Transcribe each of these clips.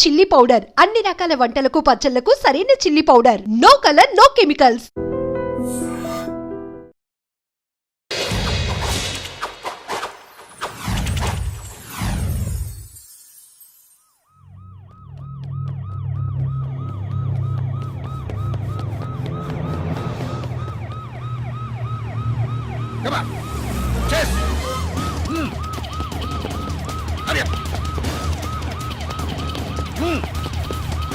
Chilli powder అన్ని రకాల వంటలకు పచ్చళ్లకు సరైన chilli powder. No colour, no chemicals. Come on. Chase. Hurry up.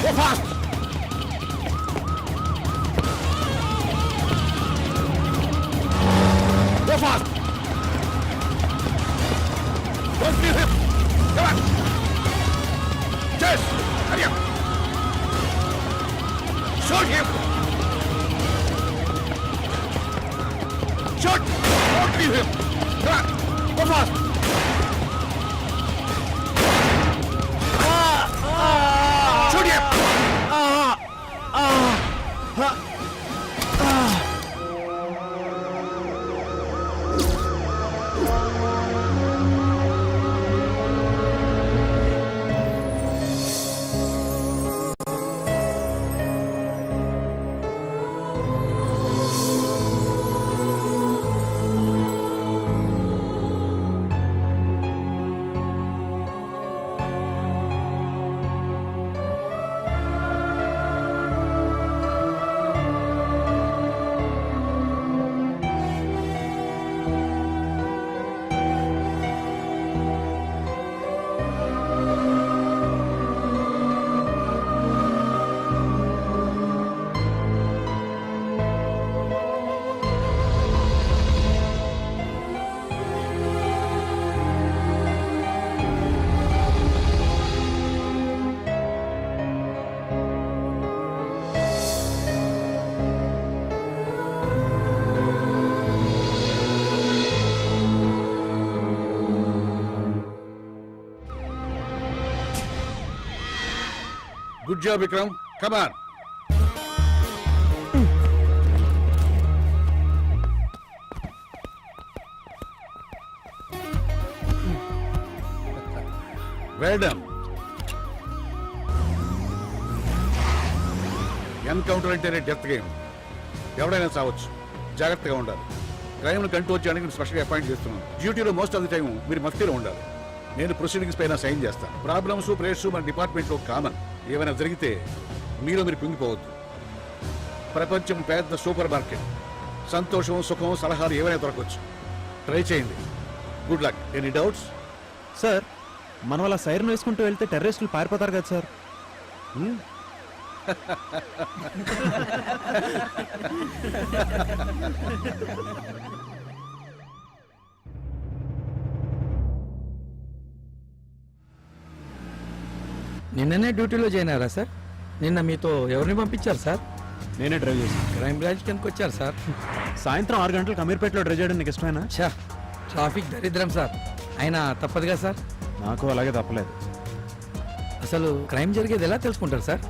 Go fast. Go fast. Don't leave him. Come on. Chase. Hurry up. Shoot him. Shoot. Don't leave him. Come on. Go fast. Shoot him. Good job, Vikram. Come on. Well done. Encounter అంటేనే death game. ఎవడైనా చావచ్చు. జాగ్రత్తగా ఉండాలి. Crime కంటూ వచ్చేయడానికి స్పెషల్గా appoint చేస్తున్నాను. డ్యూటీలో most of the time మీరు మఫ్తీలో ఉండాలి. నేను ప్రొసీడింగ్స్ పైన సైన్ చేస్తాను. ప్రాబ్లమ్స్ ప్రేయర్స్ మన డిపార్ట్మెంట్లో కామన్. ఏమైనా జరిగితే మీరు కుంగిపోవద్దు. ప్రపంచం పెద్ద సూపర్ మార్కెట్. సంతోషం, సుఖం, సలహాలు ఏమైనా దొరకవచ్చు. ట్రై చేయండి. Good luck. Any doubts? Sir, మనం అలా సైరన్ వేసుకుంటూ వెళ్తే టెర్రరిస్టులు పారిపోతారు కదా సార్. నిన్ననే డ్యూటీలో జాయిన్ అయ్యారా సార్? నిన్న మీతో ఎవరిని పంపించారు సార్? నేనే డ్రైవ్ చేశాను. క్రైమ్ బ్రాంచ్ కిందకి వచ్చారు సార్. సాయంత్రం 6 గంటలకు అమీర్పేటలో డ్రైవ్ చేయడం నీకు ఇష్టమేనా? ఛా, ట్రాఫిక్ దరిద్రం సార్. అయినా తప్పదుగా సార్. నాకు అలాగే తప్పలేదు. అసలు క్రైమ్ జరిగేది ఎలా తెలుసుకుంటారు సార్?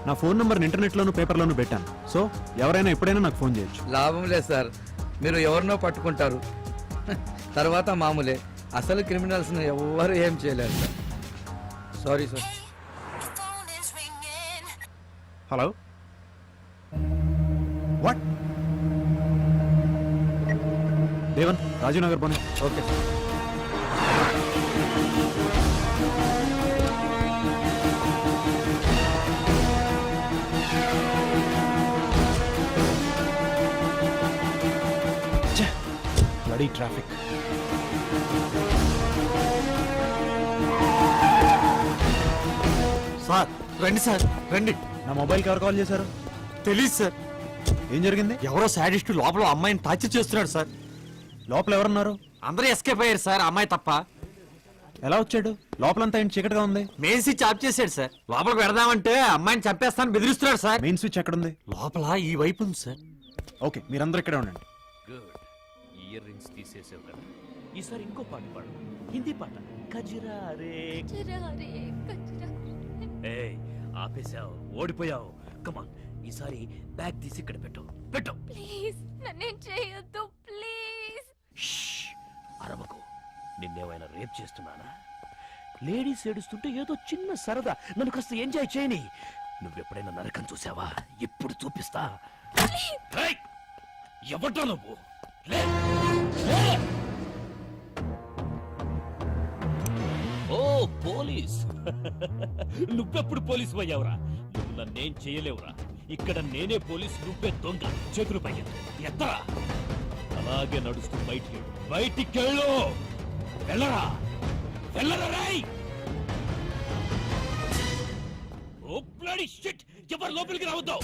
నా ఫోన్ నంబర్ ఇంటర్నెట్లోను పేపర్లోను పెట్టాను. సో ఎవరైనా ఎప్పుడైనా నాకు ఫోన్ చేయొచ్చు. లాభం లేదు సార్. మీరు ఎవరినో పట్టుకుంటారు, తర్వాత మామూలే. అసలు క్రిమినల్స్ని ఎవరు ఏం చేయలేరు sir. Sorry sir. Hello, what? Devan, Rajiv Nagar పోనీ. Okay sir. Bloody traffic. Sir రండి సార్, రండి. నా మొబైల్కి ఎవరు కాల్ చేశారు? తెలీదు సార్. ఏం జరిగింది? ఎవరో సాడిస్ట్ లోపల అమ్మాయిని టార్చర్ చేస్తున్నాడు సార్. లోపల ఎవరున్నారు? అందరూ ఎస్కేప్ అయ్యారు సార్, అమ్మాయి తప్ప. ఎలా వచ్చాడు? లోపలంతా ఏంటి చీకటిగా ఉంది. మెయిన్ స్విచ్ ఆఫ్ చేశాడు సార్. లోపలికి పెడదామంటే అమ్మాయిని చంపేస్తాను బెదిరిస్తున్నాడు సార్. మెయిన్ స్విచ్ ఎక్కడుంది? లోపల ఈ వైపు ఉంది సార్. ఓకే, మీరందరూ ఇక్కడే ఉండండి. గుడ్. ఇయర్ రింగ్స్ తీసేసావు కదా, ఈసారి ఇంకో పాట పాడు. హిందీ పాట. కజరా రే ఏయ్, ఆపేశావు, ఓడిపోయావు. కమాన్, ఈసారి బ్యాగ్ తీసి ఇక్కడ పెట్టు. పెట్టు ప్లీజ్, నన్నేం చేయొద్దు ప్లీజ్. అరవకు. నిన్నేమైనా రేప్ చేస్తున్నానా? లేడీస్ ఏడుస్తుంటే ఏదో చిన్న సరదా, నన్ను కాస్త ఎంజాయ్ చేయని. నువ్వెప్పుడైనా నరకం చూసావా? ఇప్పుడు చూపిస్తా. రేయ్! ఎవడ్రా నువ్వు? లే! లే! ఓ పోలీస్. నువ్వెప్పుడు పోలీసు అయ్యావురా? నువ్వు నన్నేం చేయలేవురా. ఇక్కడ నేనే పోలీసు, నువ్వే దొంగ. చేతులు పైకి ఎత్తరా. అలాగే నడుస్తూ బయటికెళ్ళు. వెళ్ళరా, వెళ్ళరా రేయ్. ఓ బ్లడీ షిట్, ఎవరు లోపలికి రావద్దు.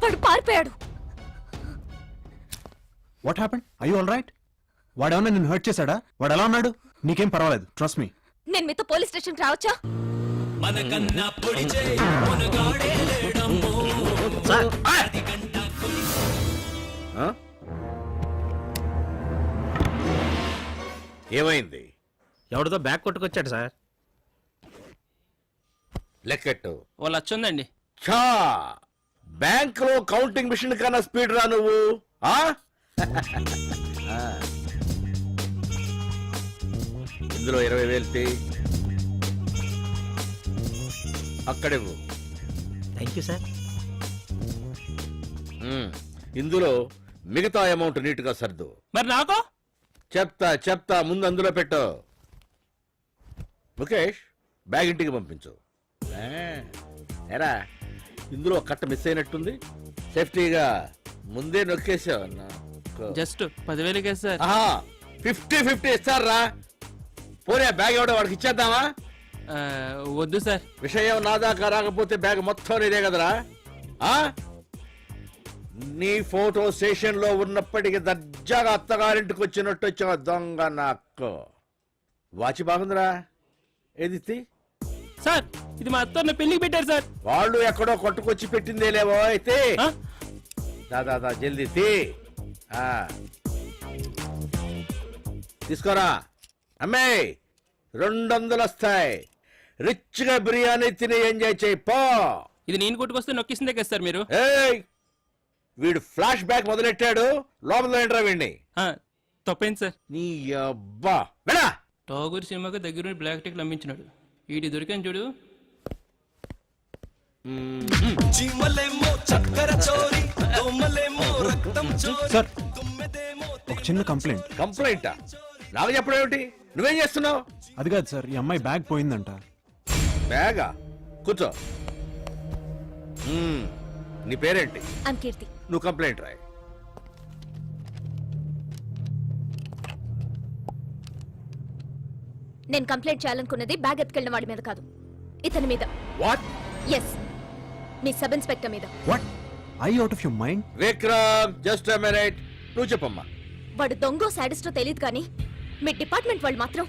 వాడు పారిపోయాడు. What happened? I you all right? వాడేమన్నా నిన్ను హర్ట్ చేశాడా? వాడు ఎలా ఉన్నాడు? నీకేం పర్వాలేదు, ట్రస్ట్ మీ. నేను మీతో పోలీస్ స్టేషన్కి రావచ్చా? ఏమైంది? ఎవరితో బ్యాగ్ కొట్టుకొచ్చాడు సార్. లెక్కెట్టు. ఓ లచ్చుందండి. ఛా, బ్యాంక్ లో కౌంటింగ్ మిషన్ కన్నా స్పీడ్ రా నువ్వు. ఆ? ఇందులో 20,000 తీ. అక్కడివ్వు. Thank you sir. ఇందులో మిగతా అమౌంట్ నీట్ గా సర్దు. మరి నాకు చెప్తా ముందు అందులో పెట్టు. ముఖేష్, బ్యాగ్ ఇంటికి పంపించు. ఎరా, ఇందులో కట్ట మిస్ అయినట్టుంది. సేఫ్టీగా ముందే నొక్కేసావు. Just 10,000కే sir. 50-50 ఇస్తారా? పోనీ బ్యాగ్ ఎవడో వాడికి ఇచ్చేద్దామా? వద్దు సార్. విషయం నా దాకా రాకపోతే బ్యాగ్ మొత్తం నీదే కదరా. నీ ఫోటో స్టేషన్ లో ఉన్నప్పటికీ దర్జాగా అత్తగారింటికి వచ్చినట్టు వచ్చావు దొంగ. నాకు వాచి బాగుందిరా. ఏది? సార్, ఇది మా అత్త పెళ్లికి పెట్టారు సార్. వాళ్ళు ఎక్కడో కొట్టుకొచ్చి పెట్టిందే లేవో. అయితే దాదా జల్దీ తీ. తీసుకోరా అమ్మే. 200 వస్తాయి. రిచ్ గా బిర్యానీ తిని ఎంజాయ్ చేయి పో. ఇది నేను కొట్టుకొస్తే నొక్కిసిందే కదా సార్ మీరు. ఏయ్, వీడు ఫ్లాష్ బ్యాక్ మొదలెట్టాడు. లోపల ఏంట్రా వీడిని? తప్పైంది సార్. నీ అబ్బా వెళ్ళా. టాగూర్ సినిమాకి దగ్గర బ్లాక్ టికెట్లు అమ్మించినాడు. వీడి దొరికాను చూడు. సార్, ఒక చిన్న కంప్లైంట్. కంప్లైంటా? నాకు చెప్పడం ఏమిటి? నువ్వేం చేస్తున్నావు? అది కాదు సార్, ఈ అమ్మాయి బ్యాగ్ పోయిందంట. బ్యాగా? కూర్చో. నీ పేరేంటి? కీర్తి. నువ్వు కంప్లైంట్ రాయి. నేను కంప్లైంట్ చేయాలనుకున్నది బ్యాగ్ ఎత్తుకెళ్ళిన వాడి మీద కాదు, ఇతని మీద. వాట్? ఎస్, మీ సబ్ ఇన్స్పెక్టర్ మీద. What? I out of your mind? Vikram, just a minute. నువ్వు చెప్పమ్మా. వాడు దొంగో సాడిస్టో తెలియదు కానీ మీ డిపార్ట్మెంట్ వాళ్ళు మాత్రం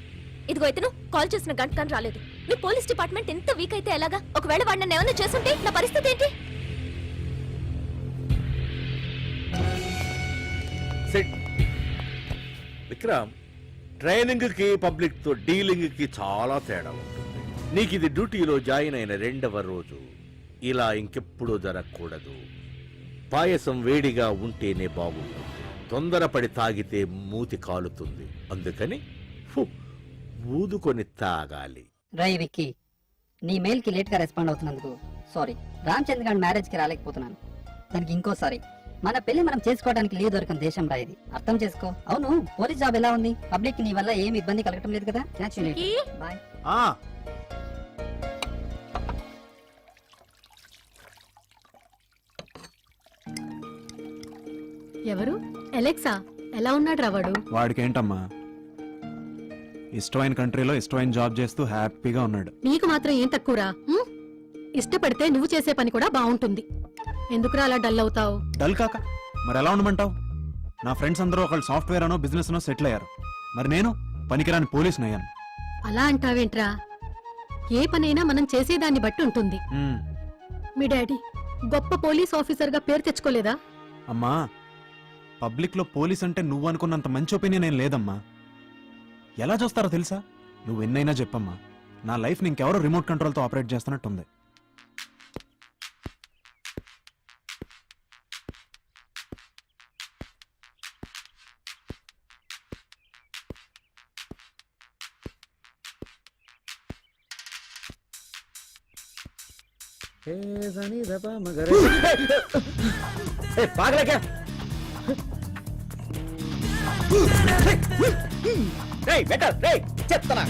ఇదిగో ఇతను కాల్ చేసిన గంట కానీ రాలేదు. మీ పోలీస్ డిపార్ట్మెంట్ ఎంత వీక్ అయితే ఎలాగా? ఒకవేళ వాడు నన్ను ఏమైనా చేస్తుంటే నా పరిస్థితి ఏంటి? విక్రమ్, ట్రైనింగ్ కి పబ్లిక్ తో డీలింగ్ కి చాలా తేడా ఉంటుంది. నీకు ఇది డ్యూటీలో జాయిన్ అయిన 2వ రోజు. ఇలా ఇంకెప్పుడూ జరగకూడదు. పాయసం వేడిగా ఉంటేనే బాగుంటుంది. తొందరపడి తాగితే మూతి కాలుతుంది. అందుకని ఊదుకొని తాగాలి. రై విక్కీ, నీ మెయిల్ కి లేట్ గా రెస్పాండ్ అవుతున్నందుకు సారీ. రామచంద్ర గారి మ్యారేజ్ కి రాలేకపోతున్నాను. దానికి ఇంకోసారి. మన పెళ్లి మనం చేసుకోవడానికి లీవ్ దొరకని దేశం రా ఇది, అర్థం చేసుకో. అవును, పోలీస్ జాబ్ ఎలా ఉంది? పబ్లిక్ నీ వల్ల ఏమి ఇబ్బంది కలగటం లేదు కదా? బాయ్. ఎవరు? అలెక్సా? ఎలా ఉన్నాడు రావాడు? వాడికేంటమ్మా, ఇష్టమైన కంట్రీలో ఇష్టమైన జాబ్ చేస్తూ హ్యాపీగా ఉన్నాడు. నీకు మాత్రం ఏం తక్కువరా? ఇష్టపడితే నువ్వు చేసే పని కూడా బాగుంటుంది. ఎందుకురా అలా డల్ అవుతావు? డల్ కాక మరి ఎలా ఉండమంటావు? నా ఫ్రెండ్స్ అందరూ ఒకళ్ళు సాఫ్ట్వేర్ అనో బిజినెస్ అనో సెటిల్ అయ్యారు. మరి నేను పనికిరాని పోలీసుని అయ్యాను. అలా అంటావేంట్రా? ఏ పనైనా మనం చేసేదాన్ని బట్టి ఉంటుంది. మీ డాడీ గొప్ప పోలీస్ ఆఫీసర్ గా పేరు తెచ్చుకోలేదా? అమ్మా, పబ్లిక్ లో పోలీస్ అంటే నువ్వు అనుకున్నంత మంచి ఒపీనియన్ ఏం లేదమ్మా. ఎలా చూస్తారో తెలుసా? నువ్వు ఎన్నైనా చెప్పమ్మా, నా లైఫ్ ఇంకెవరో రిమోట్ కంట్రోల్తో ఆపరేట్ చేస్తున్నట్టుంది. చెప్తానా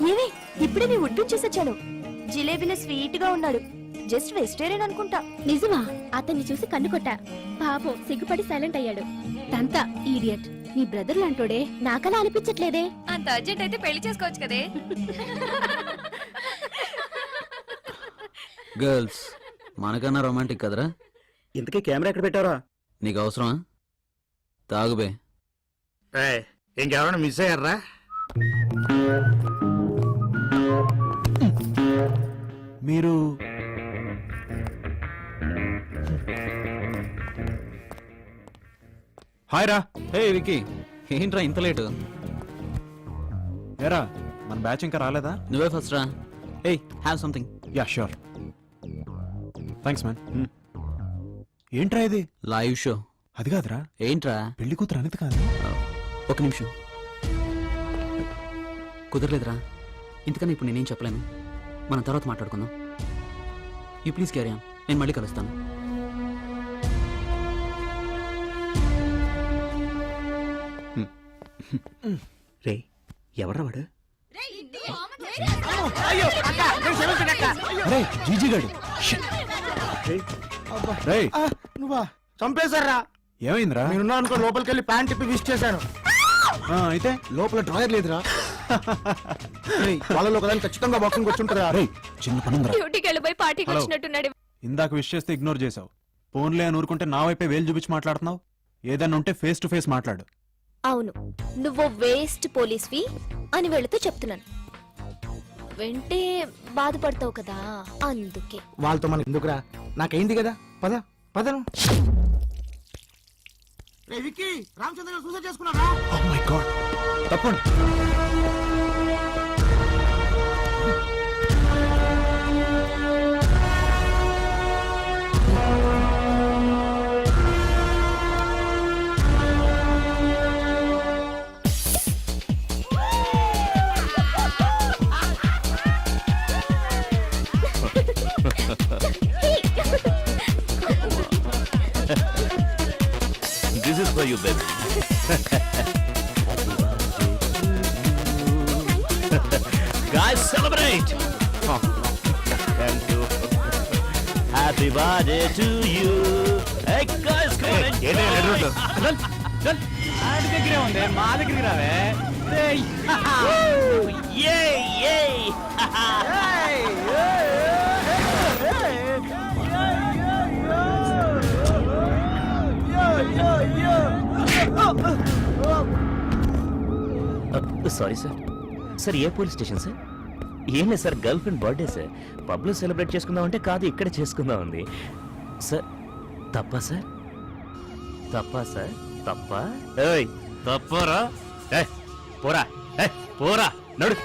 ఏమి ఇప్పుడే నీ ఉడ్డు చేసొచ్చాను. జిలేబీలో స్వీట్ గా ఉన్నాడు. జస్ట్ వెజిటేరియన్ అనుకుంటా. నిజమా? అతన్ని చూసి కన్ను కొట్టా. పాపం సిగ్గుపడి సైలెంట్ అయ్యాడు. తంతా ఈడియట్. నీ బ్రదర్ లాంటోడే. నాకలా అనిపించట్లేదే. అంత అర్జెంట్ అయితే పెళ్లి చేసుకోవచ్చు కదే. గర్ల్స్ మనకన్నా రొమాంటిక్ కదరా? ఇంతకీ కెమెరా ఎక్కడ పెట్టారా? నీకు అవసరమా? తాగుబే. ఇంకెవరైనా మిస్ అయ్యారా? మీరు హాయ్ రా. హే వికీ, ఏంట్రా ఇంత లేటు? ఏరా మన బ్యాచ్ ఇంకా రాలేదా? నువ్వే ఫస్ట్ రా. Hey, have something. Yeah sure. Thanks man. ఏంట్రా ఇది? Live show. అది కాదురా, ఏంట్రా? పెళ్లి కూతురు అనేది కాదు. ఒక నిమిషం. కుదరలేదురా. ఇంతకన్నా ఇప్పుడు నేనేం చెప్పలేను. మనం తర్వాత మాట్లాడుకుందాం. You please carry on. నేను మళ్ళీ కలుస్తాను. రే ఎవడ్రా వాడు? రేయ్, జీజీ గాడు. రేయ్, నువ్వా? చంపేశారా? ఏమైందిరా? నేనున్నా అనుకో లోపలికి వెళ్ళి ప్యాంట్ తిప్పి విష్ చేశాను. అయితే లోపల డ్రాయర్ లేదురా. వాళ్ళలో ఒకదాన్ని ఖచ్చితంగా బాక్సింగ్ వచ్చుంటారా? రేయ్, చిన్న పనుందిరా. డ్యూటీకి వెళ్ళిపోయి పార్టీకి హలో. వచ్చినట్టున్నాడు. ఇందాక విష్ చేస్తే ఇగ్నోర్ చేసావు. ఫోన్లే అని ఊరుకుంటే నా వైపే వేలు చూపించి మాట్లాడుతున్నావు. ఏదన్నా ఉంటే ఫేస్ టు ఫేస్ మాట్లాడు. అవును, నువ్వు వేస్ట్ పోలీస్వి అని వెళుతూ చెప్తున్నాను. వెంటే బాధపడతావు కదా, అందుకే. వాళ్ళతో మనకి ఎందుకురా? నాకైంది కదా. పద పదను. రామచంద్ర సూసైడ్ చేసుకున్నారా? ఓ మై గాడ్, తప్పండి. This is for you, baby. Guys, celebrate! Thank you. Happy birthday to you. Hey, guys, come on. దగ్గరే ఉంది, మా దగ్గరికి రావే. Yay, yay! Sorry sir. Sir ఏ పోలీస్ స్టేషన్ సార్? ఏం లేదు sir, girlfriend birthday sir. పబ్లో సెలబ్రేట్ చేసుకుందాం అంటే కాదు, ఇక్కడ చేసుకుందాం ఉంది సార్. తప్పా సార్? తప్పా సార్? తప్పా? ఏయ్ తప్పరా? పోరా పోరా నడు.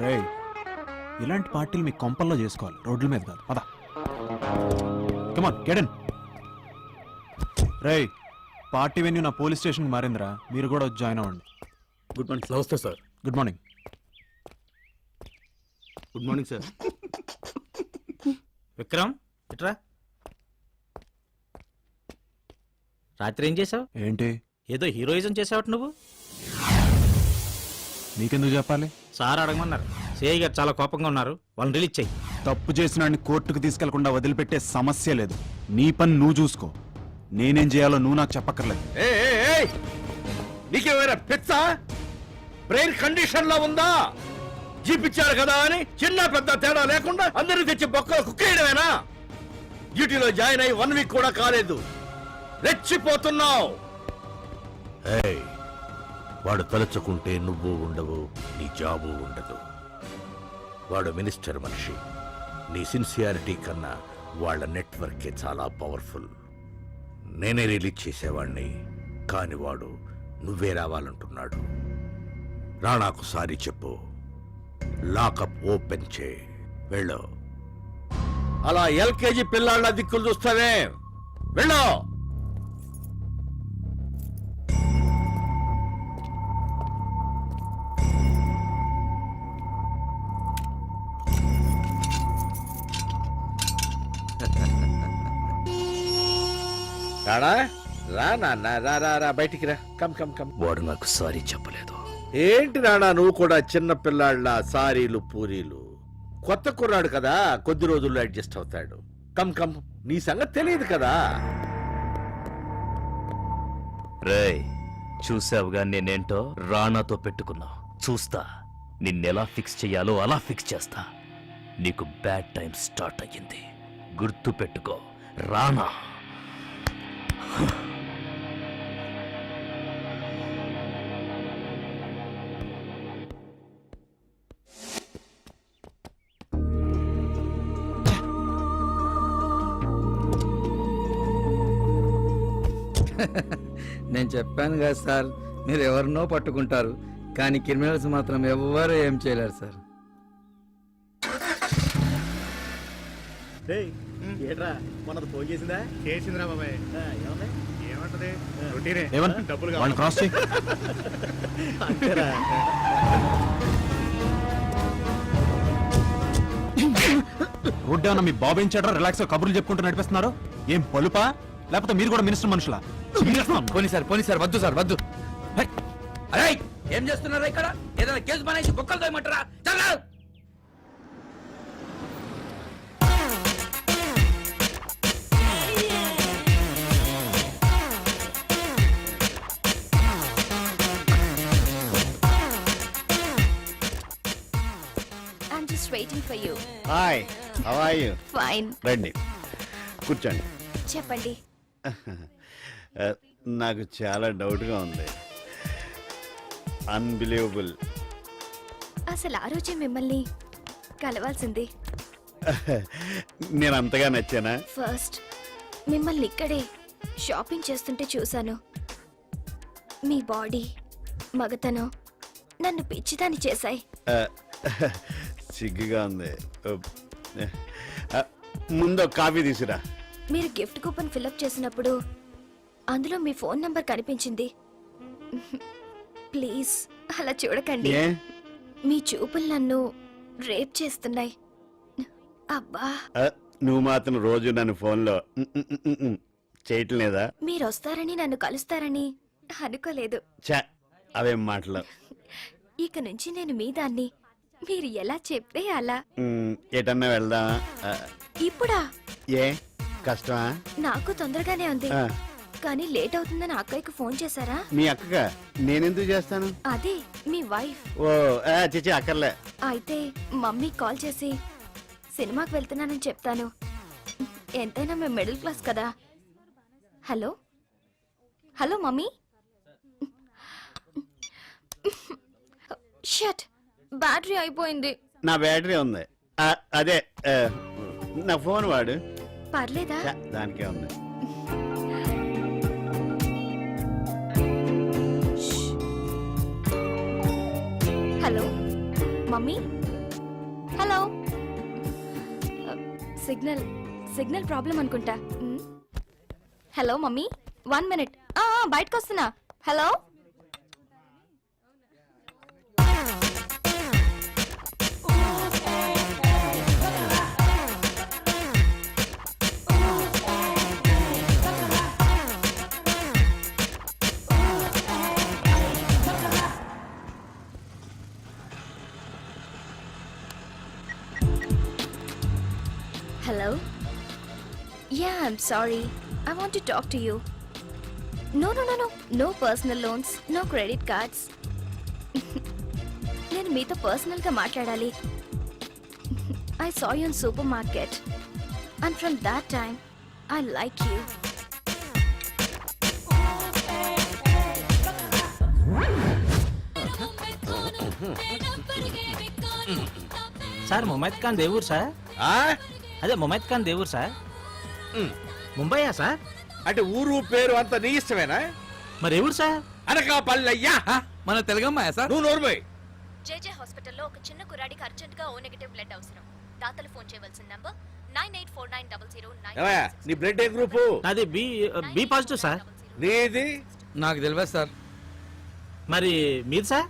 రేయ్, ఇలాంటి పార్టీలు మీ కొంపల్లో చేసుకోవాలి, రోడ్ల మీద కాదు. పద, కమాన్ గెట్ ఇన్. రేయ్, పార్టీ వెన్యూ నా పోలీస్ స్టేషన్ మారిందిరా, మీరు కూడా వచ్చి జాయిన్ అవ్వండి. Good morning. Namaste sir. Good morning. Good morning sir. Vikram ఇట్రా. రాత్రి ఏం చేసావు? ఏంటి? ఏదో హీరోయిజం చేసావట నువ్వు. నీకెందుకు చెప్పాలి? సార్ అడగమన్నారు. సిఐ గారు చాలా కోపంగా ఉన్నారు, వాళ్ళని రిలీజ్ చెయ్యి. తప్పు చేసిన కోర్టుకు తీసుకెళ్లకుండా వదిలిపెట్టే సమస్య లేదు. నీ పని నువ్వు చూసుకో. నేనేం చేయాలో నువ్వు నాకు చెప్పక్కర్లేదు. నీకేమైనా పిచ్చా? బ్రెయిన్ కండిషన్ లో ఉందా? జీపిచ్చారు కదా అని చిన్న పెద్ద తేడా లేకుండా అందరిని తెచ్చి బొక్కలు కుక్కేయడమేనా? డ్యూటీలో జాయిన్ అయ్యి 1 వీక్ కూడా కాలేదు, రెచ్చిపోతున్నావు. వాడు తలుచుకుంటే నువ్వు ఉండవు, నీ జాబు ఉండదు. వాడు మినిస్టర్ మనిషి. నీ సిన్సియారిటీ కన్నా వాళ్ళ నెట్వర్కే చాలా పవర్ఫుల్. నేనే రిలీజ్ చేసేవాణ్ణి, కాని వాడు నువ్వే రావాలంటున్నాడు. రాణాకు సారీ చెప్పు, లాకప్ ఓపెన్ చే, వెళ్ళు. అలా ఎల్కేజీ పిల్లాళ్ళ దిక్కులు చూస్తావే, వెళ్ళు. రాడా, రా నాన్న, రా రా రా, బయటికి రా. Come come come. వాడు నాకు సారీ చెప్పలేదు. ఏంటి రాణా, నువ్వు కూడా చిన్న పిల్లాళ్ళ సారీలు పూరీలు? కొత్త కుర్రాడు కదా, కొద్ది రోజుల్లో అడ్జస్ట్ అవుతాడు. కమ్ కమ్, నీ సంగతి తెలియదు కదా. రేయ్, చూసావుగా నేనేంటో? రాణాతో పెట్టుకున్నా. చూస్తా నిన్నెలా ఫిక్స్ చెయ్యాలో అలా ఫిక్స్ చేస్తా. నీకు బ్యాడ్ టైం స్టార్ట్ అయ్యింది, గుర్తు పెట్టుకో రాణా. నేను చెప్పాను కదా సార్, మీరు ఎవరినో పట్టుకుంటారు కానీ క్రిమినల్స్ మాత్రం ఎవ్వరు ఏం చేయలేరు సార్. ఏట్రా మనది ఫోన్ చేసిందా? చేసిందిరా బాబాయ్. ఏమంటది? డబ్బులు వాళ్ళని క్రాస్ చేయి. అంతేరా. రోడ్డు ఏమన్నా మీ బాబు ఏం చేయడం రిలాక్స్ కబుర్లు చెప్పుకుంటూ నడిపిస్తున్నారు? ఏం పలుపా, లేకపోతే మీరు కూడా మినిస్టర్ మనుషులా? పోనీ సార్ వద్దు సార్, వద్దు. అరే ఏం చేస్తున్నారా ఇక్కడ? ఏదైనా కేసు పనేసి బొక్కలు తోయమంటారా? చాలా I'm just waiting for you. Hi, how are you? Fine. రండి, కూర్చోండి. చెప్పండి. నాకు చాలా డౌట్గా ఉంది. అన్బిలీవబుల్. అసలు ఆ రోజే మిమ్మల్ని కలవాల్సింది. నేను అంతగా నచ్చానా? ఫస్ట్ మిమ్మల్ని ఇక్కడే షాపింగ్ చేస్తుంటే చూశాను. మీ బాడీ, మగతనం నన్ను పిచ్చిదాన్ని చేశాయి. సిగ్గుగా ఉంది. ముందు కాఫీ తీసురా. మీరు గిఫ్ట్ కూపన్ ఫిల్అప్ చేసినప్పుడు అందులో మీ ఫోన్ నంబర్ కనిపించింది. ప్లీజ్ అలా చూడకండి. మీ చూపులు నన్ను రేప్ చేస్తున్నాయి. అబ్బా, నువ్వు మాత్రం రోజు నన్ను ఫోన్లో చేయటం లేదా? మీరు వస్తారని నన్ను కలుస్తారని అనుకోలేదు. అవేం మాటలు. ఇక నుంచి నేను మీ దాన్ని, మీరు ఎలా చెప్తే అలా. ఎటన్నా వెళ్దాం? ఇప్పుడా? ఏ కష్టమా? నాకు తొందరగానే ఉంది, కానీ లేట్ అవుతుందని అక్కయ్యకు ఫోన్ చేశారా? మీ అక్కగా నేనెందుకు చేస్తాను? అదే మీ వైఫ్. ఓ చిచి, అక్కర్లే. అయితే మమ్మీ కాల్ చేసి సినిమాకి వెళ్తున్నానని చెప్తాను. ఎంతైనా మేము మిడిల్ క్లాస్ కదా. Hello hello mummy. Shut, battery అయిపోయింది. నా బ్యాటరీ ఉంది. అదే నా ఫోన్ వాడు. పర్లేదా? దానికే ఉంది. Hello mummy. Hello. Signal problem అనుకుంటా. Hello mummy, 1 minute. బయటకు వస్తున్నా. Hello. Hello? Yeah, I'm sorry. I want to talk to you. No. No personal loans, no credit cards. మీతో పర్సనల్ గా మాట్లాడాలి. I saw you in supermarket and from that time I like you. Sir Mumaith Khan దేవురు sir. అదే ముమైత్ ఖాన్ దేవురు sir. ముంబైయా sir? అంటే ఊరు పేరు అంత నీ ఇష్టమేనా? మరి ఎవరు సార్? అనకాపల్లయ్యా. మన తెలుగమ్మాయా సార్? నువ్వు నోర్మోయ్. జేజే హాస్పిటల్లో ఒక చిన్న కుర్రాడికి అర్జెంట్ గా ఓ నెగటివ్ బ్లడ్ అవసరం. దాతలు ఫోన్ చేయవలసిన నంబర్ 98490009. ఏమయ్యా, నీ బ్లడ్ ఏ గ్రూపు? నాది బి పాజిటివ్ సార్. నీది? నాకు తెలియదు సార్. మరి మీరు సార్?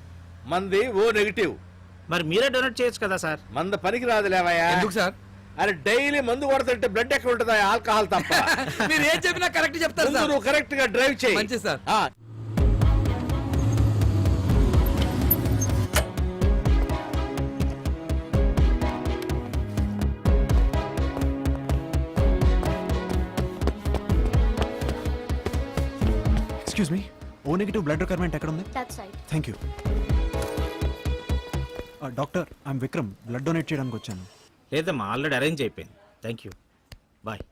మంది ఓ నెగిటివ్. మరి మీరే డొనేట్ చేయొచ్చు కదా సార్. మంద పనికి రాదు లేవయ్యా. ఎందుకు సార్? అరే డైలీ మందు కొడుతుంటే బ్లడ్ ఎక్కడ ఉంటుందా? ఆల్కహాల్ తప్ప. మీరు ఏం చెప్పినా కరెక్ట్ చెప్తారు ముందు సార్. నువ్వు కరెక్ట్ గా డ్రైవ్ చేయి. మంచిది సార్. ఆ, excuse me, O negative blood requirement ఎక్కడ ఉంది? That's right. Thank you. Doctor, I'm Vikram, blood donate చేయడానికి వచ్చాను. లేదమ్మా, ఆల్రెడీ అరేంజ్ అయిపోయింది. Thank you, bye.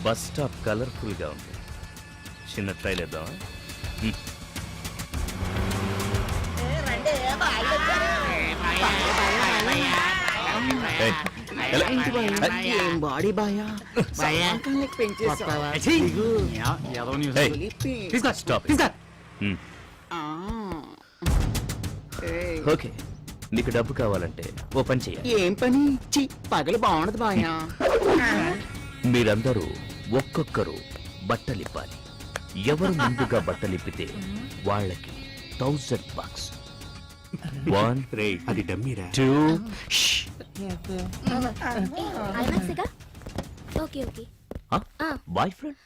Bus stop colourful గా ఉంది. చిన్న ట్రైల్ వేద్దామా? ఏయ్, ఎలా? బాడీ బాయా ఏయ్, స్టాప్. ఓకే, నీకు డబ్బు కావాలంటే ఓ పని చేయాలి. ఏం పని? పగలు బాగుండదు బాయా. మీరందరూ ఒక్కొక్కరు బట్టలిప్పాలి. ఎవరు ముందుగా బట్టలిప్పితే వాళ్ళకి $1000. 1 అది డమ్మీరా. 2 ఐమాక్స్గా? Okay okay. Boyfriend?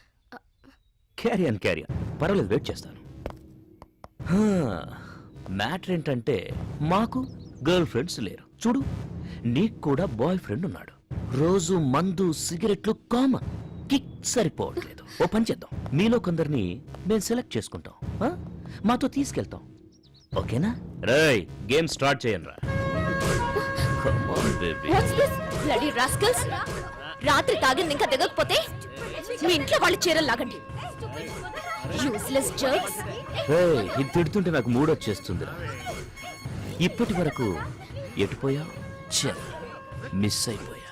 Carry on. పర్వాలేదు, వెయిట్ చేస్తాను. మ్యాటర్ ఏంటంటే మాకు గర్ల్ ఫ్రెండ్స్ లేరు. చూడు, నీకు కూడా బాయ్ ఫ్రెండ్ ఉన్నాడు. రోజు మందు సిగరెట్లు కామన్. కిక్ సరిపోవట్లేదు. ఓ పని చేద్దాం, మీలో కొందరిని మేము సెలెక్ట్ చేసుకుంటాం, మాతో తీసుకెళ్తాం. ఓకేనా? రేయ్, గేమ్ స్టార్ట్ చేయండి రా. What's this? Bloody rascals! రాత్రి తాగింది ఇంకా దిగకపోతే మీ ఇంట్లో వాళ్ళు చీరలు లాగండి. Useless jerks. ఇది తిడుతుంటే నాకు మూడొచ్చేస్తుందిరా. ఇప్పటి వరకు ఎటుపోయా? మిస్ అయిపోయా.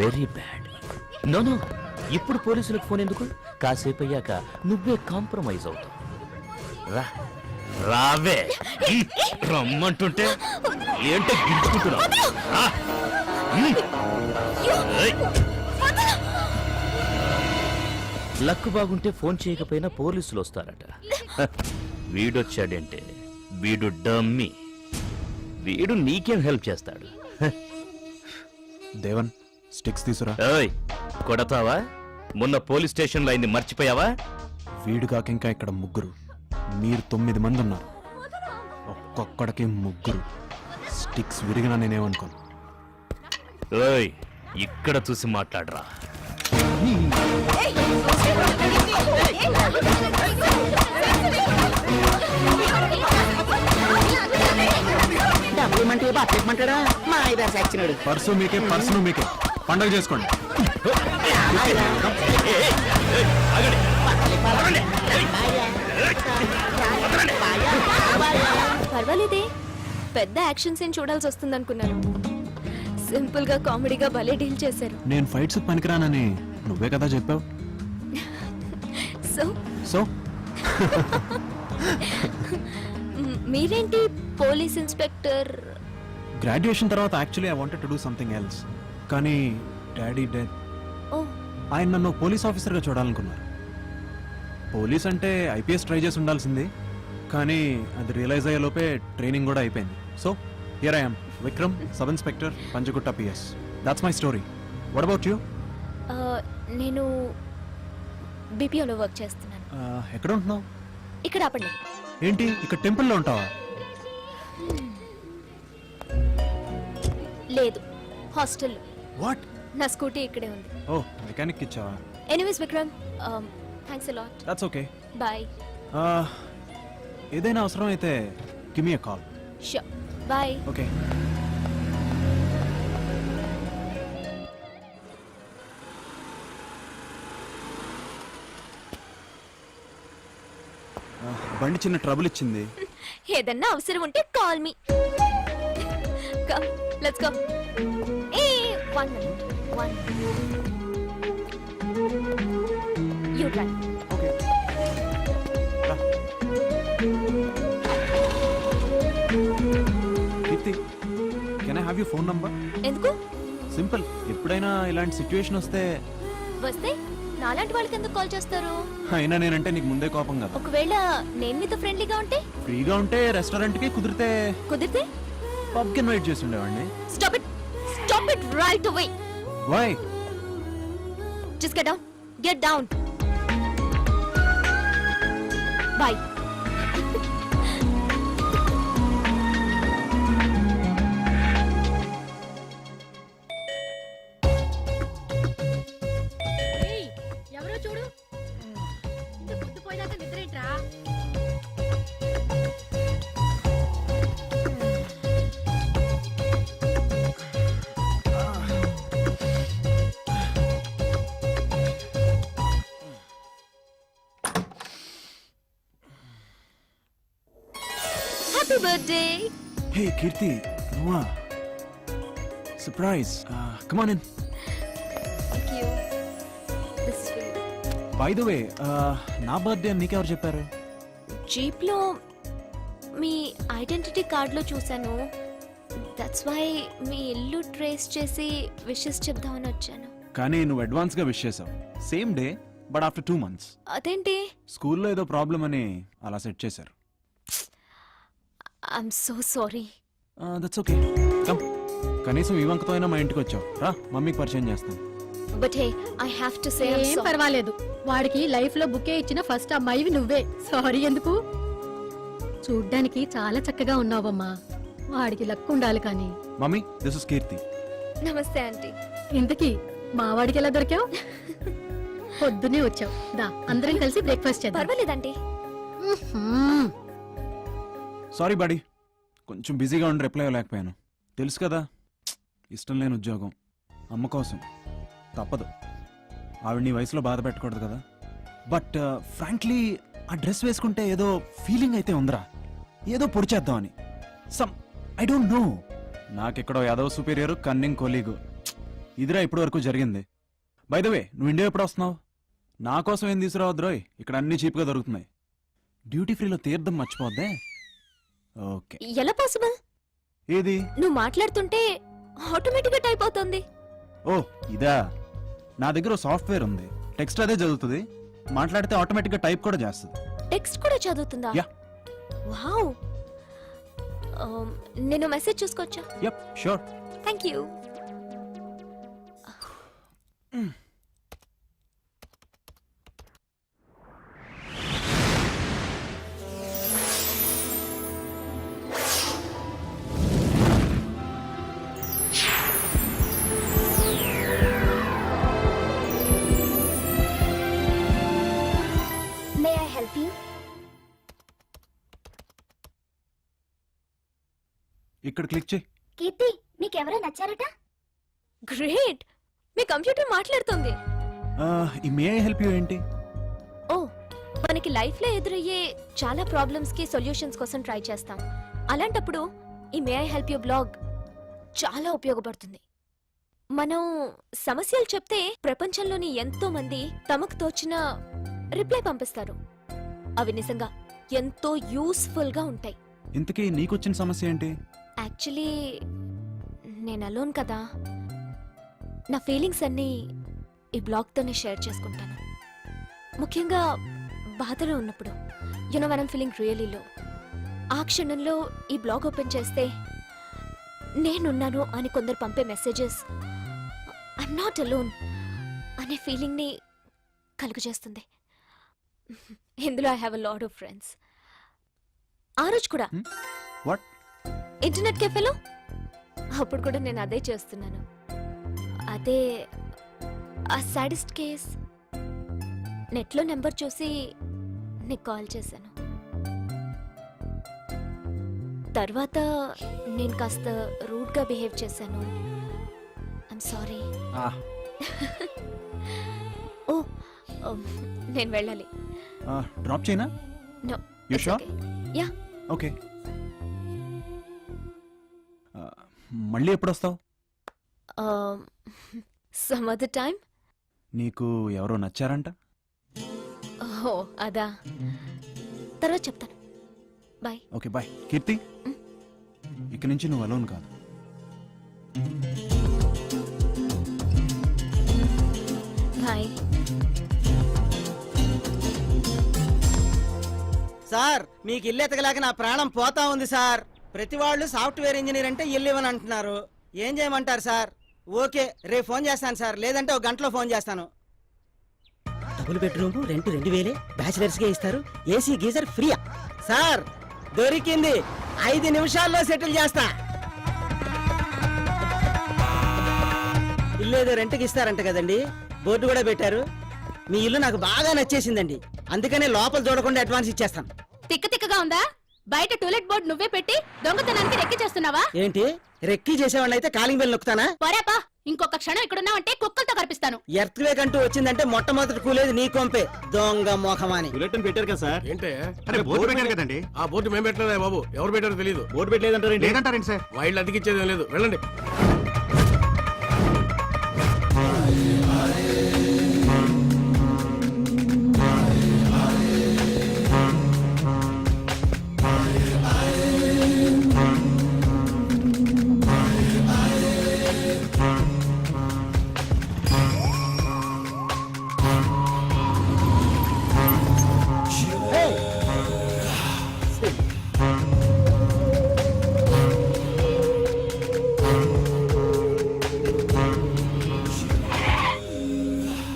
Very bad. నో, ఇప్పుడు పోలీసులకు ఫోన్ ఎందుకు? కాసేపు అయ్యాక నువ్వే కాంప్రమైజ్ అవుతావు. రావే. రమ్మంటుంటే ఏంటో గిల్చుకుంటున్నావు. లక్ బాగుంటే ఫోన్ చేయకపోయినా పోలీసులు వస్తారట. వీడొచ్చాడంటే వీడు డమ్మీ. వీడు నీకేం హెల్ప్ చేస్తాడు? దేవన్, స్టిక్స్ తీసురా. ఏయ్, కొడతావా? మొన్న పోలీస్ స్టేషన్ లో అయింది మర్చిపోయావా? వీడు కాక ఇంకా ఇక్కడ ముగ్గురు, మీరు 9 మంది ఉన్నారు. ఒక్కొక్కడికి ముగ్గురు. స్టిక్స్ విరిగినా నేనేమనుకోను. ఏయ్, ఇక్కడ చూసి మాట్లాడరా. పర్సు మీకే, పర్సును మీకే. పండగ చేసుకోండి. పర్వాలేదే, పెద్ద యాక్షన్ సీన్ చూడాల్సి వస్తుంది అనుకున్నాను. సింపుల్ గా కామెడీగా భలే డీల్ చేశారు. నేను ఫైట్స్ పనికిరానని నువ్వే కదా చెప్పావు. సో మీరేంటి పోలీస్ ఇన్స్పెక్టర్? గ్రాడ్యుయేషన్ తర్వాత actually I wanted to do something else, కానీ డాడీ డెత్. ఆయన నన్ను పోలీస్ ఆఫీసర్గా చూడాలనుకున్నారు. పోలీస్ అంటే ఐపీఎస్ ట్రై చేసి ఉండాల్సింది, కానీ అది రియలైజ్ అయ్యే లోపే ట్రైనింగ్ కూడా అయిపోయింది. So here I am, Vikram, sub inspector, Panjagutta PS. That's my story. What about you? నేను బీపీఓలో వర్క్ చేస్తున్నాను. ఎక్కడ ఉంటున్నావు? ఇక్కడ ఆపండి. ఏంటి ఇక్కడ టెంపుల్లో ఉంటావా? లేదు, హాస్టల్లో. వాట్? నా స్కూటీ ఇక్కడే ఉంది. ఓ, మెకానిక్ ఇచ్చావా? Anyways Vikram, thanks a lot. That's okay. Bye. ఏదైనా అవసరం అయితే give me a call. Sure, bye. Okay. బండి చిన్న ట్రబుల్ ఇచ్చింది. ఏదన్నా అవసరం ఉంటే call me. Come, let's go. A 1 minute. 1. You drive. Okay. Keerthi, can I have your phone number? ఎందుకు? సింపుల్, ఎప్పుడైనా ఇలాంటి సిచ్యువేషన్ వస్తే వస్తే నాలాంటి వాళ్ళకి ఎందుకు కాల్ చేస్తారు? అయినా నేనంటే నీకు ముందే కోపం కదా. ఒకవేళ నేను మీతో ఫ్రెండ్లీగా ఉంటే? ఫ్రీగా ఉంటే రెస్టారెంట్కి, కుదిరితే పబ్కి ఇన్వైట్ చేసి ఉండేవాడిని. Stop it! Stop it right away! Why? Just get down. Get down. Bye. ఎవరో చూడు. ఇంత పొద్దుపోయినాక నిద్రేంట్రా? Happy birthday. హే కీర్తి, నువ్వా? Surprise. Come on in. Thank you. This is for you. By the way, నా బర్త్డే అని నీకెవరు చెప్పారు? జీప్లో మీ ఐడెంటిటీ కార్డులో చూశాను. దట్స్ వై మీ ఇల్లు ట్రేస్ చేసి విషెస్ చెప్దామని వచ్చాను. కానీ నువ్వు అడ్వాన్స్గా విష్ చేసావు. Same day but after 2 months. అదేంటి? స్కూల్లో ఏదో ప్రాబ్లం అని అలా సెట్ చేశారు. I'm so sorry. That's okay. Come, కనీసం ఈ వంకతో అయినా మా ఇంటికి వచ్చావు. రా, మమ్మీకి పరిచయం చేస్తాను. But hey, I have to say ఏం పర్వాలేదు. వాడికి లైఫ్ లో బుకే ఇచ్చిన ఫస్ట్ అమ్మాయివి నువ్వే. సారీ ఎందుకు? చూడ్డానికి చాలా చక్కగా ఉన్నావమ్మా. వాడికి లక్ ఉండాలి కానీ. మమ్మీ, దిస్ ఇస్ కీర్తి. నమస్తే ఆంటీ. ఇంతకీ మా వాడికి ఎలా దొరికావు? పొద్దునే వచ్చావు. దా, అందరం కలిసి బ్రేక్ఫాస్ట్ చేద్దాం. పర్వాలేదండి. సారీ బడీ, కొంచెం బిజీగా ఉండి రిప్లై ఇవ్వలేకపోయాను. తెలుసు కదా, ఇష్టం లేని ఉద్యోగం, అమ్మ కోసం తప్పదు. ఆవిడ నీ వయసులో బాధ పెట్టకూడదు కదా. బట్ ఫ్రాంక్లీ ఆ డ్రెస్ వేసుకుంటే ఏదో ఫీలింగ్ అయితే ఉందిరా, ఏదో పొడి చేద్దామని. సమ్ ఐ డోంట్ నో, నాకెక్కడో యాదవ్ సుపీరియర్ కన్నింగ్ కొలీగు. ఇదిరా ఇప్పటి వరకు జరిగింది. బై ద వే, నువ్వు ఇండియా ఎప్పుడు వస్తున్నావు? నా కోసం ఏం తీసుకురావద్రోయ్, ఇక్కడ అన్ని చీప్గా దొరుకుతున్నాయి. డ్యూటీ ఫ్రీలో తీర్థం మర్చిపోద్దే. ఓకే. ఎలా పాసిబుల్? ఏది? నువ్వు మాట్లాడుతుంటే ఆటోమేటిక్ గా టైప్ అవుతుంది. ఓ ఇదా, నా దగ్గర సాఫ్ట్వేర్ ఉంది, టెక్స్ట్ అదే చదువుతుంది, మాట్లాడితే ఆటోమేటిక్ గా టైప్ కూడా చేస్తుంది. టెక్స్ట్ కూడా చదువుతుందా? యా. వావ్. నేను మెసేజ్ చూసుకోవచ్చా? Yup, sure. Thank you. May I help you? ఇక్కడ క్లిక్ చేయి. కీర్తి, నీకెవరో నచ్చారట? గ్రేట్, మీ కంప్యూటర్ మాట్లాడుతుంది. ఈ మే ఐ హెల్ప్ యూ ఏంటి? ఓ, మనకి లైఫ్ లో ఎదురయ్యే చాలా ప్రాబ్లమ్స్ కి సొల్యూషన్స్ కోసం ట్రై చేస్తాం. అలాంటప్పుడు ఈ మే ఐ హెల్ప్ యూ బ్లాగ్ చాలా ఉపయోగపడుతుంది. మనం సమస్యలు చెప్తే ప్రపంచంలోని ఎంతో మంది తమకు తోచిన రిప్లై పంపిస్తారు. అవి నిజంగా ఎంతో యూస్ఫుల్ గా ఉంటాయి. ఇంతకీ నీకొచ్చిన సమస్య ఏంటి? యాక్చువల్లీ నేను అలోన్ కదా, నా ఫీలింగ్స్ అన్నీ ఈ బ్లాగ్తోనే షేర్ చేసుకుంటాను. ముఖ్యంగా బాధలో ఉన్నప్పుడు, you know when I'm feeling really low, ఆ క్షణంలో ఈ బ్లాగ్ ఓపెన్ చేస్తే నేనున్నాను అని కొందరు పంపే మెసేజెస్ ఐఎమ్ నాట్ అలోన్ అనే ఫీలింగ్ని కలుగజేస్తుంది. ఇందులో I have a lot of friends. ఆ రోజు కూడా వాట్? ఇంటర్నెట్ కెఫేలో అప్పుడు కూడా నేను అదే చేస్తున్నాను. అదే ఆ సాడిస్ట్ కేస్. నెట్లో నెంబర్ చూసి నీకు కాల్ చేశాను. తర్వాత నేను కాస్త రూడ్గా బిహేవ్ చేశాను. I'm sorry. ఓ నేను వెళ్ళాలి. డ్రాప్ చేయనా? No, You sure? Yeah. Okay. మళ్ళీ ఎప్పుడు వస్తావు? Some other time. నీకు ఎవరో నచ్చారంట? ఓ అదా, తర్వాత చెప్తాను. బాయ్. Okay bye. కీర్తి, ఇక్కడి నుంచి నువ్వు అలోన్ కాదు. బాయ్. సార్ మీకు ఇల్లు ఎతకలేక నా ప్రాణం పోతా ఉంది సార్. ప్రతి వాళ్ళు సాఫ్ట్వేర్ ఇంజనీర్ అంటే ఇల్లు ఇవ్వని అంటున్నారు. ఏం చేయమంటారు సార్? ఓకే, రేపు ఫోన్ చేస్తాను సార్, లేదంటే ఒక గంటలో ఫోన్ చేస్తాను. డబుల్ బెడ్రూమ్ రెంట్ 2000 బ్యాచిలర్స్ కే ఇస్తారు. ఏసీ గీజర్ ఫ్రీయా సార్? దొరికింది, 5 నిమిషాల్లో సెటిల్ చేస్తా. ఇల్లు ఏదో రెంట్కి ఇస్తారంట కదండి, బోర్డు కూడా పెట్టారు. మీ ఇల్లు నాకు బాగా నచ్చేసిందండి, అందుకనే లోపల చూడకుండా అడ్వాన్స్ ఇచ్చేస్తాను. తిక్కగా ఉందా? బయట టూలెట్ బోర్డు నువ్వే పెట్టి దొంగతనానికి రెక్కి చేస్తున్నావా? ఏంటి, రెక్కీ చేసేవాళ్ళ అయితే కాలింగ్ బెల్ నొక్కుతానా? పోరాపా, ఇంకొక క్షణం ఇక్కడున్నావంటే కుక్కలతో కనిపిస్తాను. ఎర్త్ వేక్ అంటూ వచ్చిందంటే మొట్టమొదటి కూలేది నీ కొంపే, దొంగ మోహమాని. బులెటిన్ పెట్టారు కదా సార్? ఏంటే అరే బోర్డు పెట్టారు కదండి. ఆ బోర్డు మేము పెట్టలేదా బాబు? ఎవరు పెట్టారో తెలియదు. బోర్డు పెట్టలేదంటారు? లేదంటారండి సార్. వైల్డ్ అతికిచ్చేది లేదు, వెళ్ళండి.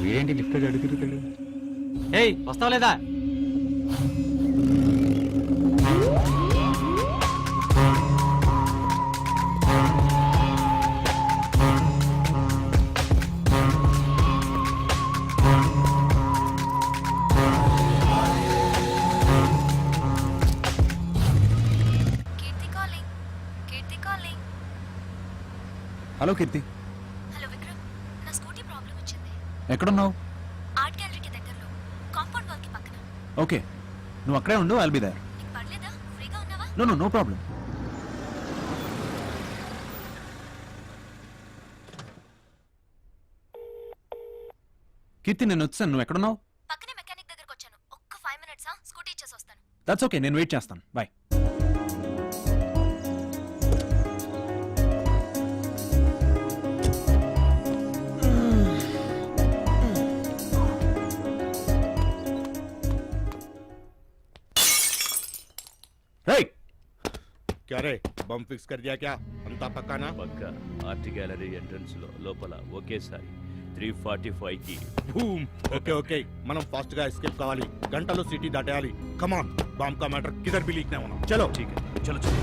వీడేంటి లిఫ్ట్ అడుగుతాడు? ఏయ్, వస్తావా లేదా? హలో కీర్తి. హలో విక్రమ్, నా స్కూటీ ప్రాబ్లం వచ్చింది. ఎక్కడున్నావు? ఆర్ట్ గ్యాలరీకి దగ్గరలో, కాంపౌండ్ వాల్ కి పక్కన. ఓకే, నువ్వు అక్కడే ఉండు, ఐల్ బి దేర్. నీకు పర్లేదా? ఫ్రీగా ఉన్నావా? No problem. కీర్తి, నేను వచ్చాను, నువ్వు ఎక్కడున్నావు? పక్కనే మెకానిక్ దగ్గరకు వచ్చాను. ఒక్క 5 మినిట్స్ స్కూటీ ఇచ్చేసి వస్తాను. దట్స్ ఓకే, నేను వెయిట్ చేస్తాను. బాయ్. రైట్. क्या रे, बम फिक्स कर दिया क्या? अंता पक्का ना? పక్క ఆర్ట్ గ్యాలరీ ఎంట్రన్స్ లో లోపల ఒకేసారి 345 కి బూమ్. ఓకే ఓకే, మనం ఫాస్ట్ గా ఎస్కేప్ కావాలి. గంటలో సిటీ దాటేయాలి. కమాన్, బాంబ్ కా मैटर किधर भी लीक नहीं होना. चलो ठीक है, चलो चलो.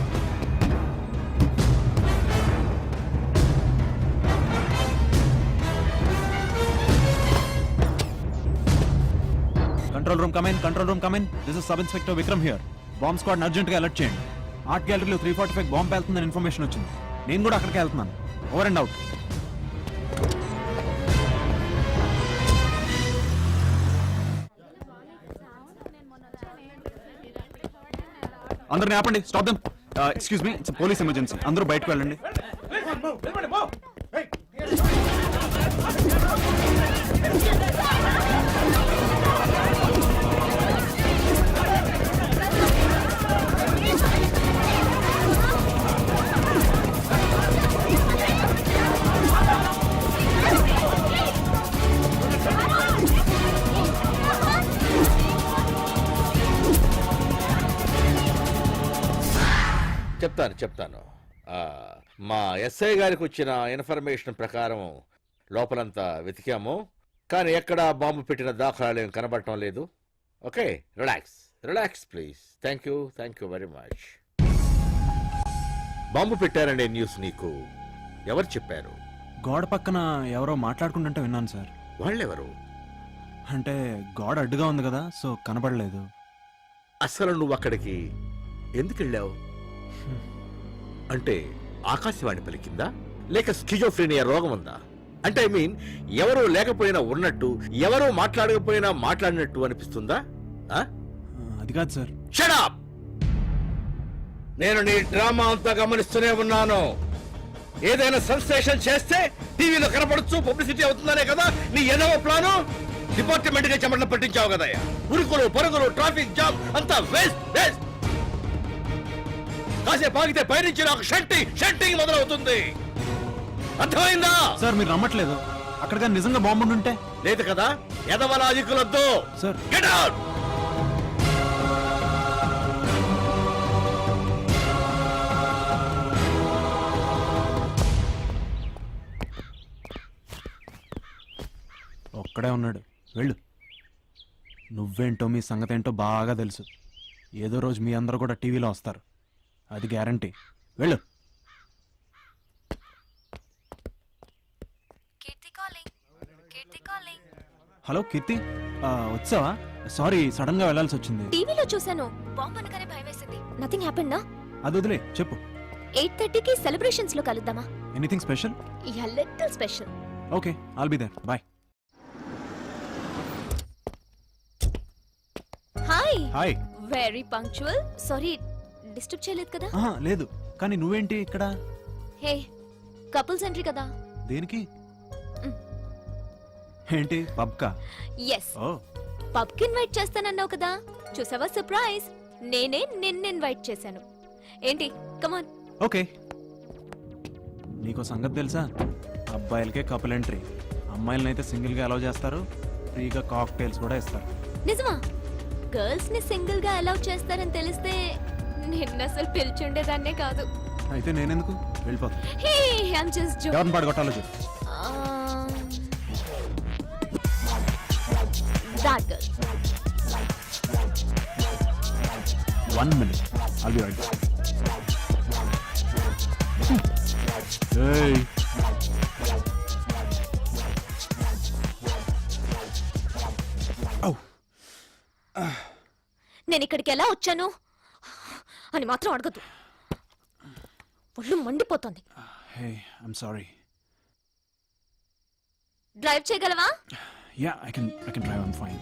Control room come in. This is sub inspector Vikram here. Bomb squad urgent గా అలర్ట్ చేయండి. ఆర్ట్ గ్యాలరీలో 345 బాంబ్ పేలుతుందని ఇన్ఫర్మేషన్ వచ్చింది. నేను కూడా అక్కడికి వెళ్తున్నాను. Over and out. అందరిని ఆపండి, stop them. Excuse me, it's police emergency. అందరూ బయటకు వెళ్ళండి. చెప్తాను. మా ఎస్ఐ గారికి వచ్చిన ఇన్ఫర్మేషన్ ప్రకారం లోపలంతా వెతికాము, కానీ ఎక్కడా బాంబు పెట్టిన దాఖలాలు ఏం కనబడటం లేదు. Okay, relax. Relax please. Thank you very much. Bomb పెట్టారనే న్యూస్ నీకు ఎవరు చెప్పారు? గోడ పక్కన ఎవరో మాట్లాడుకుంటుంటే విన్నాను సార్. వాళ్ళెవరు? అంటే గోడ అడ్డుగా ఉంది కదా, సో కనబడలేదు. అసలు నువ్వు అక్కడికి ఎందుకు వెళ్ళావు? అంటే ఆకాశవాణి పలికిందా, లేక స్కిజోఫ్రెనియా రోగం ఉందా? అంటే ఐ మీన్, ఎవరూ లేకపోయినా ఉన్నట్టు, ఎవరూ మాట్లాడకపోయినా మాట్లాడినట్టు అనిపిస్తుందా? అది కాదు సార్. Shut up! నేను నీ డ్రామా అంతా గమనిస్తూనే ఉన్నాను. ఏదైనా సెన్సేషన్ చేస్తే టీవీలో కనపడచ్చు, పబ్లిసిటీ అవుతుందనే కదా నీ ఎన్నో ప్లాను. డిపార్ట్మెంట్ గా చెమటలు పట్టించావు కదా. ఉరుకులు పరుగులు, ట్రాఫిక్ జామ్ అంతా వేస్ట్ వేస్ట్. కాసేపు ఆగితే పైనుంచి నాకు షంటింగ్ మొదలవుతుంది. అర్థమైందా? సార్ మీరు నమ్మట్లేదు. అక్కడ నిజంగా బాంబు ఉంటే లేదు కదా. ఎదవ లాజిక్కులొద్దు సార్. Get out. ఒక్కడే ఉన్నాడు, వెళ్ళు. నువ్వేంటో మీ సంగతి ఏంటో బాగా తెలుసు. ఏదో రోజు మీ అందరూ కూడా టీవీలో వస్తారు, అది గ్యారంటీ. వెళ్ళు. హలో కీర్తి, వచ్చావా? సారీ, సడన్ గా వెళ్ళాల్సి వచ్చింది. టీవీలో చూసాను, బాంబు అనగానే భయం వేసింది. నథింగ్ హ్యాపెండ్ నా? అది వదిలే, చెప్పు. 8:30కి సెలబ్రేషన్స్ లో కలుద్దామా? Anything special? Yeah, little special. Okay, I'll be there. Bye. Hi. Hi. Very punctual. Sorry, disturb చేయలేదు కదా? లేదు, కానీ నువ్వేంటి ఇక్కడ? హే, కపుల్స్ ఎంట్రీ కదా. దేనికి? ఏంటి, పబ్కా? ఎస్, ఓ, పబ్ కి ఇన్వైట్ చేస్తానన్నావు కదా, చూసావా సర్ప్రైజ్. నేనే నిన్ను ఇన్వైట్ చేశాను. ఏంటి, కమాన్. ఓకే. నీకో సంగతి తెలుసా? అబ్బాయిలకే కపుల్ ఎంట్రీ, అమ్మాయిలనైతే సింగిల్ గా అలౌ చేస్తారు. ఫ్రీగా కాక్టైల్స్ కూడా ఇస్తారు. నిజమా? గర్ల్స్ ని సింగిల్ గా అలౌ చేస్తారని తెలిస్తే నిన్ను అసలు పిలిచుండేదాన్నే కాదు. అయితే నేనెందుకు? వెళ్ళిపోతా. హే, ఐమ్ జస్ట్ జోకింగ్. ఎవరిని పడగొట్టాలో చెప్పు. That girl. 1 minute. I'll be right back. Hey. Oh. నేను ఇక్కడికి ఎలా వచ్చాను అని మాత్రం అడగదు. ఒళ్ళు మండిపోతుంది. Hey, I'm sorry. డ్రైవ్ చేయగలవా? Yeah, I can drive. I'm fine.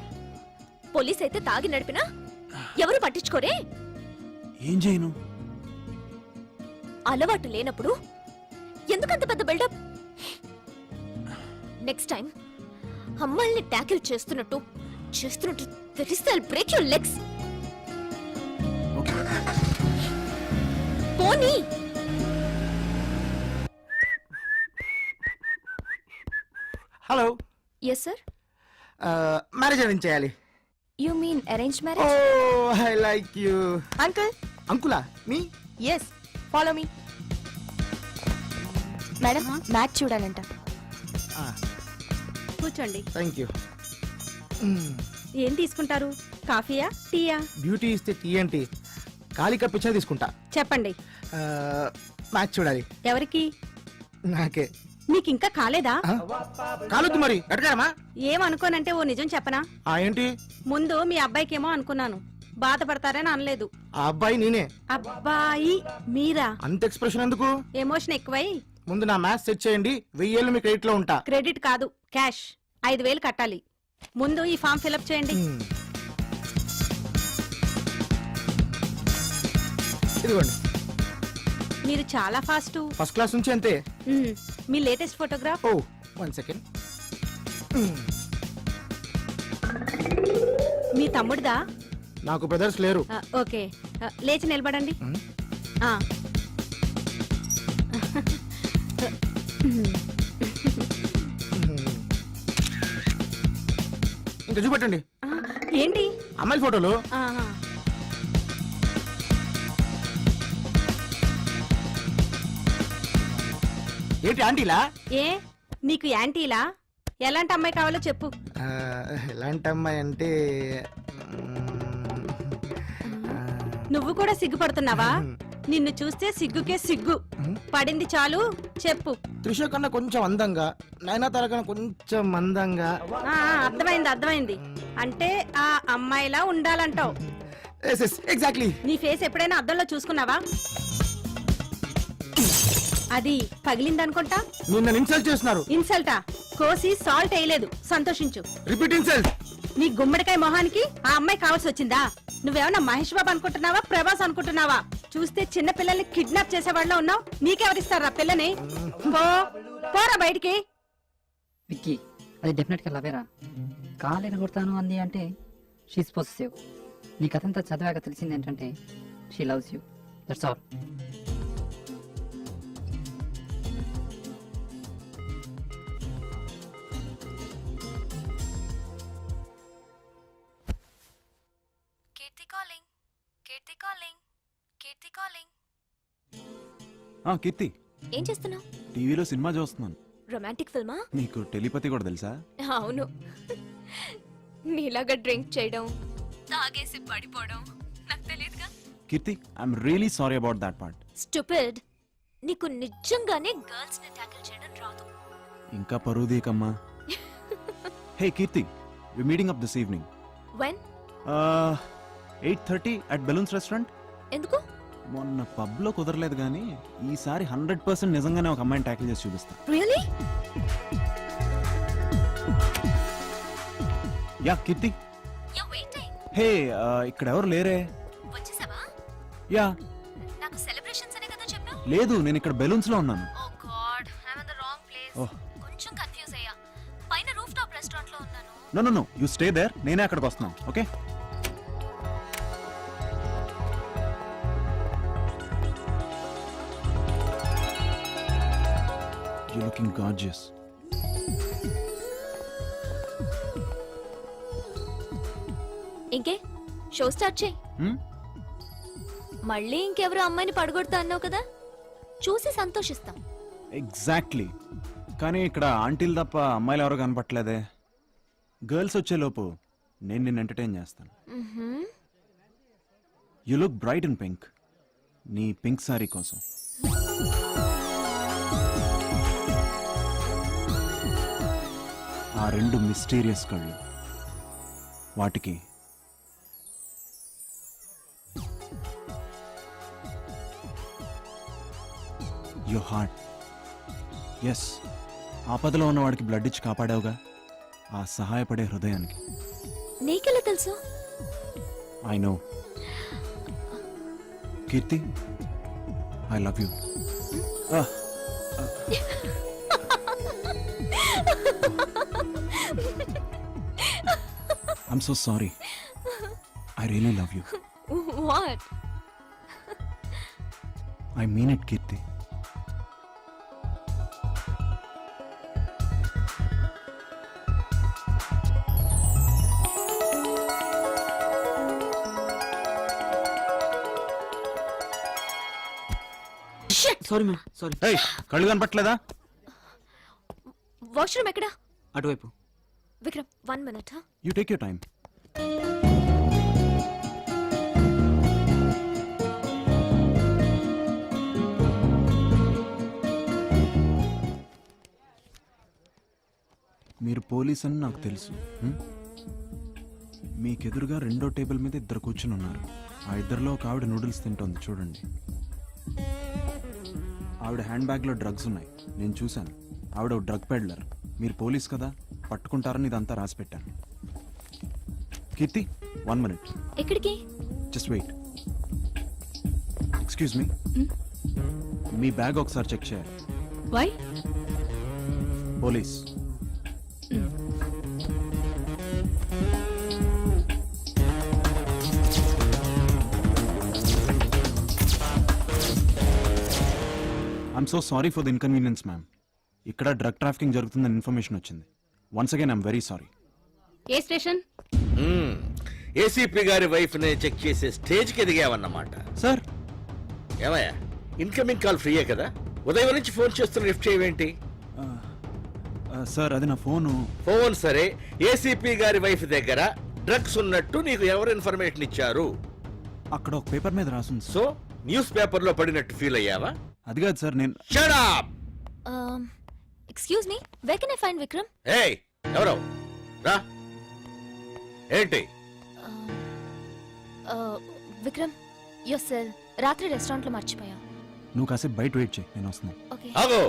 Police అయితే తాగి నడిపినా ఎవరు పట్టించుకోరే. ఏం చేయను? అలవాటు లేనప్పుడు ఎందుకంత పెద్ద బిల్డప్? నెక్స్ట్ టైం అమ్మాయిల్ని ట్యాకిల్ చేస్తున్నట్టు తెలిస్తే I'll break your legs. Okay. పోనీ. Hello. Yes sir. Marriage arrange చేయాలి. You mean arrange oh, marriage? I like you. Uncle. అంకులా? Me? Yes, follow me. Madam, match చూడాలంట. కూర్చోండి. Thank you. ఏం తీసుకుంటారు? కాఫీయా, టీయా? బ్యూటీ ఇస్తే టీ ఏంటి, ఖాళీ కప్ ఇచ్చినా తీసుకుంటా. చెప్పండి. మ్యాచ్ చూడాలి. ఎవరికి? నాకే. మీకు ఇంకా కాలేదా? కాలొద్దు మరి, ఎడగారమా? ఏమనుకోనంటే ఓ నిజం చెప్పనా? ఏంటి? ముందు మీ అబ్బాయికేమో అనుకున్నాను, బాధపడతారని అనలేదు. ఆ అబ్బాయి నేనే. అబ్బాయి మీరా? అంత ఎక్స్ప్రెషన్ ఎందుకు? ఎమోషన్ ఎక్కువై. ముందు నా మ్యాథ్స్ సెట్ చేయండి, 1000 మీ క్రెడిట్ లో ఉంటా. క్రెడిట్ కాదు, క్యాష్. 5000 కట్టాలి. ముందు ఈ ఫామ్ ఫిలప్ చేయండి. ఇదిగోండి. మీరు చాలా ఫాస్ట్. ఫస్ట్ క్లాస్ నుంచి అంతే. మీ లేటెస్ట్ ఫోటోగ్రాఫ్? ఓ, 1 సెకండ్. మీ తమ్ముడిదా? నాకు బ్రదర్స్ లేరు. ఓకే, లేచి నిలబడండి. ఆ. ఇంకా చూపెట్టండి. ఏంటి? అమ్మాయి ఫోటోలు. ఆహా. ఏంటి ఆంటీలా? ఏ, నీకు యాంటీలా? ఎలాంటి అమ్మాయి కావాలో చెప్పు. ఎలాంటి అమ్మాయి అంటే నువ్వు కూడా సిగ్గుపడుతున్నావా? నిన్ను చూస్తే సిగ్గుకే సిగ్గు పడింది చాలు. చెప్పు. త్రిష కన్నా కొంచెం అందంగా, నయనతార కన్నా కొంచెం మందంగా. అర్థమైంది. అంటే ఆ అమ్మాయిలా ఉండాలంటావు. ఎగ్జాక్ట్లీ. నీ ఫేస్ ఎప్పుడైనా అద్దంలో చూసుకున్నావా? అది పగిలిందనుకుంటా. నిన్న ఇన్సల్ట్ చేస్తున్నారు. ఇన్సల్టా? కోసి సాల్ట్ వేయలేదు, సంతోషించు. Repeat insult. నీ గుమ్మడికాయ మొహానికి ఆ అమ్మాయి కావాల్సి వచ్చిందా? నువ్వేమన్నా మహేష్ బాబు అనుకుంటున్నావా, ప్రభాస్ అనుకుంటున్నావా? చూస్తే చిన్న పిల్లల్ని కిడ్నాప్ చేసేవాళ్ళ ఉన్నావు. నీకెవరిస్తారా పిల్లని? పోరా బయటికి. విక్కీ, అది డెఫినెట్ గా లవేరా. కాలు ఎరగొడతాను అంది అంటే షీస్ పొసెసివ్. నీ కథంతా చదివాక తెలిసింది ఏంటంటే she loves you. That's all. Keerthi, ఏం చేస్తున్నావు? టీవీలో సినిమా చూస్తున్నాను. రొమాంటిక్ ఫిల్మా? నీకు టెలిపతి కూడా తెలుసా? అవును. నీలాగా డ్రింక్ చేయడం, తాగేసి పడిపోవడం నాకు తెలియదుగా. Keerthi, I'm really sorry about that part. Stupid. నీకు నిజంగానే గర్ల్స్ ని టాకిల్ చేయడం రాదు. ఇంకా పరుదీకమ్మా. Hey Keerthi, we meeting up this evening. When? 8:30 at balloons restaurant. ఎందుకు? మొన్న పబ్ లో కుదరలేదు కానీ ఈసారి 100% నిజంగానే ఒక అమ్మాయిని ట్యాకిల్ చేసి చూపిస్తా. Really? Yeah Keerthi. You waiting? Hey, ఇక్కడ ఎవరు లేరే. వచ్చేసావా? యా. నాకు సెలబ్రేషన్స్ అనే కదా చెప్పావు. లేదు, నేను ఇక్కడ బెలూన్స్ లో ఉన్నాను. Oh god, I am in the wrong place. కొంచెం కన్ఫ్యూజ్ అయ్యా. పైన రూఫ్ టాప్ రెస్టారెంట్ లో ఉన్నాను. నో యు స్టే దేర్, నేనే అక్కడికి వస్తున్నాను. ఓకే. You're looking gorgeous. ఇంకే షో స్టార్ట్ చేయి. మళ్ళీ ఇంకెవరో అమ్మాయిని పడగొడతా అన్నావు కదా, చూసి సంతోషిస్తాం. ఎగ్జాక్ట్లీ. కానీ ఇక్కడ ఆంటీలు తప్ప అమ్మాయిలు ఎవరు కనపట్లేదే. గర్ల్స్ వచ్చేలోపు నేను నిన్ను ఎంటర్టైన్ చేస్తాను. You look bright in pink. నీ పింక్ సారీ కోసం. ఆ రెండు మిస్టీరియస్ కళ్ళు, వాటికి యువర్ హార్ట్. ఎస్, ఆపదలో ఉన్న వాడికి బ్లడ్ ఇచ్చి కాపాడావుగా, ఆ సహాయపడే హృదయానికి. నీకెలా తెలుసు? I know. Keerthi, I love you. I'm so sorry. I really love you. What? I mean it, Kirti. Shit! Sorry ma'am, sorry. Hey, కళ్ళు కనపట్లేదా? వాష్రూమ్ ఎక్కడ? అటువైపు. Vikram, 1 minute. You take your time. మీరు పోలీస్ అని నాకు తెలుసు. మీకెదురుగా రెండో టేబుల్ మీద ఇద్దరు కూర్చుని ఉన్నారు. ఆ ఇద్దరిలో ఒక ఆవిడ నూడిల్స్ తింటోంది, చూడండి. ఆవిడ హ్యాండ్ బ్యాగ్లో డ్రగ్స్ ఉన్నాయి, నేను చూశాను. ఆవిడ డ్రగ్ పెడ్లర్. మీరు పోలీస్ కదా, పట్టుకుంటారని ఇదంతా రాసి పెట్టాను. కీర్తి, 1 minute. ఎక్కడికి? Just wait. ఎక్స్క్యూజ్ మీ, మీ బ్యాగ్ ఒకసారి చెక్ చేయాలి. Why? Police. I'm so sorry for the inconvenience ma'am. ఇక్కడ డ్రగ్ ట్రాఫికింగ్ జరుగుతుందని ఇన్ఫర్మేషన్ వచ్చింది. Once again I'm very sorry. ఏ స్టేషన్? ఏసీపీ గారి వైఫ్ ని చెక్ చేసే స్టేజ్ కి ఎదిగావన్నమాట. సార్, ఏమయ్యా, ఇన్కమింగ్ కాల్ ఫ్రీయే కదా, ఉదయం నుంచి ఫోన్ చేస్తున్న లిఫ్ట్ చేయవేంటి? సార్ అది నా ఫోను. ఫోన్ సరే, ఏసీపీ గారి వైఫ్ దగ్గర డ్రగ్స్ ఉన్నట్టు నీకు ఎవరు ఇన్ఫర్మేషన్ ఇచ్చారు? అక్కడ ఒక పేపర్ మీద రాసింది సార్. సో న్యూస్ పేపర్ లో పడినట్టు ఫీల్ అయ్యావా? అది కాదు సార్, నేను Shut up! Excuse me where can I find Vikram? ఏయ్ ఎవరో రా. ఏంటి? విక్రమ్ యువర్ సెల్ రాత్రి రెస్టారెంట్ లో మర్చిపోయా. నువ్వు కాసేపు బయట వెయిట్ చేయి, నేను వస్తున్నాను. ఓకే. ఆగో,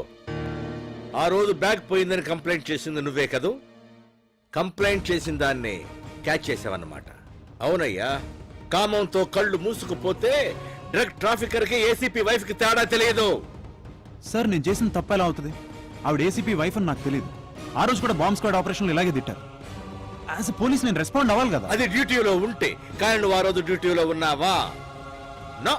ఆ రోజు బ్యాగ్ పోయిందని కంప్లైంట్ చేసింది నువ్వే కదూ? కంప్లైంట్ చేసిన దాన్ని క్యాచ్ చేసావన్నమాట. అవునయ్యా, కామంతో కళ్ళు మూసుకుపోతే డ్రగ్ ట్రాఫికర్ కి ఏసీపీ వైఫ్ కి తేడా తెలియదు. సార్ నేను చేసిన తప్పు ఎలా అవుతుంది? ఆవిడ ఏసీపీ వైఫ్ అని నాకు తెలియదు. ఆ రోజు కూడా బాంబ్ స్క్వాడ్ ఆపరేషన్లు ఇలాగే తిట్టారు. యాజ్ పోలీస్ నేను రెస్పాండ్ అవ్వాలి కదా. అది డ్యూటీలో ఉంటే, కానీ నువ్వు ఆ రోజు డ్యూటీలో ఉన్నావా? నో,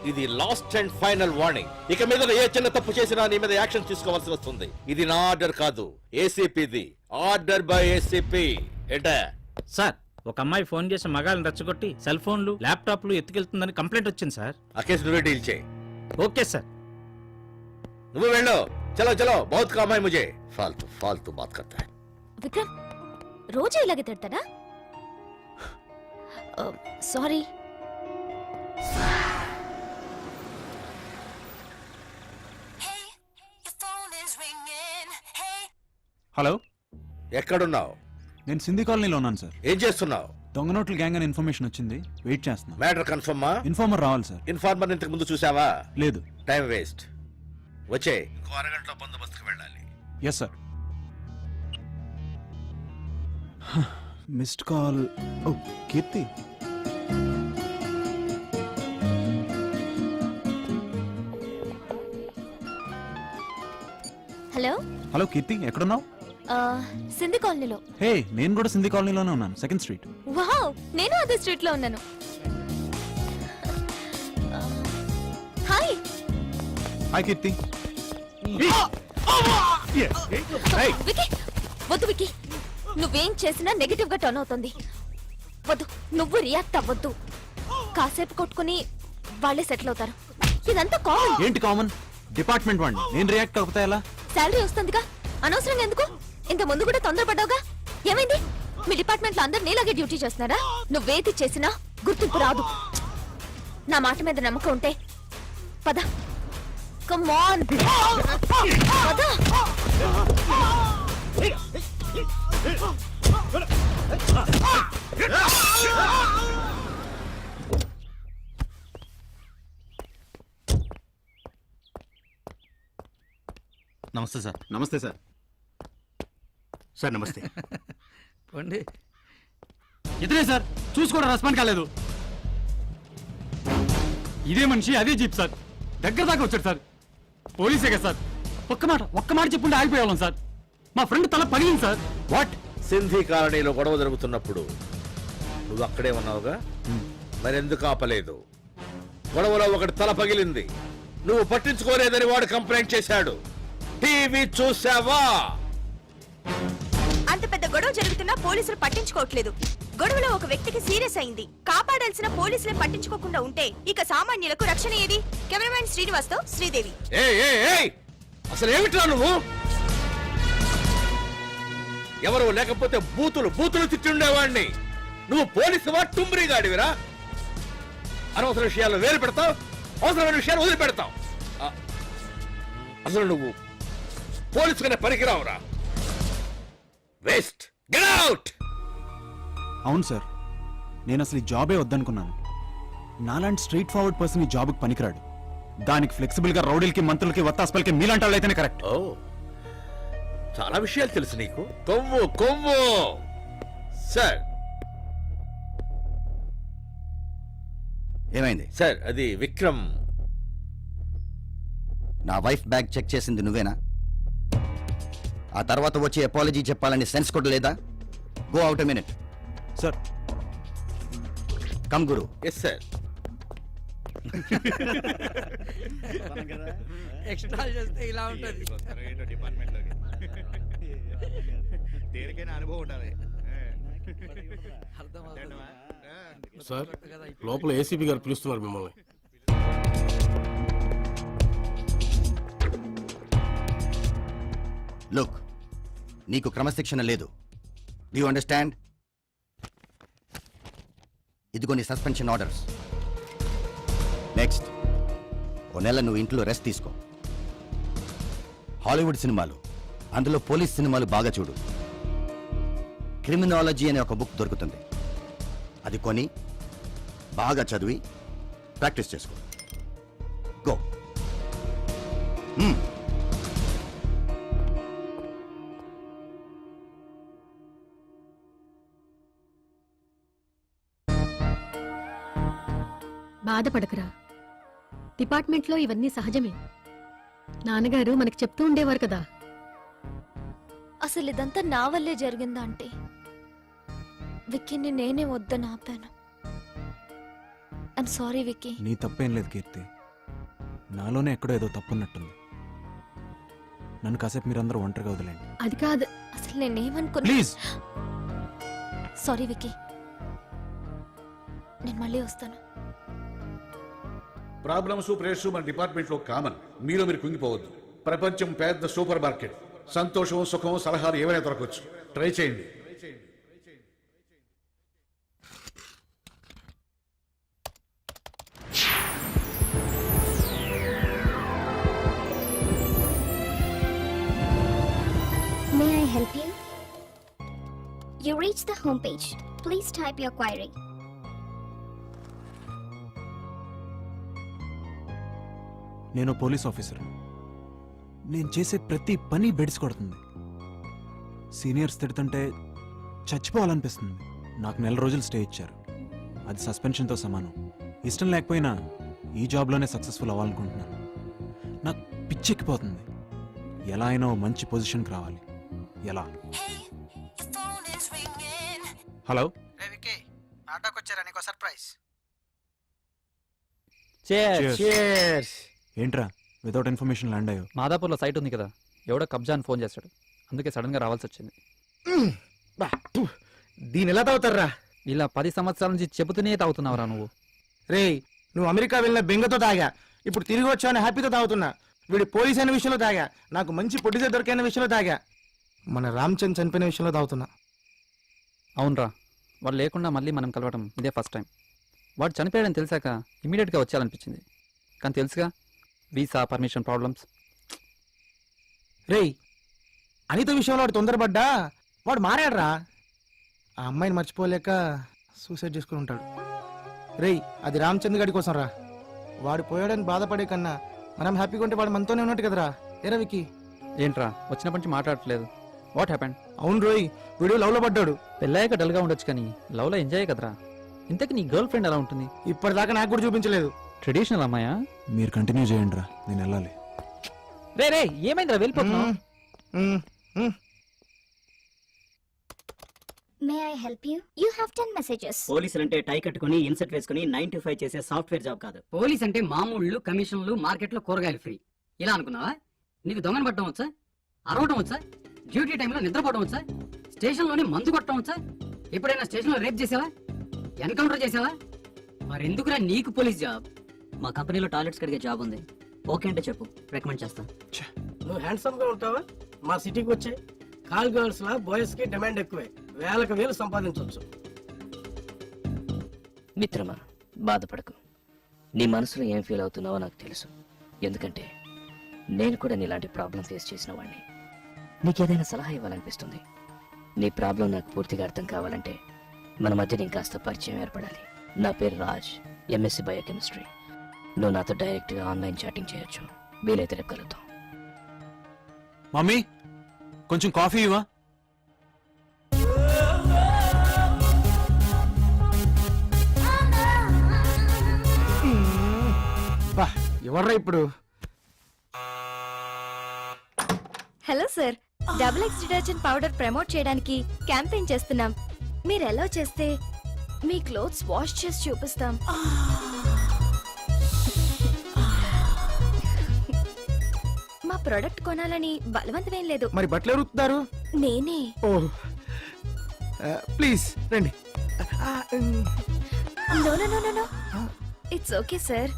ఇది లాస్ట్ అండ్ ఫైనల్ వార్నింగ్. ఇక మీద ఏ చిన్న తప్పు చేసినా నీ మీద యాక్షన్ తీసుకోవాల్సి వస్తుంది. ఇది నా ఆర్డర్ కాదు, ఏసీపీది. Order by ACP. ఏంటా సార్, ఒక అమ్మాయి ఫోన్ చేసి మగాళ్ళని రెచ్చగొట్టి సెల్ ఫోన్లు ల్యాప్టాప్లు ఎత్తుకెళ్తుందని కంప్లైంట్ వచ్చింది సార్. ఆ కేసు నువ్వే డీల్ చేయి. Okay sir. నువ్వు వెళ్ళు. చలో చలో, బహుత్ కామ్ హై ముझे. फालतू फालतू बात करता है. విక్రమ్ రోజు ఇలాగే తిడతాడా? సారీ. హలో, ఎక్కడున్నావు? నేను సింధీ కాలనీలో ఉన్నాను సార్. ఏం చేస్తున్నావు? దొంగ నోట్ల గ్యాంగ్ అని ఇన్ఫర్మేషన్ వచ్చింది, వెయిట్ చేస్తున్నాను. మ్యాటర్ కన్ఫర్మా? ఇన్ఫార్మర్ రావాలి సార్. ఇన్ఫార్మర్ ఇంతకు ముందు చూసావా? లేదు. Time waste. వచ్చే, ఇంకో అరగంటలో బందోబస్తుకు వెళ్ళాలి. Yes sir. Missed call. Oh Keerthi. Hello. Hello Keerthi, ఎక్కడున్నావు? సింధి కాలనీలో. హే, నేను కూడా సింధీ కాలనీలోనే ఉన్నాను, సెకండ్ స్ట్రీట్. వావ్, నేను అదే స్ట్రీట్ లో ఉన్నాను. హాయ్. హాయ్ కీర్తి. వికీ, వద్దు వికీ, నువ్వేం చేసినా నెగటివ్ గా టర్న్ అవుతుంది. వద్దు, నువ్వు రియాక్ట్ అవ్వద్దు. కాసేపు కొట్టుకుని వాళ్ళే సెటిల్ అవుతారు. ఇదంతా కామన్. ఏంటి కామన్? డిపార్ట్మెంట్ వాడిని, నేను రియాక్ట్ అవుతా ఎలా? శాలరీ వస్తుందిగా, అనవసరంగా ఎందుకు? ఇంత ముందు కూడా తొందరపడ్డావుగా. ఏమైంది? మీ డిపార్ట్మెంట్ లో అందరు నీలాగే డ్యూటీ చేస్తున్నారా? నువ్వేది చేసినా గుర్తింపు రాదు. నా మాట మీద నమ్మకం ఉంటే పద. కమ్ ఆన్, పద. నమస్తే సార్. నమస్తే సార్. సార్ నమస్తే. పోండి. ఇతనే సార్, చూసుకోవడం రెస్పాండ్ కాలేదు. ఇదే మనిషి, అదే జీప్ సార్. దగ్గర దాకా వచ్చాడు సార్. పోలీసే కదా సార్. ఒక్క మాట చెప్పుంటే ఆగిపోయేవాళ్ళం సార్. మా ఫ్రెండ్ తల పగిలింది సార్. వాట్? సింధీ కాలనీలో గొడవ జరుగుతున్నప్పుడు నువ్వు అక్కడే ఉన్నావుగా, మరెందుకు ఆపలేదు? గొడవలో ఒకటి తల పగిలింది, నువ్వు పట్టించుకోలేదని వాడు కంప్లైంట్ చేశాడు. టీవీ చూసావా? అంత పెద్ద గొడవ జరుగుతున్నా పోలీసులు పట్టించుకోవట్లేదు. గొడవలో ఒక వ్యక్తికి సీరియస్ అయింది. కాపాడాల్సిన పోలీసులే పట్టించుకోకుండా ఉంటే ఇక సామాన్యులకు రక్షణ ఏది? కెమెరామెన్ శ్రీనివాస్ తో శ్రీదేవి. అసలు ఏమిట్రా నువ్వు? ఎవరు లేకపోతే బూతులు తిట్టుండేవాడిని. నువ్వు పోలీసువా, టుంబ్రీ గాడివిరా? అనవసర విషయాలు వేలు పెడతావు, అవసరమైన విషయాలు వదిలిపెడతావు. అసలు నువ్వు పోలీసుగానే పనికిరావురా. వేస్ట్. Get out. అవును సార్, నేను అసలు ఈ జాబే వద్దనుకున్నాను. నాలాంటి స్ట్రైట్ ఫార్వర్డ్ పర్సన్ ఈ జాబ్కి పనికిరాడు. దానికి ఫ్లెక్సిబుల్ గా రౌడీలకి, మంత్రులకి, వత్తాస్పల్కి మీలాంటి వాళ్ళు అయితేనే కరెక్ట్. ఓ, చాలా విషయాలు తెలుసు నీకు. కొవ్వు. సార్. ఏమైంది సార్, అది విక్రమ్. నా వైఫ్ బ్యాగ్ చెక్ చేసింది నువ్వేనా? ఆ తర్వాత వచ్చి అపాలజీ చెప్పాలని సెన్స్ కూడా లేదా? Go out a minute. Sir. Come గురు. Yes sir. ఎక్స్ట్రా చేస్తే ఇలా ఉంటది. సార్, లోపల ఏసీపీ గారు పిలుస్తున్నారు మిమ్మల్ని. లుక్, నీకు క్రమశిక్షణ లేదు. Do you understand? ఇదిగో నీ సస్పెన్షన్ ఆర్డర్స్. నెక్స్ట్, ఓ నెల నువ్వు ఇంట్లో రెస్ట్ తీసుకో. హాలీవుడ్ సినిమాలు, అందులో పోలీస్ సినిమాలు బాగా చూడు. క్రిమినాలజీ అనే ఒక బుక్ దొరుకుతుంది, అది కొని బాగా చదివి ప్రాక్టీస్ చేసుకో. గో. బాధపడకురా, డిపార్ట్మెంట్లో ఇవన్నీ సహజమే. నాన్నగారు మనకి చెప్తూ ఉండేవారు కదా. అసలు ఇదంతా నా వల్లే జరిగిందా అంటే విక్కీని నేనే వద్దని ఆపాను. I'm sorry Vicky. నీ తప్పేం లేదు కీర్తి, నాలోనే ఎక్కడో ఏదో తప్పున్నట్టుంది. నన్ను కాసేపు మీరందరూ ఒంటరిగా వదిలేండి. అది కాదు. అసలు నేనేమనుకున్నా. ప్లీజ్. సారీ విక్కీ, నేను మళ్ళీ వస్తాను. ప్రాబ్లమ్స్ ప్రెషర్స్ మన డిపార్ట్మెంట్లో కామన్. మీరు కుంగిపోవద్దు. ప్రపంచం పెద్ద సూపర్ మార్కెట్. సంతోషం, సుఖం, సలహాలు ఏమైనా దొరకవచ్చు. ట్రై చేయండి. May I help you? You reached the home page. Please type your query. నేను పోలీస్ ఆఫీసర్. నేను చేసే ప్రతి పని బెడిసి కొడుతుంది. సీనియర్స్ తిడుతుంటే చచ్చిపోవాలనిపిస్తుంది. నాకు 1 నెల రోజులు స్టే ఇచ్చారు, అది సస్పెన్షన్తో సమానం. ఇష్టం లేకపోయినా ఈ జాబ్లోనే సక్సెస్ఫుల్ అవ్వాలనుకుంటున్నాను. నాకు పిచ్చెక్కిపోతుంది. ఎలా అయినా ఓ మంచి పొజిషన్కి రావాలి. ఎలా? హలో నాటకొచ్చారా నీకో సర్ప్రైజ్. ఏంట్రా వితౌట్ ఇన్ఫర్మేషన్ ల్యాండ్ అయ్యో? మాదాపూర్లో సైట్ ఉంది కదా, ఎవడో కబ్జా అని ఫోన్ చేశాడు, అందుకే సడన్ గా రావాల్సి వచ్చింది. దీని ఎలా తాగుతారా? ఇలా 10 సంవత్సరాల నుంచి చెబుతూనే తాగుతున్నావురా నువ్వు. రేయ్, నువ్వు అమెరికా వెళ్ళిన బెంగతో తాగా, ఇప్పుడు తిరిగి వచ్చావని హ్యాపీతో తాగుతున్నా. వీడి పోలీస్ అయిన విషయంలో తాగా, నాకు మంచి పొట్టిదే దొరికిన విషయంలో తాగా, మన రామ్చంద్ చనిపోయిన విషయంలో తాగుతున్నా. అవునరా, వాడు లేకుండా మళ్ళీ మనం కలవడం ఇదే ఫస్ట్ టైం. వాడు చనిపోయాడని తెలిసాక ఇమీడియట్గా వచ్చేయాలనిపించింది, కానీ తెలుసుగా వీసా పర్మిషన్ ప్రాబ్లమ్స్. రేయ్, అనిత విషయంలో వాడు తొందరపడ్డా వాడు మారాడురా. ఆ అమ్మాయిని మర్చిపోలేక సూసైడ్ చేసుకుని ఉంటాడు. రేయ్, అది రామచంద్ర గడి కోసం రా. వాడు పోయాడని బాధపడే కన్నా మనం హ్యాపీగా ఉంటే వాడు మనతోనే ఉన్నట్టు కదరా. ఏ రవికి ఏంట్రా వచ్చినప్పటి నుంచి మాట్లాడట్లేదు? What happened? అవును రోయ్, వీడు లవ్ లో పడ్డాడు. పెళ్ళాక డల్గా ఉండొచ్చు కానీ లవ్లో ఎంజాయ్ కదరా. ఇంతకీ నీ గర్ల్ ఫ్రెండ్ ఎలా ఉంటుంది? ఇప్పటిదాకా నాకు కూడా చూపించలేదు. ట్రెడిషనల్ అమ్మాయా? మీరు కంటిన్యూ చేయండి రా, నేను వెళ్ళాలి. రే రే, ఏమైందిరా వెళ్ళిపోతున్నావు? May I help you? You have 10 messages. పోలీసులు అంటే టై కట్టుకుని ఇన్సెట్ వేసుకుని 9 to 5 చేసే సాఫ్ట్వేర్ జాబ్ కాదు. పోలీస్ అంటే మామూళ్ళు, కమిషన్లు, మార్కెట్లో కూరగాయలు ఫ్రీ. ఇలా అనుకున్నావా? నీకు దొంగను పట్టడం వచ్చా? అరవటం వచ్చా? డ్యూటీ టైంలో నిద్రపోవడం వచ్చా? స్టేషన్లోనే మందు కొట్టడం వచ్చా? ఎప్పుడైనా స్టేషన్లో రేప్ చేసావా? ఎన్కౌంటర్ చేసావా? మరెందుకురా నీకు పోలీస్ జాబ్? మా కంపెనీలో టాయిలెట్స్ కడిగే జాబ్ ఉంది. ఓకే అంటే చెప్పు, రికమెండ్ చేస్తాం. నువ్వు హ్యాండ్సమ్ గా ఉంటావా? మా సిటీకి వచ్చే కాల్ గర్ల్స్ లా బాయ్స్ కి డిమాండ్ ఎక్కువే. వేలకు వేలు సంపాదించవచ్చు. మిత్రమా, బాధపడకు. నీ మనసులో ఏం ఫీల్ అవుతున్నావో నాకు తెలుసు. ఎందుకంటే నేను కూడా నీలాంటి ప్రాబ్లం ఫేస్ చేసిన వాడిని. నీకేదైనా సలహా ఇవ్వాలనిపిస్తుంది. నీ ప్రాబ్లం నాకు పూర్తిగా అర్థం కావాలంటే మన మధ్య ఇంకాస్త పరిచయం ఏర్పడాలి. నా పేరు రాజ్, ఎంఎస్సి బయోకెమిస్ట్రీ. నువ్వు నాతో డైరెక్ట్గా ఆన్లైన్ చాటింగ్ చేయొచ్చు. వీలైతే రేపు కలుద్దాం. మమ్మీ, కొంచెం కాఫీ ఇవ్వా? ఎవర్రా ఇప్పుడు? Hello sir, XX detergent powder promote చేయడానికి క్యాంపెయిన్ చేస్తున్నాం. మీరు ఎలా చేస్తే మీ క్లోత్స్ వాష్ చేసి చూపిస్తాం. మా ప్రొడక్ట్ కొనాలని బలవంతమేం లేదు. మరి బట్టలు ఎవరుతున్నారు? నేనే. ఓ ప్లీజ్ రండి. No no no no, it's okay sir.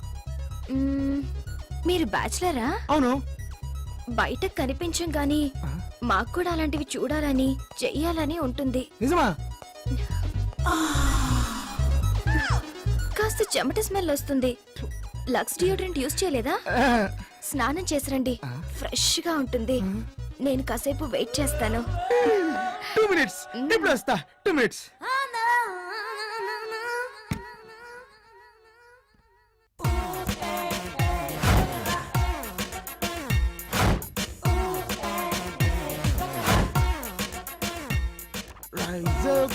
మీరు బ్యాచులరా? అవును. బయట కనిపించం గానీ మాకు కూడా అలాంటివి చూడాలని చెయ్యాలని ఉంటుంది. నిజమా? కాస్త చెమట స్మెల్ వస్తుంది. లక్స్ డియోడ్రెంట్ యూజ్ చేయలేదా? స్నానం చేసిరండి, ఫ్రెష్ గా ఉంటుంది. నేను కాసేపు వెయిట్ చేస్తాను. 2 minutes. ఇప్పుడు వస్తా. 2 minutes. Rise up.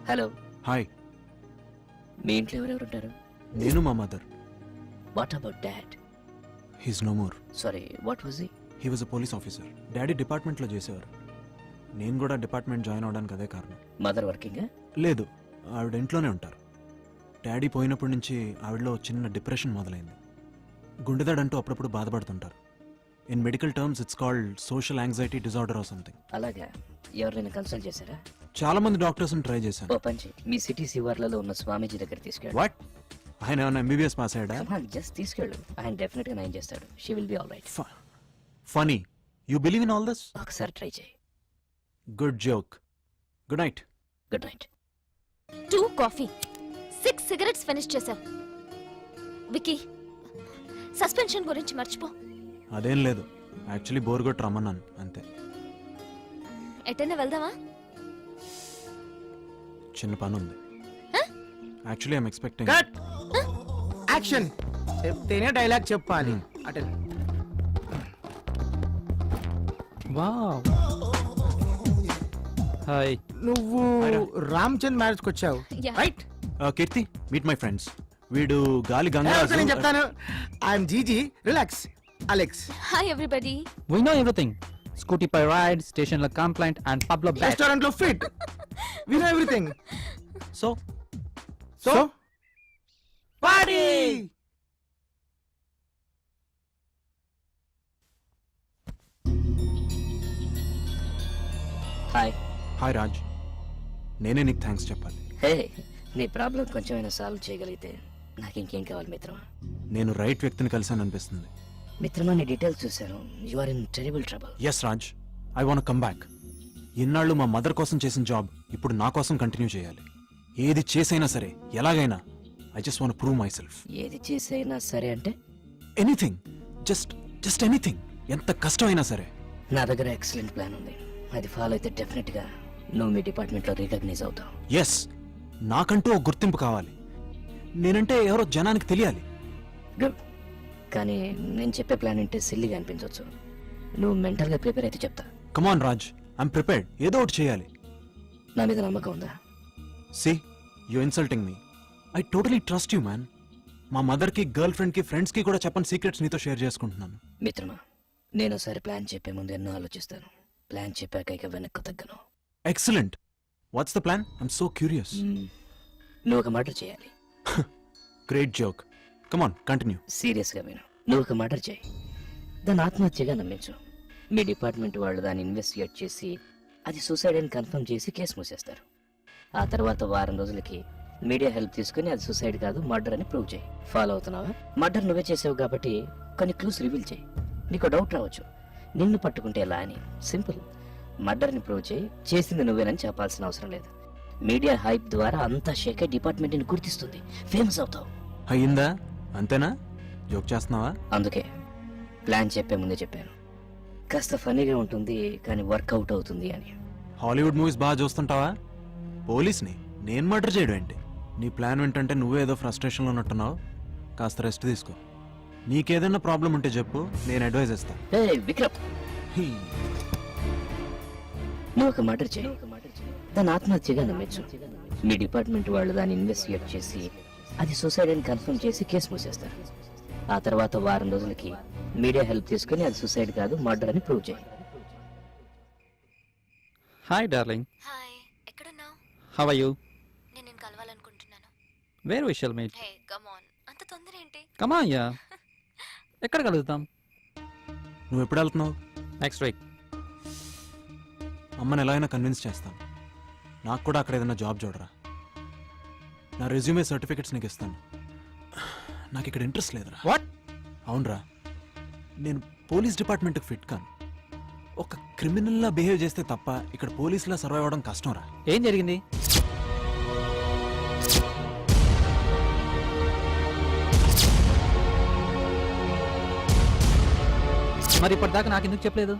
Hello, hi, మీ ఇంట్లో ఎవరెవరు ఉంటారు? నేను మా mother. What about dad? He's no more. Sorry, what was he was a police officer. Daddy డిపార్ట్మెంట్లో చేసేవారు. నేను కూడా డిపార్ట్మెంట్ జాయిన్ అవడానికి అదే కారణం. Mother working? లేదు, ఆవిడ ఇంట్లోనే ఉంటారు. డాడీ పోయినప్పటి నుంచి ఆవిడలో చిన్న డిప్రెషన్ మొదలైంది. గుండెదాడంటూ అప్పుడప్పుడు బాధపడుతుంటారు. In medical terms it's called social anxiety disorder or something. అలాగా, ఎవరైనా కన్సల్ట్ చేశారా? చాలా మంది డాక్టర్స్ ట్రై చేశాను. ఓ పంచి, మీ సిటీ శివార్లలో ఉన్న స్వామీజీ దగ్గర తీసుకెళ్ళు. వాట్? ఆయన ఏమైనా ఎంబీబీఎస్ పాస్ అయ్యాడా? జస్ట్ తీసుకెళ్ళు, ఆయన డెఫినెట్ గా నయం చేస్తాడు. She will be all right. Phani, you believe in all this? ఒకసారి ట్రై చేయి. Good joke. Good night. Good night. 2 coffee, 6 cigarettes finish చేసాం. వికీ, సస్పెన్షన్ గురించి మర్చిపో. అదేం లేదు, యాక్చువల్లీ బోర్ కొట్టి రమ్మన్నాను అంతే. ఎటైనా వెళ్దామా? చిన్న పని ఉంది. Actually I'm expecting. Cut. Action. చెప్తేనే డైలాగ్ చెప్పాలి. అటే. వావ్. హాయ్. నువ్వు రామ్ చంద్ మ్యారేజ్ కి వచ్చావు, Yeah. Right? Keerthi, meet my friends. వీడు గాలి నేను గంగరాజు. చెప్తాను. I'm GG, relax. Alex. Hi everybody. We know everything. Scooty pie ride, station la complaint and Pablo bet. Restaurant లో fit. We know everything. So so party. Hi. Hi Raj, నేనే నీకు thanks చెప్పాలి. హే, నీ problem కొంచెమైనా solve చేయగలిగితే నాకు ఇంకేం కావాలి మిత్రమా? నేను రైట్ వ్యక్తిని కలిసాను అనిపిస్తుంది. మిత్రమా, నీ డీటెయిల్స్ చూశాను. You are in terrible trouble. Yes Raj, I want come back. ఇన్నాళ్ళు మా మదర్ కోసం చేసిన జాబ్ ఇప్పుడు నా కోసం కంటిన్యూ చేయాలి. ఏది చేసైనా సరే, ఎలాగైనా I just want prove my self. ఏది చేసైనా సరే అంటే? Anything, just anything. ఎంత కష్టమైనా సరే. నా దగ్గర ఎక్సలెంట్ ప్లాన్ ఉంది. అది ఫాలో అయితే డెఫినెట్ గా నువ్వు మీ డిపార్ట్మెంట్ లో రికగ్నైజ్ అవుతావు. ఎస్, నాకంటూ ఒక గుర్తింపు కావాలి. నేనంటే ఎవరో జనానికి తెలియాలి. గుడ్. కానీ నేను చెప్పే ప్లాన్ అంటే సిల్లీగా అనిపించవచ్చు. నువ్వు మెంటల్ గా ప్రిపేర్ అయితే చెప్తా. Come on Raj, I'm prepared. ఏదో ఒకటి చేయాలి. నా మీద నమ్మకం ఉందా? See, you insulting me. I totally trust you man. మా మదర్కి, గర్ల్ ఫ్రెండ్కి, ఫ్రెండ్స్కి కూడా చెప్పని సీక్రెట్స్ నీతో షేర్ చేసుకుంటున్నాను. మిత్రమా, నేను ఒకసారి ప్లాన్ చెప్పే ముందు ఎన్నో ఆలోచిస్తాను. ప్లాన్ చెప్పాక ఇక వెనక్కు తగ్గను. Excellent. What's the plan? I'm so curious. నువ్వు ఒక మర్డర్ చేయాలి. Great joke. Come on, continue. Serious గా విను. నువ్వు ఒక మర్డర్ చేయి, దాన్ని ఆత్మహత్యగా నమ్మించు. మీ డిపార్ట్మెంట్ వాళ్ళు దాన్ని ఇన్వెస్టిగేట్ చేసి అది సూసైడ్ అని కన్ఫర్మ్ చేసి కేసు మూసేస్తారు. ఆ తర్వాత వారం రోజులకి మీడియా హెల్ప్ తీసుకుని అది సూసైడ్ కాదు మర్డర్ అని ప్రూవ్ చేయి. ఫాలో అవుతున్నావా? మర్డర్ నువ్వే చేసావు కాబట్టి కొన్ని క్లూస్ రివీల్ చేయి. నీకు డౌట్ రావచ్చు, నిన్ను పట్టుకుంటే ఎలా అని. సింపుల్. మర్డర్ని ప్రూవ్ చేయి, చేసింది నువ్వేనని చెప్పాల్సిన అవసరం లేదు. మీడియా హైప్ ద్వారా అంతా షేక్ డిపార్ట్మెంట్ని గుర్తిస్తుంది, ఫేమస్ అవుతావు. అయ్యిందా? అంతేనా? జోక్ చేస్తున్నావా? అందుకే ప్లాన్ చెప్పే ముందే చెప్పాను. కాస్త ఫనీగా ఉంటుంది కానీ వర్కౌట్ అవుతుంది అని. హాలీవుడ్ మూవీస్ బాగా చూస్తుంటావా? పోలీస్ని నేను మర్డర్ చేయడం ఏంటి? నీ ప్లాన్ ఏంటంటే నువ్వేదో ఫ్రస్ట్రేషన్లో ఉన్నట్టున్నావు. కాస్త రెస్ట్ తీసుకో. నీకేదైనా ప్రాబ్లం ఉంటే చెప్పు, నేను అడ్వైజ్ ఇస్తా. విక్రమ్, నువ్వు ఒక మర్డర్ చేయి, దాన్ని ఆత్మహత్యగా నమ్మించు. మీ డిపార్ట్మెంట్ వాళ్ళు దాన్ని ఇన్వెస్టిగేట్ చేసి అది సూసైడ్ అని కన్ఫర్మ్ చేసి కేసు మూసేస్తారు. ఆ తర్వాత వారం రోజులకి మీడియా హెల్ప్ తీసుకుని అది సూసైడ్ కాదు మర్డర్ అని ప్రూవ్ చేయి. Hi darling. హాయ్, ఎక్కడున్నావు? How are you? నేను నిన్ను కలవాలనుకుంటున్నాను. Where we shall meet? Hey come on, అంత తొందర ఏంటి? Come on yeah. ఎక్కడ కలుద్దాం? నువ్వు ఎప్పుడు వెళ్తున్నావు? Next week. అమ్మని ఎలా అయినా కన్విన్స్ చేస్తాను. నాకు కూడా అక్కడ ఏదైనా జాబ్ చూడరా. నా రెజ్యూమే, సర్టిఫికెట్స్ నీకు ఇస్తాను. నాకు ఇక్కడ ఇంట్రెస్ట్ లేదురా. వాట్? అవునరా, నేను పోలీస్ డిపార్ట్మెంట్కి ఫిట్ కాను. ఒక క్రిమినల్లా బిహేవ్ చేస్తే తప్ప ఇక్కడ పోలీసులా సర్వైవ్ అవ్వడం కష్టంరా. ఏం జరిగింది? మరి ఇప్పటిదాకా నాకు ఎందుకు చెప్పలేదు?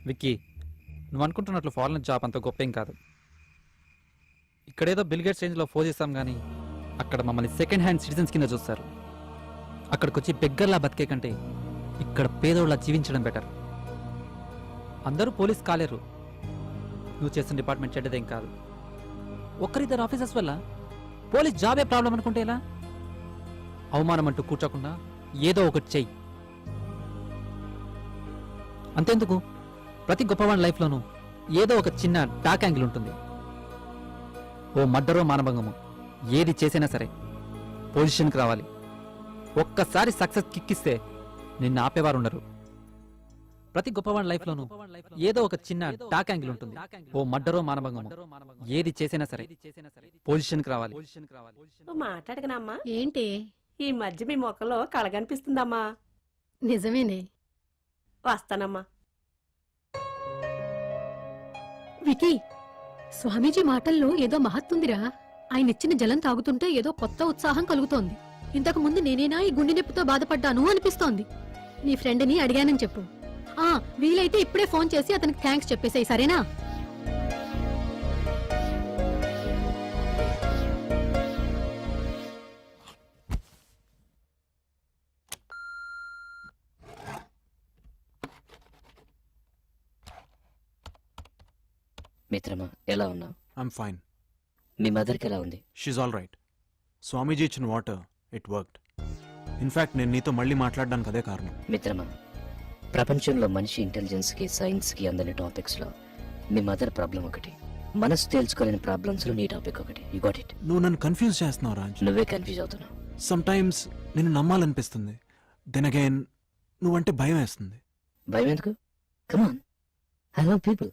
విక్కీ, నువ్వు అనుకుంటున్నట్లు ఫారెన్ జాబ్ అంత గొప్ప ఏం కాదు. ఇక్కడేదో బిల్గేట్స్ రేంజ్లో ఫోన్ చేస్తాం కానీ అక్కడ మమ్మల్ని సెకండ్ హ్యాండ్ సిటిజన్స్ కింద చూస్తారు. అక్కడికి వచ్చి బెగ్గర్లా బతికే కంటే ఇక్కడ పేదోళ్ళ జీవించడం బెటర్. అందరూ పోలీస్ కాలేరు. నువ్వు చేస్తున్న డిపార్ట్మెంట్ చెడ్డదేం కాదు. ఒక్కరిద్దరు ఆఫీసర్స్ వల్ల పోలీస్ జాబే ప్రాబ్లం అనుకుంటే ఎలా? అవమానం అంటూ కూర్చోకుండా ఏదో ఒకటి చెయ్యి. అంతెందుకు, ప్రతి గొప్పవాడి లైఫ్లోనూ ఏదో ఒక చిన్న డాక్ యాంగిల్ ఉంటుంది. ఓ మర్డరో మానభంగమో ఏది చేసినా సరే పొజిషన్కి రావాలి. ఒక్కసారి సక్సెస్ కిక్కిస్తే నిన్ను ఆపేవారు ఉండరు. ప్రతి గొప్పవాడి లైఫ్లోనూ ఏదో ఒక చిన్న డాక్ యాంగిల్ ఉంటుంది. ఓ మర్డరో మానభంగమో ఏది చేసినా సరే పొజిషన్కి రావాలి. మాట్లాడగనమ్మా? ఏంటి ఈ మధ్య మీ మొక్కలో కళగనిపిస్తుందమ్మా. నిజమేనే. వస్తానమ్మా. వికీ, స్వామీజీ మాటల్లో ఏదో మహత్తుందిరా. ఆయన ఇచ్చిన జలం తాగుతుంటే ఏదో కొత్త ఉత్సాహం కలుగుతోంది. ఇంతకు ముందు నేనేనా ఈ గుండె నొప్పితో బాధపడ్డాను అనిపిస్తోంది. నీ ఫ్రెండ్ని అడిగానని చెప్పు. వీలైతే ఇప్పుడే ఫోన్ చేసి అతనికి థ్యాంక్స్ చెప్పేసాయి, సరేనా? మిత్రమా, ఎలా ఉన్నావు? I'm fine. మీ మదర్కి ఎలా ఉంది? She's all right. స్వామీజీ ఇచ్చిన వాటర్ ఇట్ వర్క్డ్. ఇన్ఫాక్ట్ నేను నీతో మళ్ళీ మాట్లాడడానికి అదే కారణం. మిత్రమా, ప్రపంచంలో మనిషి ఇంటెలిజెన్స్కి సైన్స్కి అందని టాపిక్స్లో మీ మదర్ ప్రాబ్లం ఒకటి, మనసు తేల్చుకోలేని ప్రాబ్లమ్స్లో నీ టాపిక్ ఒకటి. You got it? నువ్వు నన్ను కన్ఫ్యూజ్ చేస్తున్నావు రాజ్. నువ్వే కన్ఫ్యూజ్ అవుతున్నావు. సమ్ టైమ్స్ నిన్ను నమ్మాలనిపిస్తుంది, దెన్ అగైన్ నువ్వంటే భయం వేస్తుంది. భయం ఎందుకు? కమాన్, ఐ లవ్ పీపుల్.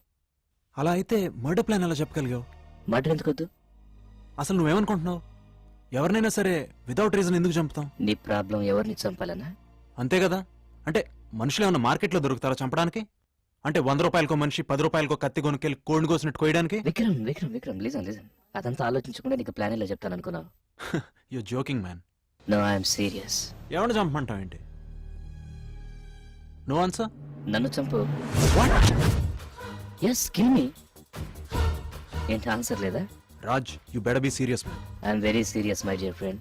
అలా అయితే మర్డర్ ప్లాన్ ఎలా చెప్పగలిగావు? మర్డర్ ఎందుకొద్దు? అసలు నువ్వేమనుకుంటున్నావు? ఎవరినైనా సరే వితౌట్ రీజన్ ఎందుకు చంపుతాం? నీ ప్రాబ్లం ఎవరిని చంపాలన్నా? అంతే కదా. అంటే మనుషులు ఏమన్నా మార్కెట్లో దొరుకుతారా చంపడానికి? అంటే 100 రూపాయలకో మనిషి 10 రూపాయలకో కత్తి కొనుక్కెళ్ళి కోడిని కోసినట్టు కోయడానికి? విక్రమ్ విక్రమ్ విక్రమ్ లిజన్ లిజన్, అదంతా ఆలోచించకుండా నీకు ప్లాన్ ఇలా చెప్తాను అనుకున్నావు? You joking man. No, I'm serious. ఎవరిని చంపమంటావు ఏంటి? No answer. నన్ను చంపు. Yes, kill me. ఏంటి ఆన్సర్ లేదా? Raj, you better be serious man. I'm very serious my dear friend.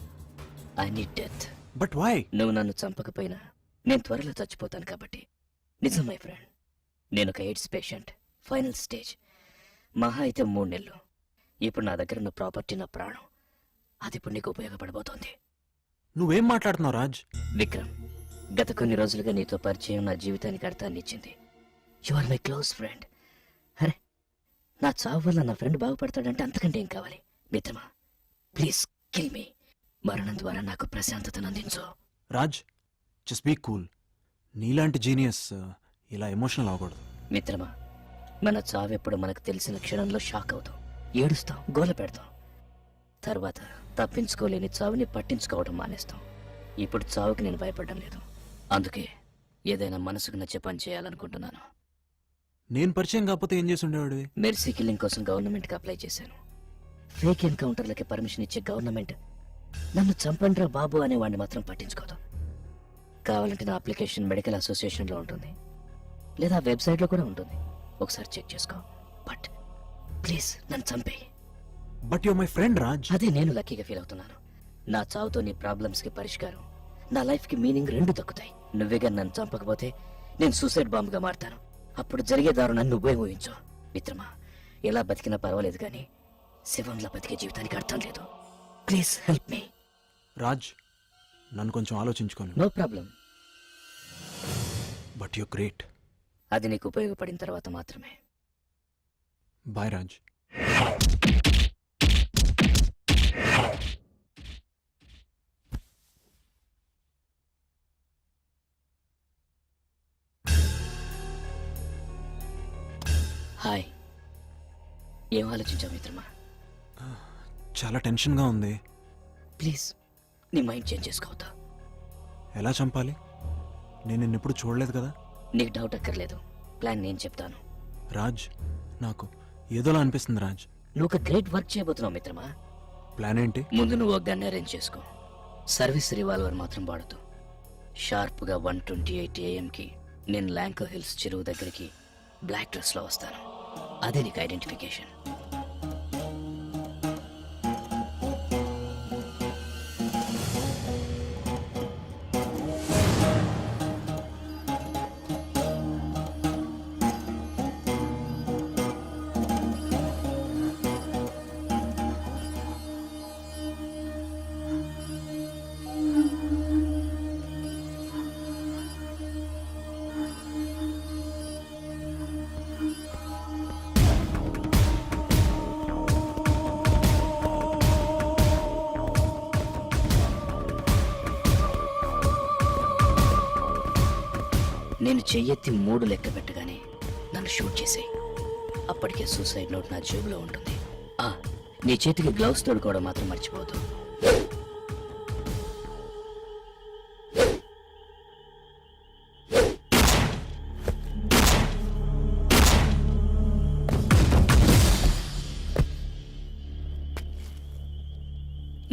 I need death. But why? నువ్వు నన్ను చంపకపోయినా నేను త్వరలో చచ్చిపోతాను కాబట్టి. నిజం మై ఫ్రెండ్, నేను ఒక ఎయిడ్స్ పేషెంట్, ఫైనల్ స్టేజ్. మహా అయితే 3 నెలలు. ఇప్పుడు నా దగ్గర ఉన్న ప్రాపర్టీ నా ప్రాణం. అది ఇప్పుడు నీకు ఉపయోగపడబోతోంది. నువ్వేం మాట్లాడుతున్నావు రాజ్? విక్రమ్, గత కొన్ని రోజులుగా నీతో పరిచయం నా జీవితానికి అర్థాన్ని ఇచ్చింది. You are my close friend. అరే, నా చావు వల్ల నా ఫ్రెండ్ బాగుపడతాడంటే అంతకంటే ఏం కావాలి? మిత్రమా, ప్లీజ్ కిల్ మీ. మరణం ద్వారా నాకు ప్రశాంతతను అందించు. Raj, just be cool. నీలాంటి జీనియస్ ఇలా ఎమోషనల్ అవ్వకూడదు. మిత్రమా, మన చావు ఎప్పుడు మనకు తెలిసిన క్షణంలో షాక్ అవుతాం, ఏడుస్తాం, గోల పెడతాం. తర్వాత తప్పించుకోలేని చావుని పట్టించుకోవడం మానేస్తాం. ఇప్పుడు చావుకి నేను భయపడడం లేదు. అందుకే ఏదైనా మనసుకు నచ్చే పని చేయాలనుకుంటున్నాను. నేను పరిచయం కాకపోతే ఏం చేసి ఉండేవాడివి? మెర్సీ కిల్లింగ్ కోసం గవర్నమెంట్కి అప్లై చేశాను. ఫేక్ ఎన్కౌంటర్లకి పర్మిషన్ ఇచ్చే గవర్నమెంట్ నన్ను చంపండ్రా బాబు అనేవాడిని మాత్రం పట్టించుకోదు. కావాలంటే నా అప్లికేషన్ మెడికల్ అసోసియేషన్లో ఉంటుంది, లేదా వెబ్సైట్లో కూడా ఉంటుంది. ఒకసారి చెక్ చేసుకో. బట్ ప్లీజ్ నన్ను చంపే. But you my friend Raj. అదే నేను లక్కీగా ఫీల్ అవుతున్నాను. నా చావుతో నీ ప్రాబ్లమ్స్కి పరిష్కారం, నా లైఫ్కి మీనింగ్ 2 దక్కుతాయి. నువ్వేగా నన్ను చంపకపోతే నేను సూసైడ్ బాంబ్గా మారుతాను. అప్పుడు జరిగే దారుణాన్ని నువ్వే ఊహించు. మిత్రమా, ఎలా బతికినా పర్వాలేదు కానీ శివంలా బతికే జీవితానికి అర్థం లేదు. Please help me. రాజ్, నన్ను కొంచెం ఆలోచించుకోను. No problem. But you great. అది నీకు ఉపయోగపడిన తర్వాత మాత్రమే. బాయ్ రాజ్. హాయ్. ఏం ఆలోచించావు మిత్రమా? చాలా టెన్షన్గా ఉంది. ప్లీజ్ నీ మైండ్ చేంజ్ చేసుకోవద్దా? ఎలా చంపాలి? నేను నిన్నెప్పుడు చూడలేదు కదా. నీకు డౌట్ అక్కర్లేదు, ప్లాన్ నేను చెప్తాను. రాజ్, నాకు ఏదోలా అనిపిస్తుంది రాజ్. నువ్వు ఒక గ్రేట్ వర్క్ చేయబోతున్నావు మిత్రమా. ప్లాన్ ఏంటి? ముందు నువ్వు ఒక గన్ అరేంజ్ చేసుకో. సర్వీస్ రివాల్వర్ మాత్రం వాడుతూ షార్ప్గా 1:28 AM నేను ల్యాంకో హిల్స్ చెరువు దగ్గరికి బ్లాక్ డ్రెస్లో వస్తాను. అదే నీకు ఐడెంటిఫికేషన్. నేను చెయ్యెత్తి 3 లెక్క పెట్టగానే నన్ను షూట్ చేసేయి. అప్పటికే సూసైడ్ నోట్ నా జేబులో ఉంటుంది. నీ చేతికి గ్లౌస్ తోడుకోవడం మాత్రం మర్చిపోవద్దు.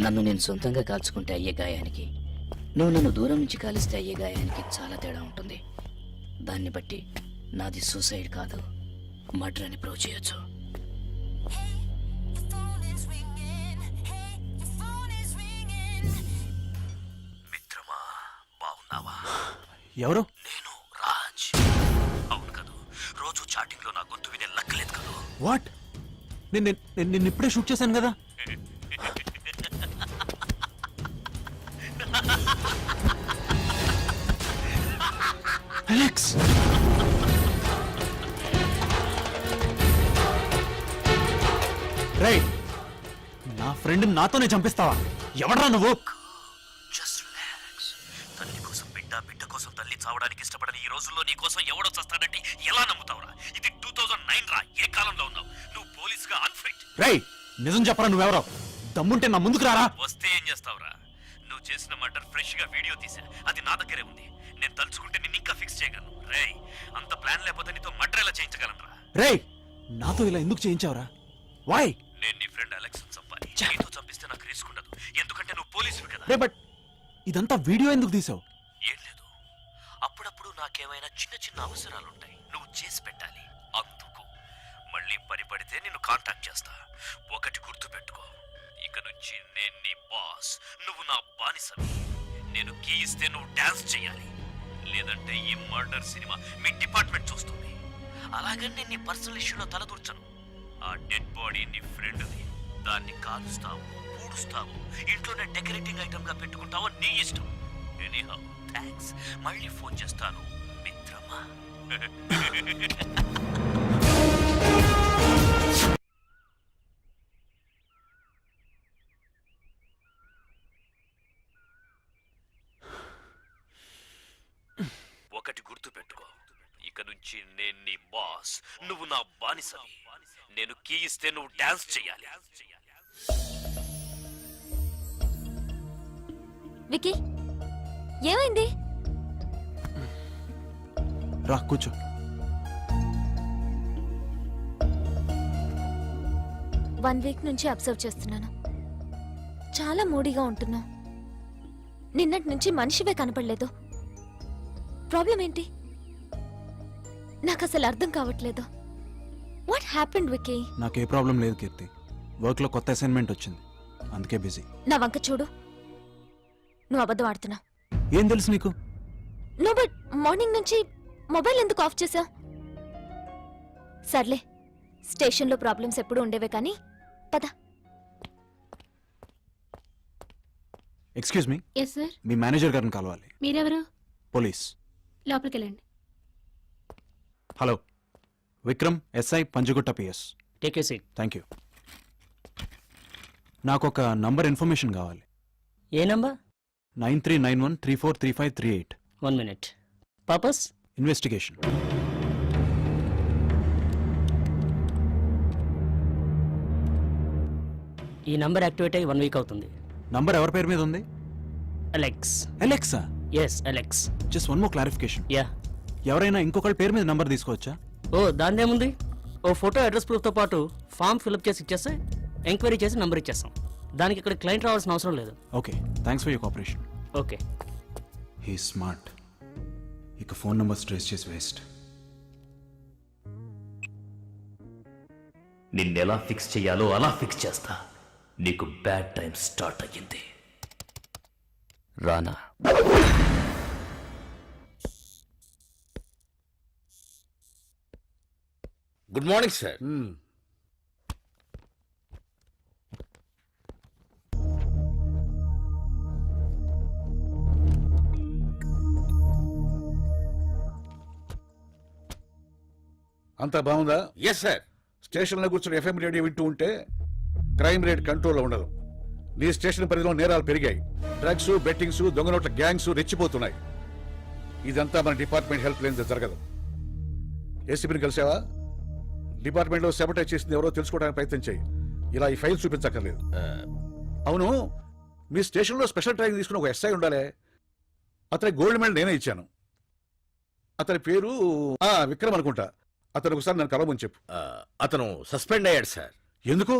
నన్ను నేను సొంతంగా కాల్చుకుంటే అయ్యే గాయానికి, నువ్వు నన్ను దూరం నుంచి కాలిస్తే అయ్యే గాయానికి చాలా తేడా ఉంటుంది. దాన్ని బట్టి నాది సూసైడ్ కాదు, మర్డర్ అని ప్రూవ్ చేయొచ్చు. మిత్రమా, బాగున్నావా? ఎవరు? నేను రాజ్. అవును కదా, రోజు చాటింగ్ లో నా గొంతు వినే లక్కలేదు కదా. వాట్? నేను ఇప్పుడే షూట్ చేశాను కదా. అలెక్స్, రేయ్, నా ఫ్రెండ్ నాతోనే చంపిస్తావా? ఎవడ్రా నువ్వు? Just relax. తల్లి కోసం బిడ్డ, బిడ్డ కోసం తల్లి చావడానికి ఇష్టపడని ఈ రోజుల్లో నీ కోసం ఎవడో చస్తాడంటే ఎలా నమ్ముతావురా? ఇది 2009 రా. ఏ కాలంలో ఉన్నావు నువ్వు? పోలీసుగా అన్ఫిట్. రేయ్, నిజం చెప్పరా, నువ్వెవరో? దమ్ముంటే నా ముందుకు రారా. వస్తే ఏం చేస్తావురా? నువ్వు చేసిన మర్డర్ ఫ్రెష్ గా వీడియో తీసా, అది నా దగ్గరే ఉంది. నేను తలుచుకుంటే నిన్ను ఇంకా ఫిక్స్ చేయగలను. రేయ్, అంత ప్లాన్ లేకపోతే నీతో మర్డర్ ఎలా చేయించగలనురా? రేయ్, నాతో ఇలా ఎందుకు చేయించావురా? వై? నేను నీ ఫ్రెండ్ అలెక్స్ చంపాలి. నీతో చంపిస్తే నాకు రిస్క్ ఉండదు, ఎందుకంటే నువ్వు పోలీసులు కదా. రే, బట్ ఇదంతా వీడియో ఎందుకు తీసావు? ఏం లేదు, అప్పుడప్పుడు నాకేమైనా చిన్న చిన్న అవసరాలుంటాయి, నువ్వు చేసి పెట్టాలి. అందుకు మళ్ళీ పని పడితే నిన్ను కాంటాక్ట్ చేస్తా. ఒకటి గుర్తు పెట్టుకో, ఇక నుంచి నేను నీ బాస్, నువ్వు నా బానిసవి. నేను కీ ఇస్తే నువ్వు డాన్స్ చేయాలి, లేదంటే ఈ మర్డర్ సినిమా మీ డిపార్ట్మెంట్ చూస్తుంది. అలాగని నేను నీ పర్సనల్ ఇష్యూలో తలదూర్చను. ఆ డెడ్ బాడీ నీ ఫ్రెండ్ది, దాన్ని కాలుస్తావు, పూడుస్తావు, ఇంట్లోనే డెకరేటింగ్ ఐటమ్ గా పెట్టుకుంటావో నీ ఇష్టం. Anyhow, thanks. మళ్ళీ ఫోన్ చేస్తాను మిత్రమా. ఒకటి గుర్తు పెట్టుకో, ఇక నుంచి నేను నీ బాస్, నువ్వు నా బానిసవి. నేను కీ ఇస్తే నువ్వు డాన్స్ చేయాలి. వికీ, ఏమైంది? రా, కూర్చో. వన్ వీక్ నుంచి అబ్జర్వ్ చేస్తున్నాను. చాలా మూడీగా ఉంటున్నావు. నిన్నటి నుంచి మనిషివే కనపడలేదు. ప్రాబ్లం ఏంటి? నాకు అసలు అర్థం కావట్లేదు. What happened Vicky? నాకే ప్రాబ్లం లేదు కీర్తి. వర్క్ లో కొత్త అసైన్మెంట్ వచ్చింది, అందుకే బిజీ. నా వంక చూడు, నువ్వు అబద్ధం ఆడుతున్నావు. ఏం తెలుసు నీకు? నో, బట్ మార్నింగ్ నుంచి మొబైల్ ఎందుకు ఆఫ్ చేసావు? సర్లే, స్టేషన్లో ప్రాబ్లమ్స్ ఎప్పుడు ఉండేవే కానీ పద. Excuse me, yes sir. మీ మేనేజర్ గారిని కలవాలి. మీరెవరు? పోలీస్. లోపలికి వెళ్ళండి. Hello, Vikram, SI, Panjagutta PS. Take a seat. Thank you. నాకు ఒక నంబర్ ఇన్ఫర్మేషన్ కావాలి. ఏ నంబర్? 9391343538. 1 minute. పర్పస్? ఇన్వెస్టిగేషన్. ఈ నంబర్ యాక్టివేట్ అయ్యి 1 week అవుతుంది. నంబర్ ఎవరి పేరు మీద ఉంది? అలెక్స్. అలెక్సా? Yes Alex. Just one more clarification. Yeah. ఎవరైనా ఇంకొకళ్ళ పేరు మీద నంబర్ తీసుకోవచ్చా? ఓ దాందేముంది, ఓ ఫోటో అడ్రస్ ప్రూఫ్తో పాటు ఫామ్ ఫిల్అప్ చేసి ఇచ్చేస్తే ఎంక్వైరీ చేసి నంబర్ ఇచ్చేస్తాం. దానికి ఇక్కడ క్లయింట్ రావాల్సిన అవసరం లేదు. Okay, thanks for your cooperation. Okay. He smart. ఇక ఫోన్ నంబర్స్ ట్రేస్ చేసి వేస్ట్. నిన్నెలా ఫిక్స్ చేయాలో అలా ఫిక్స్ చేస్తా. నీకు బ్యాడ్ టైం స్టార్ట్ అయ్యింది. రానా? Good morning sir. అంతా బాగుందా? Yes sir. స్టేషన్లో కూర్చొని ఎఫ్ఎం రేడియో వింటూ ఉంటే క్రైమ్ రేట్ కంట్రోల్లో ఉండదు. నీ స్టేషన్ పరిధిలో నేరాలు పెరిగాయి. డ్రగ్స్, బెట్టింగ్స్, దొంగ నోట్ల గ్యాంగ్స్ రెచ్చిపోతున్నాయి. ఇదంతా మన డిపార్ట్మెంట్ హెల్ప్ లేని జరగదు. ఏసీపీని కలిసావా? డిపార్ట్మెంట్లో సెబటైజ్ చేసింది ఎవరో తెలుసుకోవడానికి ప్రయత్నం చేయి. ఇలా ఈ ఫైల్ చూపించక్కర్లేదు. అవును, మీ స్టేషన్లో స్పెషల్ ట్రైనింగ్ తీసుకుని ఒక ఎస్ఐ ఉండాలి. అతని గోల్డ్ మెడల్ నేనే ఇచ్చాను. అతని పేరు విక్రమ్ అనుకుంటా. అతను ఒకసారి నన్ను కలవమని చెప్పు. అతను సస్పెండ్ అయ్యాడు సార్. ఎందుకు?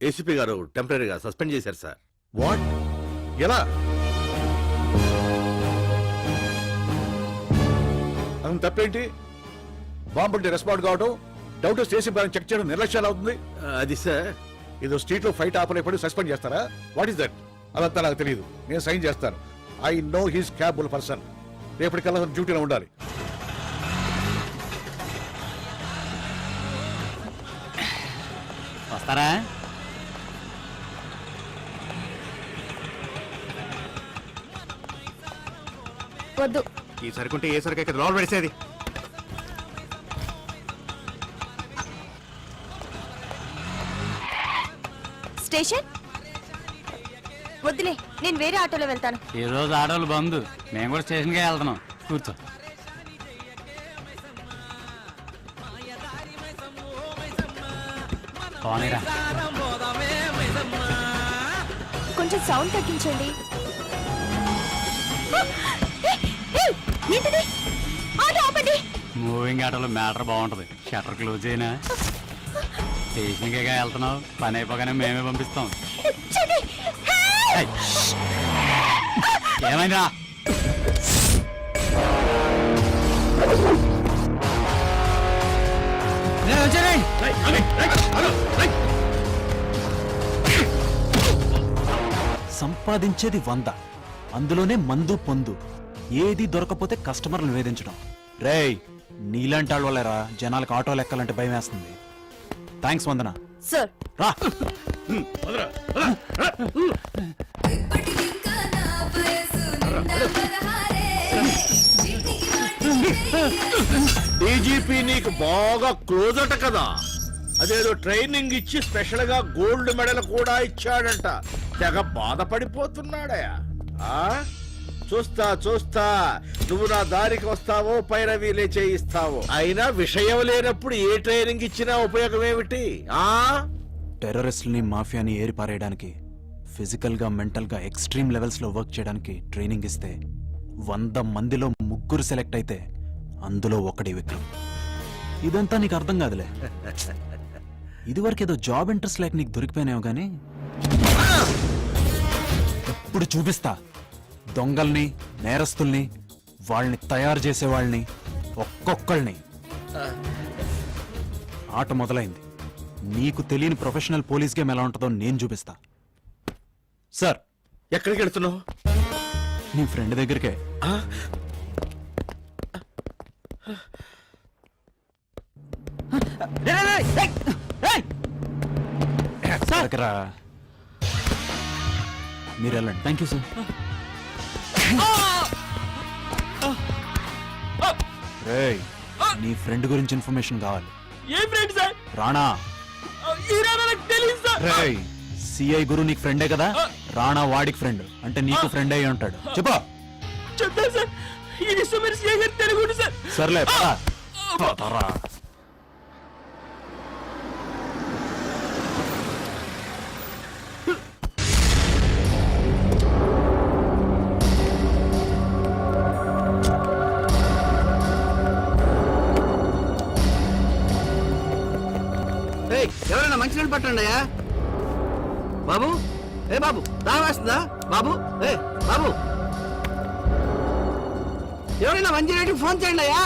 ఏసీపీ గారు టెంపరీగా సస్పెండ్ చేశారు సార్. వాట్? ఎలా? అతను తప్పేంటి? బాంబుంటే రెస్పాండ్ కావడం, డౌట్ స్టేషన్ పైన చెక్ చేయడం నిర్లక్ష్యాలు అవుతుంది. అది సార్, ఏదో స్ట్రీట్ లో ఫైట్ ఆపలేపడి సస్పెండ్ చేస్తారా? What is that? అదంతా నాకు తెలియదు. నేను సైన్ చేస్తాను. I know he's capable person. రేపటికల్లా డ్యూటీలో ఉండాలి. వస్తారా? వద్దు. ఈ సరుకుంటే ఏ సరుకు ఇక్కడ లోపల పడేసేది. స్టేషన్ వద్దులే, నేను వేరే ఆటోలో వెళ్తాను. ఈ రోజు ఆడవాళ్ళు బంద్, మేము కూడా స్టేషన్కే వెళ్తున్నాం. కూర్చో. పోనీరా. కొంచెం సౌండ్ తగ్గించండి. ఏంటిది? ఆటో ఆపండి. మూవింగ్ ఆటోలో మ్యాటర్ బాగుంటది. షట్టర్ క్లోజ్ అయినా స్టేషన్కే వెళ్తున్నావు. పని అయిపోగానే మేమే పంపిస్తాం. ఏయ్, ఏమైందా? సంపాదించేది 100, అందులోనే మందు పొందు. ఏది దొరకపోతే కస్టమర్లు వేధించడం. రేయ్, నీలాంటి వాళ్ళ వల్లేరా జనాలకు ఆటోలు ఎక్కాలంటే భయం వేస్తుంది. థ్యాంక్స్ వందన. సార్ రా. డీజీపీ నీకు బాగా క్లోజ్ అట కదా. అదేదో ట్రైనింగ్ ఇచ్చి స్పెషల్ గా గోల్డ్ మెడల్ కూడా ఇచ్చాడంట. తెగ బాధపడిపోతున్నాడయా. చూస్తా చూస్తా నువ్వు నా దారికి వస్తావో పైరవీలే చేయిస్తావో. అయినా విషయం లేనప్పుడు ఏ ట్రైనింగ్ ఇచ్చినా ఉపయోగం ఏమిటి? టెర్రరిస్టుల్ని, మాఫియాని ఏరిపారేయడానికి, ఫిజికల్ గా, మెంటల్ గా ఎక్స్ట్రీమ్ లెవెల్స్ లో వర్క్ చేయడానికి ట్రైనింగ్ ఇస్తే 100 మందిలో 3 సెలెక్ట్ అయితే అందులో ఒకటి విక్రమ్. ఇదంతా నీకు అర్థం కాదులే. ఇదివరకు ఏదో జాబ్ ఇంట్రెస్ట్ లేక నీకు దొరికిపోయినావు గానీ ఇప్పుడు చూపిస్తా. దొంగల్ని, నేరస్తుల్ని, వాళ్ళని తయారు చేసే వాళ్ళని ఒక్కొక్కళ్ళని. ఆట మొదలైంది. నీకు తెలియని ప్రొఫెషనల్ పోలీస్ గేమ్ ఎలా ఉంటుందో నేను చూపిస్తా. సార్, ఎక్కడికి వెళ్తున్నావు? నీ ఫ్రెండ్ దగ్గరికే. రా, మీరు వెళ్ళండి. Thank you sir. రేయ్, నీ ఫ్రెండ్ గురించి ఇన్ఫర్మేషన్ కావాలి. ఏ ఫ్రెండ్ సార్? రాణా. ఈ రానా నాకు తెలియదు సార్. రేయ్, సిఐ గురు నీకు ఫ్రెండే కదా. రాణా వాడికి ఫ్రెండ్, అంటే నీకు ఫ్రెండ్ అయి ఉంటాడు. చెప్పా. చెప్తాను సార్. ఈ విషయం మీరు సిఐ గారు తెలుగుండి సార్. సర్లే, పదరా. ఎవరైనా మంచినీళ్ళు పట్టండి అయ్యా. బాబు, ఏ బాబు, దావేస్తుందా బాబు? ఏ బాబు, ఎవరైనా 108కి ఫోన్ చేయండి అయ్యా.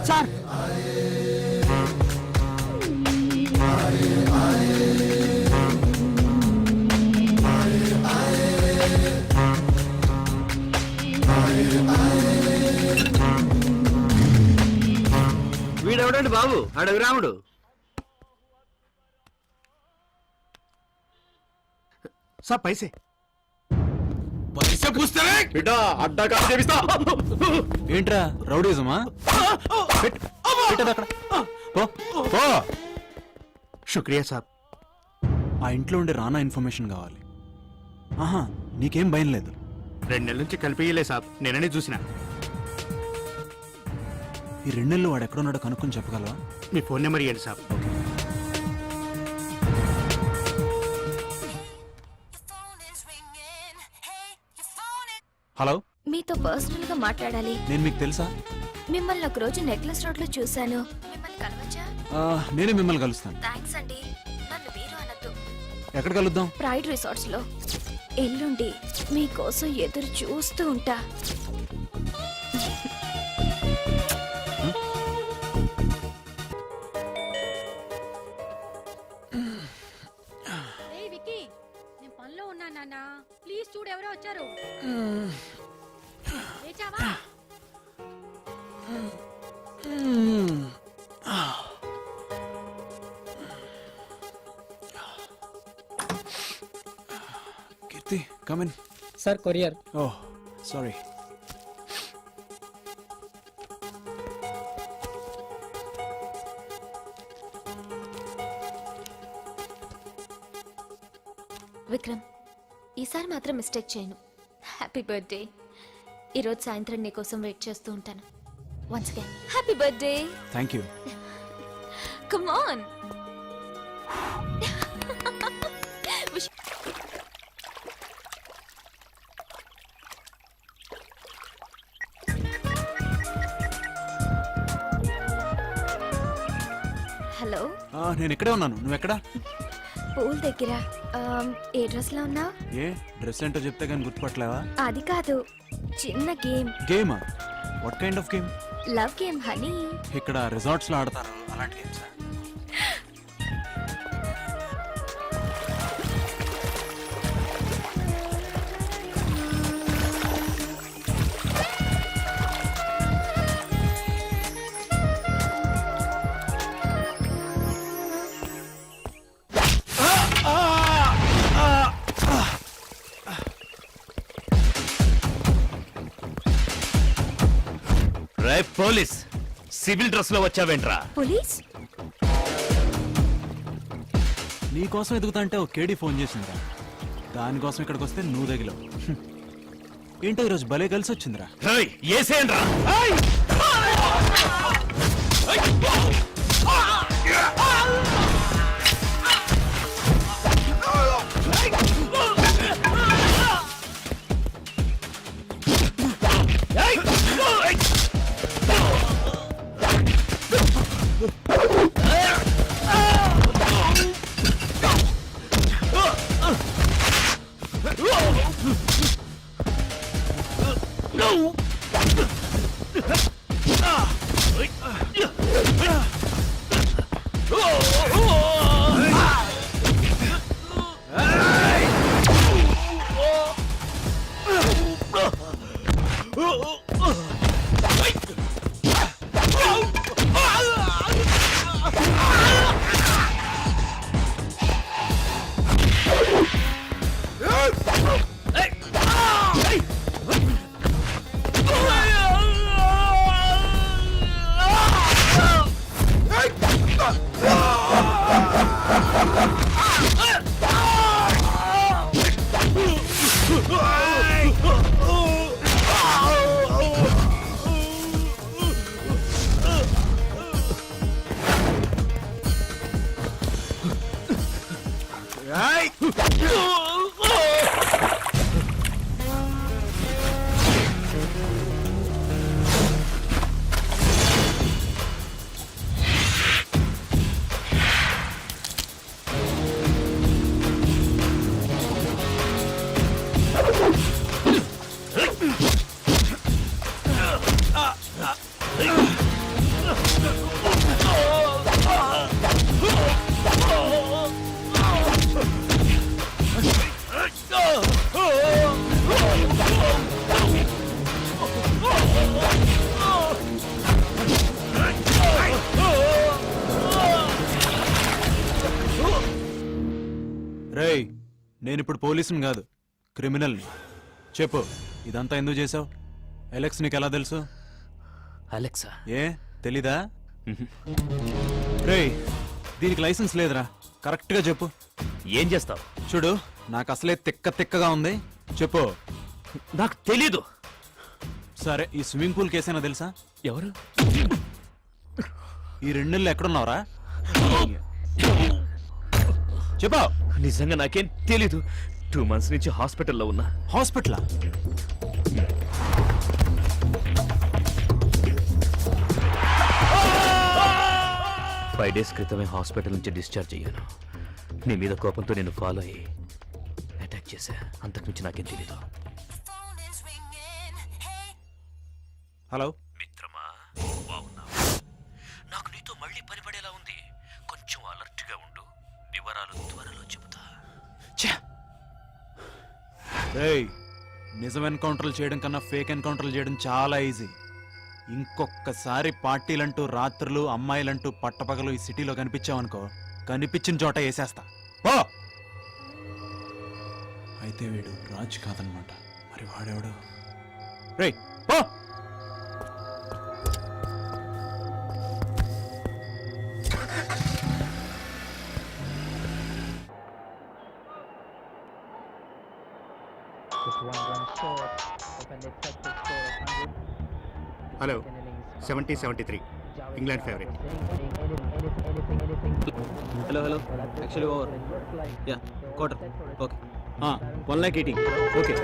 సార్, వీడెవడండి బాబు? అడవి రాముడు. సార్ పైసే బిడ్డా అడ్డా కాదు చేపిస్తా. ఏంట్రా రౌడీజమా? శుక్రియా సాబ్. ఆ ఇంట్లో ఉండే రానా ఇన్ఫర్మేషన్ కావాలి. ఆహా, నీకేం భయం లేదు. 2 నెలల నుంచి కలిపియలే సాబ్, నేననే చూసిన. ఈ 2 నెలలు వాడు ఎక్కడున్నాడో కనుక్కొని చెప్పగలవా? మీ ఫోన్ నెంబర్ ఇవ్వండి సాబ్. హలో, మీతో పర్సనల్ గా మాట్లాడాలి. నేను మీకు తెలుసా? మిమ్మల్ని ఒక రోజు నెక్లెస్ రోడ్ లో చూశాను. మిమ్మల్ని కలవచ్చా? నేనే మిమ్మల్ని కలుస్తాను. థ్యాంక్స్ అండి. నన్ను మీరు అనద్దు. ఎక్కడ కలుద్దాం? ప్రైడ్ రిసార్ట్స్ లో. ఎల్లుండి మీకోసం ఎదురు చూస్తూ ఉంటా. నేను పనిలో ఉన్నా నాన్న, ప్లీజ్ చూడు ఎవరో వచ్చారు. లేచావా? Keerthi, come in. Sir courier. Oh, sorry. Vikram, ఈసారి మాత్రం మిస్టేక్ చేయను. Happy birthday. ఈరోజు సాయంత్రం నీకోసం వెయిట్ చేస్తూ ఉంటాను. Once again happy birthday. Thank you. Come on. Hello, నేను ఇక్కడే ఉన్నాను. నువ్వెక్కడా? పూల్ దగ్గర. ఏ డ్రెస్ లో ఉన్నావు? ఏ డ్రెస్ ఏంటో చెప్తే కానీ గుర్తుపట్టలేవా? అది కాదు, చిన్న గేమ్. గేమా? What kind of game? Love game honey. ఇక్కడ రిసార్ట్స్ లో ఆడతారు అలాంటి గేమ్స్. పోలీస్ సివిల్ డ్రెస్ లో వచ్చావేంట్రా? పోలీస్? నీకోసం ఎదుగుతాంటే ఓ కేడీ ఫోన్ చేసిందిరా. దానికోసం ఇక్కడికి వస్తే నువ్వు తగిలావు. ఏంటో ఈరోజు భలే కలిసి వచ్చిందిరా. ఏసేయండ్రా. నేను ఇప్పుడు పోలీసుని కాదు, క్రిమినల్ని. చెప్పు, ఇదంతా ఎందుకు చేసావు? ఎలెక్స్ నీకు ఎలా తెలుసు? అలెక్సా? ఏ తెలీదా? రేయ్, దీనికి లైసెన్స్ లేదురా. కరెక్ట్గా చెప్పు. ఏం చేస్తావు? చూడు, నాకు అసలే తిక్కగా ఉంది. చెప్పు. నాకు తెలీదు. సరే, ఈ స్విమ్మింగ్ పూల్ కేసైనా తెలుసా? ఎవరు? ఈ 2 నెలలు ఎక్కడున్నావురా? చెప్పు. నిజంగా నాకేం తెలీదు. 2 months నుంచి హాస్పిటల్లో ఉన్నా. హాస్పిటలా? ఫైవ్ డేస్ క్రితమే హాస్పిటల్ నుంచి డిశ్చార్జ్ అయ్యాను. నీ మీద కోపంతో నేను ఫాలో అయ్యి అటాక్ చేశా. అంతకుమించి నాకేం తెలీదు. హలో మిత్రమా, బాగున్నావా? నాకు నీతో మళ్ళీ పనిపడేలా ఉంది. కొంచెం అలర్ట్గా ఉండు. వివరాలు త్వరలో చెబుతా. రేయ్, నిజం ఎన్కౌంటర్లు చేయడం కన్నా ఫేక్ ఎన్కౌంటర్లు చేయడం చాలా ఈజీ. ఇంకొకసారి పార్టీలంటూ రాత్రులు అమ్మాయిలంటూ పట్టపగలు ఈ సిటీలో కనిపించావనుకో, కనిపించిన చోట వేసేస్తా. ఓ అయితే వీడు రాజ్ కాదనమాట. మరి వాడెవడు? రేయ్ పో. Hello, 70-73 England favourite. Hello actually over. Yeah, quarter. Okay. 1,80,000. Okay.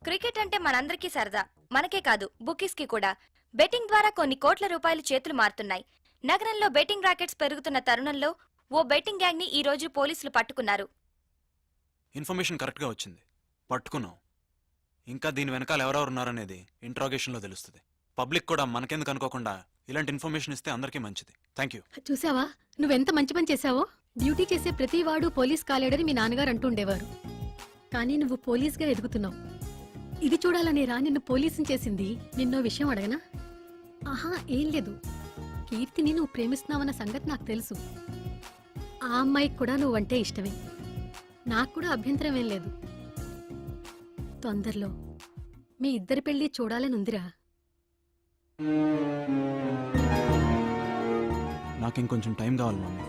Cricket అంటే మనందరికీ సరదా. మనకే కాదు, బుకీస్ కి కూడా. బెట్టింగ్ ద్వారా కొన్ని కోట్ల రూపాయలు చేతులు మారుతున్నాయి. నగరంలో బెట్టింగ్ రాకెట్స్ పెరుగుతున్న తరుణంలో ఓ బెట్టింగ్ గ్యాంగ్ ని ఈ రోజు పోలీసులు పట్టుకున్నారు. ఇన్ఫర్మేషన్ కరెక్ట్గా వచ్చింది, పట్టుకున్నాం. ఇంకా దీని వెనకాల ఎవరెవరు ఉన్నారనేది ఇంట్రాగేషన్లో తెలుస్తుంది. పబ్లిక్ కూడా మనకెందుకు అనుకోకుండా ఇలాంటి ఇన్ఫర్మేషన్ ఇస్తే అందరికీ మంచిది. Thank you. చూసావా, నువ్వెంత మంచి పని చేశావో. డ్యూటీ చేసే ప్రతి వాడు పోలీస్ కాలేడని మీ నాన్నగారు అంటుండేవారు. కానీ నువ్వు పోలీస్గా ఎదుగుతున్నావు. ఇది చూడాలనే రా నిన్ను పోలీసుని చేసింది. నిన్నో విషయం అడగనా? ఆహా, ఏం లేదు. కీర్తిని నువ్వు ప్రేమిస్తున్నావన్న సంగతి నాకు తెలుసు. ఆ అమ్మాయికి కూడా నువ్వంటే ఇష్టమే. నాకు కూడా అభ్యంతరం ఏం లేదు. తొందరలో మీ ఇద్దరి పెళ్లి చూడాలని ఉందిరా. నాకు ఇంకొంచెం టైం కావాలి మమ్మీ.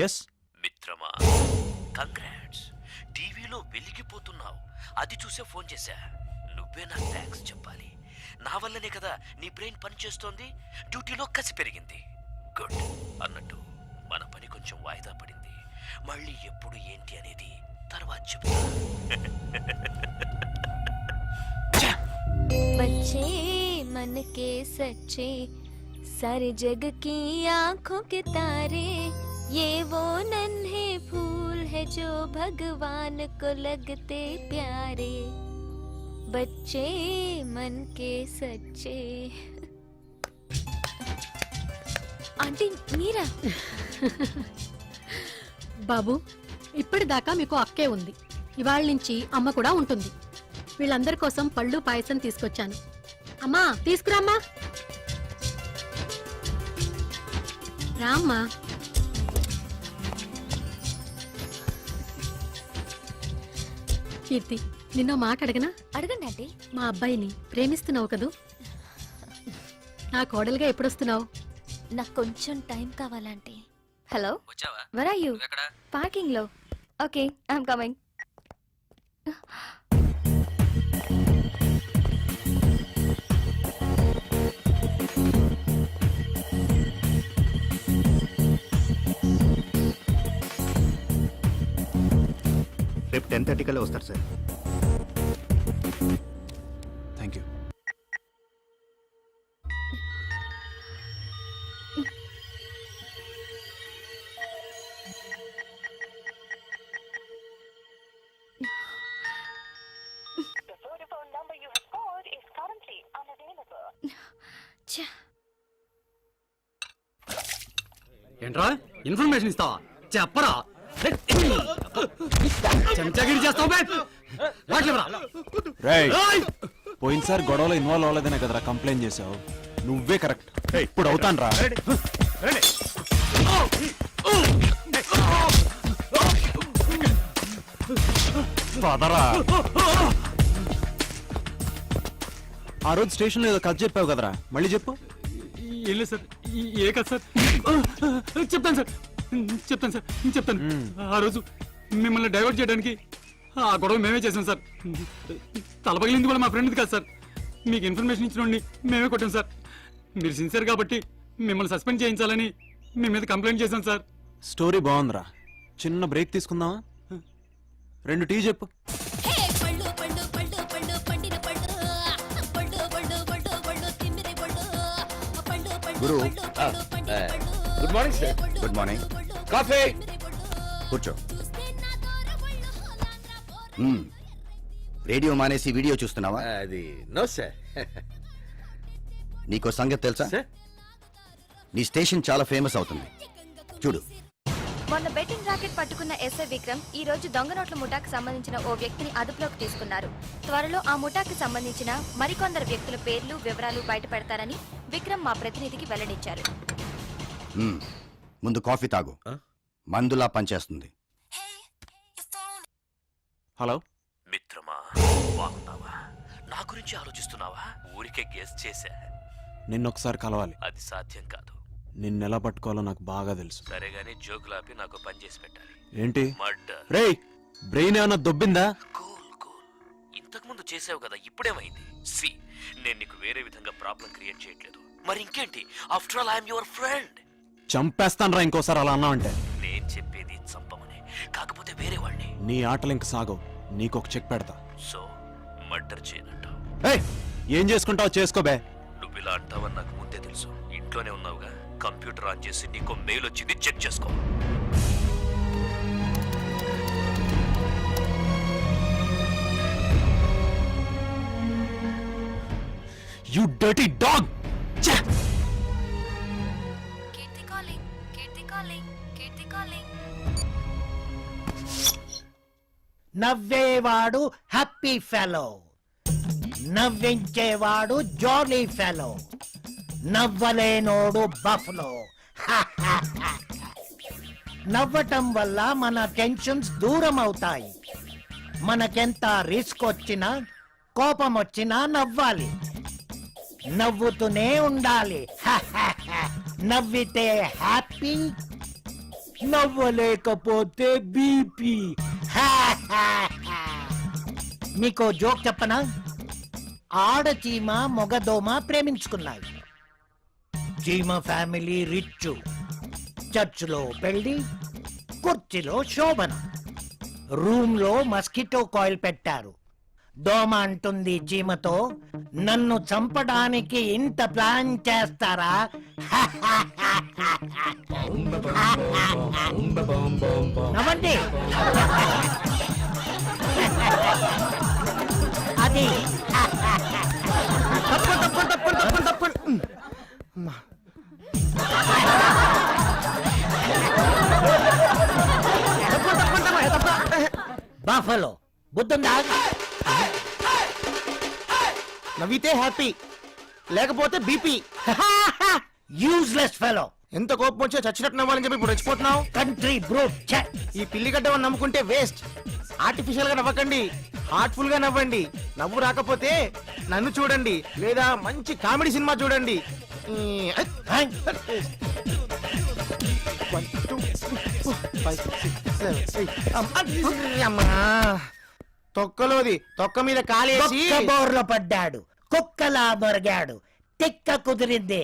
ఎస్ మిత్రమా, కంగ్రాట్స్. టీవీలో వెలిగిపోతున్నావు. అది చూసే ఫోన్ చేశా. నువ్వే నాకు థ్యాంక్స్ చెప్పాలి. నా వల్లనే కదా నీ బ్రెయిన్ పనిచేస్తోంది. డ్యూటీలో కసి పెరిగింది. గుడ్. అన్నట్టు మన పని కొంచెం వాయిదా పడింది. మళ్ళీ ఎప్పుడు ఏంటి అనేది తర్వాత చెప్తా. बच्चे मन के सच्चे, सारे जग की आंखों के तारे, ये वो नन्हे फूल है जो भगवान को लगते प्यारे. बच्चे मन के सच्चे. ఆంటీ మీరా? బాబు, ఇప్పటిదాకా మీకు అక్కే ఉంది. ఇవాళ నుంచి అమ్మ కూడా ఉంటుంది. వీళ్ళందరి కోసం పళ్ళు పాయసం తీసుకొచ్చాను. అమ్మా, తీసుకురామ్మా. రామ్మా. కీర్తి, నిన్నో మాట అడగనా? అడగండి ఆంటీ. మా అబ్బాయిని ప్రేమిస్తున్నావు కదూ? నా కోడలుగా ఎప్పుడొస్తున్నావు? నాకు కొంచెం టైం కావాలంటే. హలో, వచ్చావా? where are you? ఎక్కడ? పార్కింగ్ లో. Okay, I'm coming. రేపు 10:30 కల్లా వస్తారు సార్. Thank you. ఏంట్రా ఇన్ఫర్మేషన్ ఇస్తావా చెప్పరా చెంచాగిరి చేస్తావు పోయినసారి గొడవలో ఇన్వాల్వ్ అవ్వలేదనే కదరా కంప్లైంట్ చేసావు. నువ్వే కరెక్ట్. ఇప్పుడు అవుతాను రా. పదరా. ఆ రోజు స్టేషన్లో ఏదో కథ చెప్పావు కదరా, మళ్ళీ చెప్పు. ఏం లేదు సార్, ఏ కదా సార్. చెప్తాను సార్, చెప్తాను. ఆ రోజు మిమ్మల్ని డైవర్ట్ చేయడానికి ఆ గొడవ మేమే చేసాం సార్. తల పగిలింది కూడా మా ఫ్రెండ్ది కాదు సార్. మీకు ఇన్ఫర్మేషన్ ఇచ్చిన మేమే కొట్టాం సార్. మీరు సిన్సియర్ కాబట్టి మిమ్మల్ని సస్పెండ్ చేయించాలని మీ మీద కంప్లైంట్ చేశాం సార్. స్టోరీ బాగుందిరా. చిన్న బ్రేక్ తీసుకుందామా? 2 టీ చెప్పు. గురు, good morning sir. Good morning. Coffee. కూర్చో. రేడియో మానేసి వీడియో చూస్తున్నావా? అది నో సార్. నీకో సంగతి తెలుసా? సార్ నీ స్టేషన్ చాలా ఫేమస్ అవుతుంది. చూడు. మొన్న బెట్టింగ్ రాకెట్ పట్టుకున్న ఎస్ఐ విక్రమ్ ఈ రోజు దొంగ నోట్ల ముఠాకు సంబంధించిన ఓ వ్యక్తిని అదుపులోకి తీసుకున్నారు. త్వరలో ఆ ముఠాకి సంబంధించిన మరికొందరు వ్యక్తుల పేర్లు వివరాలు బయటపెడతారని విక్రమ్ మా ప్రతినిధికి వెల్లడించారు. ముందు కాఫీ తాగు. మందులా పనిచేస్తుంది. హలో మిత్రమా, బాగున్నావా? నా గురించి ఆలోచిస్తున్నావా? ఊరికే గెస్ చేశా. నిన్నొకసారి కలవాలి. అది సాధ్యం కాదు. నిన్నెలా పట్టుకోవాలో నాకు బాగా తెలుసు. సరే గానీ జోకులాపి నాకు పని చేసి పెట్టాలి. ఏంటి? మర్డర్. రేయ్, బ్రెయిన్ ఏమన్నా దొబ్బిందా? కూల్. ఇంతకు ముందు చేసావు కదా, ఇప్పుడేమైంది? సి, నేను నీకు వేరే విధంగా ప్రాబ్లం క్రియేట్ చేయట్లేదు. మరి ఇంకేంటి? After all I'm your friend. చంపేస్తాను రా ఇంకోసారి అలా అన్నా అంటే. నేను చెప్పేది చంపమని, కాకపోతే వేరే వాడిని. నీ ఆటలు ఇంక సాగవు. నీకొక చెక్ పెడతా. సో మర్డర్ చేయనంటావు? ఏయ్, ఏం చేసుకుంటావు చేసుకోబే. నువ్వు ఇలా అంటావని నాకు ముందే తెలుసు. ఇంట్లోనే ఉన్నావుగా, కంప్యూటర్ ఆన్ చేసి నీకు మెయిల్ వచ్చింది, చెక్ చేసుకో. You dirty dog. నవ్వేవాడు హ్యాపీ ఫెలో, నవ్వించేవాడు జాలీ ఫెలో, నవ్వలేనోడు బఫ్లో. నవ్వటం వల్ల మన టెన్షన్స్ దూరం అవుతాయి. మనకెంత రిస్క్ వచ్చినా కోపం వచ్చినా నవ్వాలి, నవ్వుతూనే ఉండాలి. నవ్వితే హ్యాపీ, నవ్వలేకపోతే బీపీ. మీకు జోక్ చెప్పనా? ఆడచీమ మొగదోమ ప్రేమించుకున్నాయి. చీమ ఫ్యామిలీ రిచ్, చర్చిలో పెళ్లి, కుర్చీలో శోభన, రూమ్ లో మస్కిటో కాయిల్ పెట్టారు. దోమ అంటుంది చీమతో, నన్ను చంపడానికి ఇంత ప్లాన్ చేస్తారా? నవ్వండి. అది తప్పు. బాఫలో బుద్ధుందా? నవ్వితే హ్యాపీ, లేకపోతే బీపీ. Useless fellow. ఎంత కోపం వచ్చే చచ్చినట్టు నవ్వాలని చెప్పి ఇప్పుడు రెచ్చిపోతున్నావు. Country brute. ఈ పిల్లిగడ్డ నమ్ముకుంటే వేస్ట్. ఆర్టిఫిషియల్ గా నవ్వకండి, హార్ట్ఫుల్ గా నవ్వండి. నవ్వు రాకపోతే నన్ను చూడండి, లేదా మంచి కామెడీ సినిమా చూడండి. తొక్కలోది తొక్క మీద కాలేసి బోర్లో పడ్డాడు, కుక్కలా మొరిగాడు, తిక్క కుదిరింది.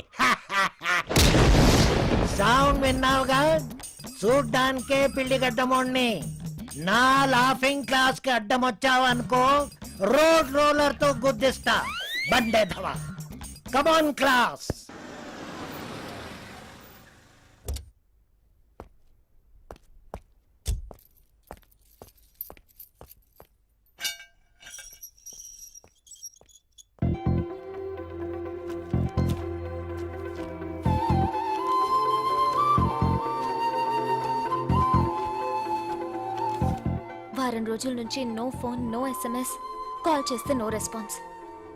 సౌండ్ విన్నావుగా? చూడ్డానికే పిల్లిగడ్డమోణ్ణి. నా లాఫింగ్ క్లాస్ కి అడ్డం వచ్చావనుకో, రోడ్ రోలర్ తో గుద్దిస్తా. బండేధవా. కమాన్ క్లాస్. వారం రోజుల నుంచి no phone, no SMS, call చేస్తే నో రెస్పాన్స్.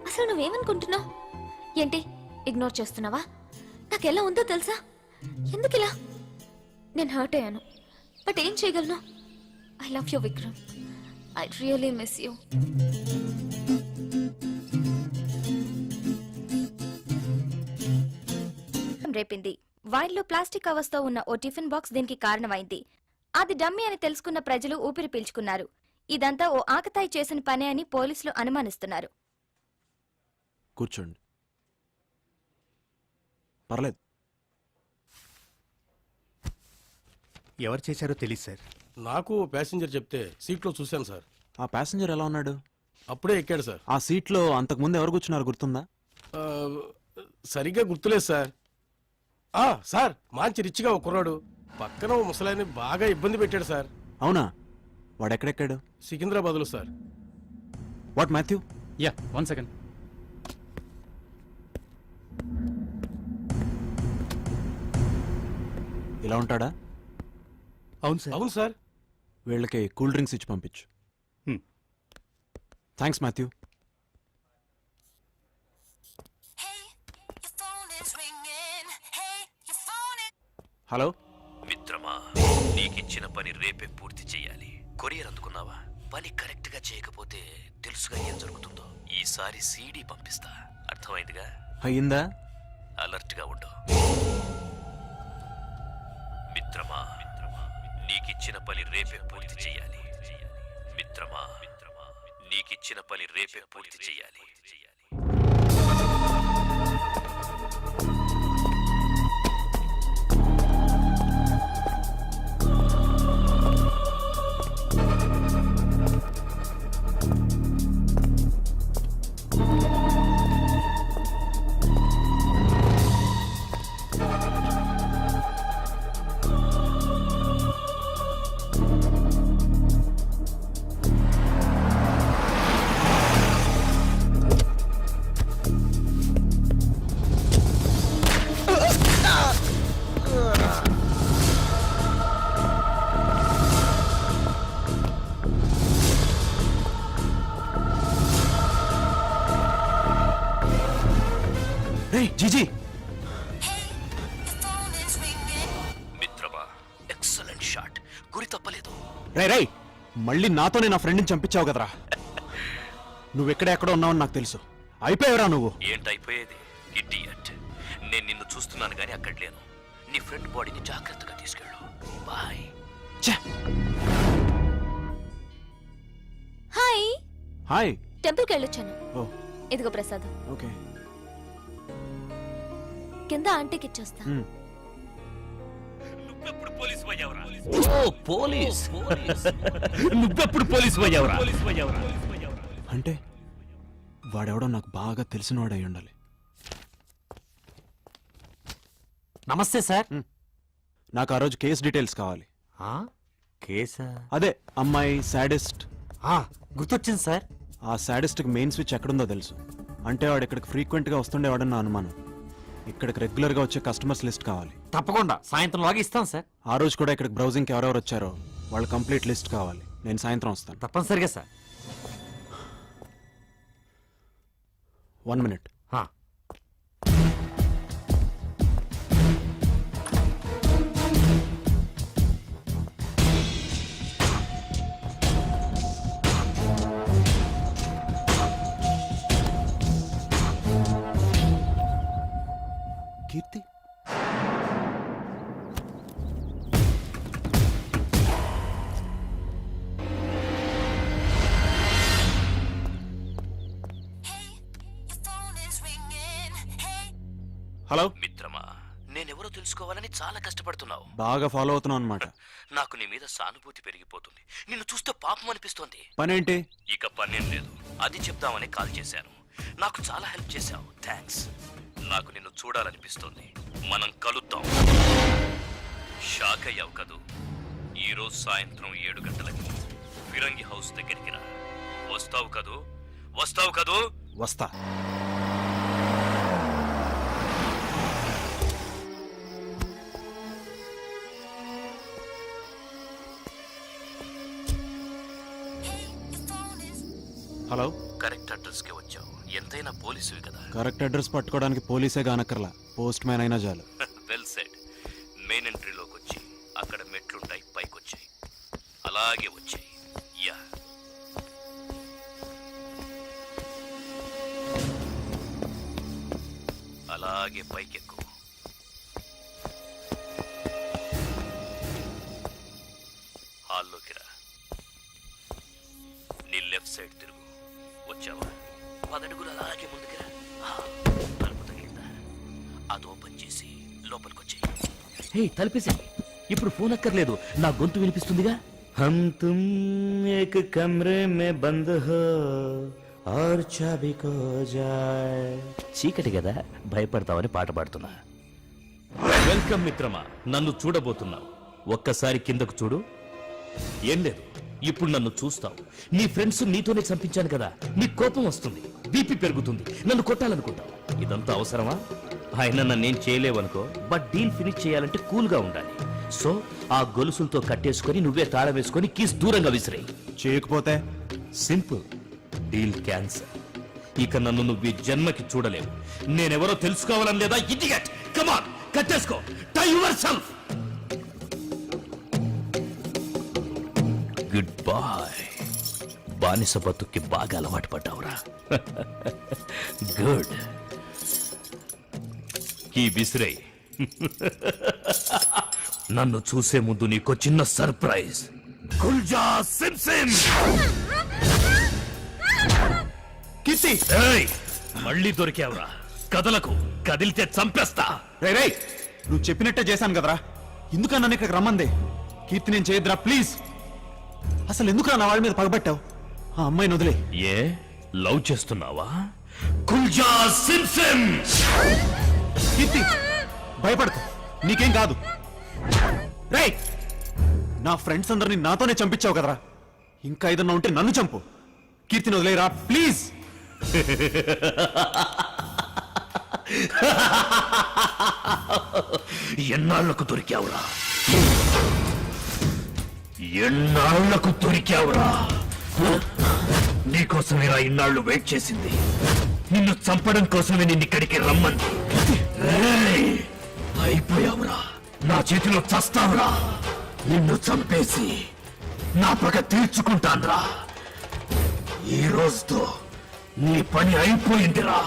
అసలు నువ్వేమనుకుంటున్నావు? ఏంటి ఇగ్నోర్ చేస్తున్నావా? నాకు ఎలా ఉందో తెలుసా? ఎందుకు ఇలా? నేను హర్ట్ అయ్యాను, బట్ ఏం చేయగలను? I love you Vikram. I really miss you. రేపింది. వైన్లో ప్లాస్టిక్ కవర్స్తో ఉన్న ఓ టిఫిన్ బాక్స్ దీనికి కారణమైంది. అది డమ్మీ అని తెలుసుకున్న ప్రజలు ఊపిరి పీల్చుకున్నారు. ఇదంతా ఓ ఆకతాయి చేసిన పనే అని పోలీసులు అనుమానిస్తున్నారు. కూర్చోండి, పర్లేదు. ఎవరు చేశారో తెలియదు సార్. నాకు ప్యాసింజర్ చెప్తే సీట్లో చూశాను సార్. ఆ ప్యాసింజర్ ఎలా ఉన్నాడు? అప్పుడే ఎక్కాడు సార్. ఆ సీట్లో అంతకుముందు ఎవరు కూర్చున్నారు గుర్తుందా? సరిగ్గా గుర్తులేదు సార్. సార్, మంచి రిచ్గా ఒక కుర్రాడు పక్కన ఓ ముసలాయన్ని బాగా ఇబ్బంది పెట్టాడు సార్. అవునా? వాడు ఎక్కడెక్కాడు? సికింద్రాబాద్లో sir. What Matthew? Yeah, 1 second. ఇలా ఉంటాడా? అవును సార్. అవును సార్. వీళ్ళకి కూల్ డ్రింక్స్ ఇచ్చి పంపించు. Thanks Matthew. హలో మిత్రమా, నీకిచ్చిన పని రేపే పూర్తి చేయాలి. కొరియర్ అందుకున్నావా? పని కరెక్ట్ గా చేయకపోతే తెలుసుగా ఏం జరుగుతుందో. ఈసారి సీడీ పంపిస్తా, అర్థమైందిగా? అయ్యిందా? అలర్ట్ గా ఉండు మిత్రమా. నీకిచ్చిన పని రేపే పూర్తి చేయాలి. మిత్రమా, నీకిచ్చిన పని రేపే పూర్తి చేయాలి. జీజీ, మిత్రమా, ఎక్సలెంట్ షాట్. గురి తప్పలేదు. రై మళ్ళీ నాతోనే నా ఫ్రెండ్ని చంపించావు కదరా. నువ్వెక్కడెక్కడ ఉన్నావని నాకు తెలుసు. అయిపోయావురా నువ్వు. ఏంటైపోయేది ఇడియట్? నేను నిన్ను చూస్తున్నాను గానీ అక్కడ లేను. నీ ఫ్రెండ్ బాడీని జాగ్రత్తగా తీసుకెళ్ళు. బాయ్. హాయ్. హాయ్. టెంపుల్కి వెళ్ళొచ్చాను. ఓ, ఇదిగో ప్రసాదం. ఓకే. కింద ఆంటీకి ఇచ్చొస్తా. నువ్వెప్పుడు పోలీసు అయ్యావురా? ఓ పోలీస్. నువ్వెప్పుడు పోలీసు అయ్యావురా? అంటే వాడెవడో నాకు బాగా తెలిసినవాడు అయి ఉండాలి. నమస్తే సార్. నాకు ఆ రోజు కేస్ డీటెయిల్స్ కావాలి. కేసా? అదే అమ్మాయి సాడిస్ట్. గుర్తొచ్చింది సార్. ఆ సాడిస్ట్కి మెయిన్ స్విచ్ ఎక్కడుందో తెలుసు. అంటే వాడు ఇక్కడికి ఫ్రీక్వెంట్గా వస్తుండేవాడని నా అనుమానం. ఇక్కడికి రెగ్యులర్గా వచ్చే కస్టమర్స్ లిస్ట్ కావాలి. తప్పకుండా సాయంత్రం లాగా ఇస్తాం సార్. ఆ రోజు కూడా ఇక్కడికి బ్రౌజింగ్కి ఎవరెవరు వచ్చారో వాళ్ళ కంప్లీట్ లిస్ట్ కావాలి. నేను సాయంత్రం వస్తాను. తప్పనిసరిగా సార్. 1 minute. కీర్తి, హలో. మిత్రమా, నేనెవరో తెలుసుకోవాలని చాలా కష్టపడుతున్నావు. బాగా ఫాలో అవుతున్నావు అన్నమాట. నాకు నీ మీద సానుభూతి పెరిగిపోతుంది. నిన్ను చూస్తే పాపం అనిపిస్తోంది. పనేంటి? ఇక పనేం లేదు, అది చెప్దామని కాల్ చేశాను. నాకు చాలా హెల్ప్ చేశావు, థ్యాంక్స్. నాకు నిన్ను చూడాలనిపిస్తోంది. మనం కలుద్దాం. షాక్ అయ్యావు కదూ? ఈరోజు సాయంత్రం 7 గంటలకి ఫిరంగి హౌస్ దగ్గరికి రా. వస్తావు కదూ? వస్తావు కదూ? వస్తా. హలో. కరెక్ట్ అడ్రస్ కి వచ్చావు. ఎంతైనా పోలీసువి కదా. కరెక్ట్ అడ్రస్ పట్టుకోవడానికి పోలీసే కానక్కర్లా, పోస్ట్ మ్యాన్ అయినా చాలు. Well said. మెయిన్ ఎంట్రీలోకి వచ్చి అక్కడ మెట్లుంటాయి, పైకి వచ్చాయి. అలాగే వచ్చాయి. యా. అలాగే పైకెక్కు. హాల్లోకి రా. నీ లెఫ్ట్ సైడ్ తిరుగు. వచ్చావా? 10 అడుగులు అలాగే ముందుకు రా. తలుపు తగిలిందా? అది ఓపెన్ చేసి లోపలికి వచ్చాయి. హే, తలుపేసి. ఇప్పుడు ఫోన్ అక్కర్లేదు, నా గొంతు వినిపిస్తుందిగా. హమ్ తుమ్ ఏక్ కమ్రే మే బంద్ హో ఔర్ చాబీ ఖో జాయ్. చీకటి కదా, భయపడతావని పాట పాడుతున్నా. వెల్కమ్ మిత్రమా. నన్ను చూడబోతున్నావు. ఒక్కసారి కిందకు చూడు. ఏం లేదు, ఇప్పుడు నన్ను చూస్తావు. నీ ఫ్రెండ్స్ నీతోనే చంపించాను కదా, నీ కోపం వస్తుంది, బీపీ పెరుగుతుంది, నన్ను కొట్టాలనుకుంటావు. ఇదంతా అవసరమా? ఆయన నన్నేం చేయలేవనుకో, బట్ డీల్ ఫినిష్ చేయాలంటే కూల్గా ఉండాలి. సో ఆ గొలుసులతో కట్టేసుకొని నువ్వే తాళం వేసుకొని కీస్ దూరంగా విసిరేయి. చేయకపోతే సింపుల్, డీల్ క్యాన్సర్. ఇక నన్ను నువ్వు ఈ జన్మకి చూడలేవు. నేనెవరో తెలుసుకోవాలని లేదా? ఇడియట్, కమ్ ఆన్, కట్టేసుకో. Tie yourself. Good boy. బానిస బతుక్కి బాగా అలవాటు పడ్డావురా. గుడ్. ఈ విసిరేయ్. నన్ను చూసే ముందు నీకో చిన్న సర్ప్రైజ్. కుల్జా సిమ్ సిమ్. కీర్తి, ఏయ్, మళ్ళీ దొరికావురా. కదలకు, కదిలితే చంపేస్తా. రే, నువ్వు చెప్పినట్టే చేశాను కదరా. ఎందుకన్నా నన్ను ఇక్కడికి రమ్మంది? కీర్తి, నేను చేయొద్దురా ప్లీజ్. అసలు ఎందుకురా నా వాళ్ళ మీద పగబట్టావు? ఆ అమ్మాయిని వదిలే. ఏ, లవ్ చేస్తున్నావా? కుల్జా సిమ్ సిమ్. కీర్తి, భయపడకు, నీకేం కాదు. రే, నా ఫ్రెండ్స్ అందరినీ నాతోనే చంపించావు కదరా. ఇంకా ఏదన్నా ఉంటే నన్ను చంపు. కీర్తిని వదిలేరా ప్లీజ్. ఎన్నాళ్లకు దొరికావురా? ఎన్నాళ్లకు దొరికావురా? నీకోసమేరా ఇన్నాళ్ళు వెయిట్ చేసింది. నిన్ను చంపడం కోసమే నిన్ను ఇక్కడికి రమ్మంది. ఏయ్, అయిపోయావురా. నా చేతిలో చస్తావురా. నిన్ను చంపేసి నా పగ తీర్చుకుంటాన్రా. ఈ రోజుతో నీ పని అయిపోయిందిరా.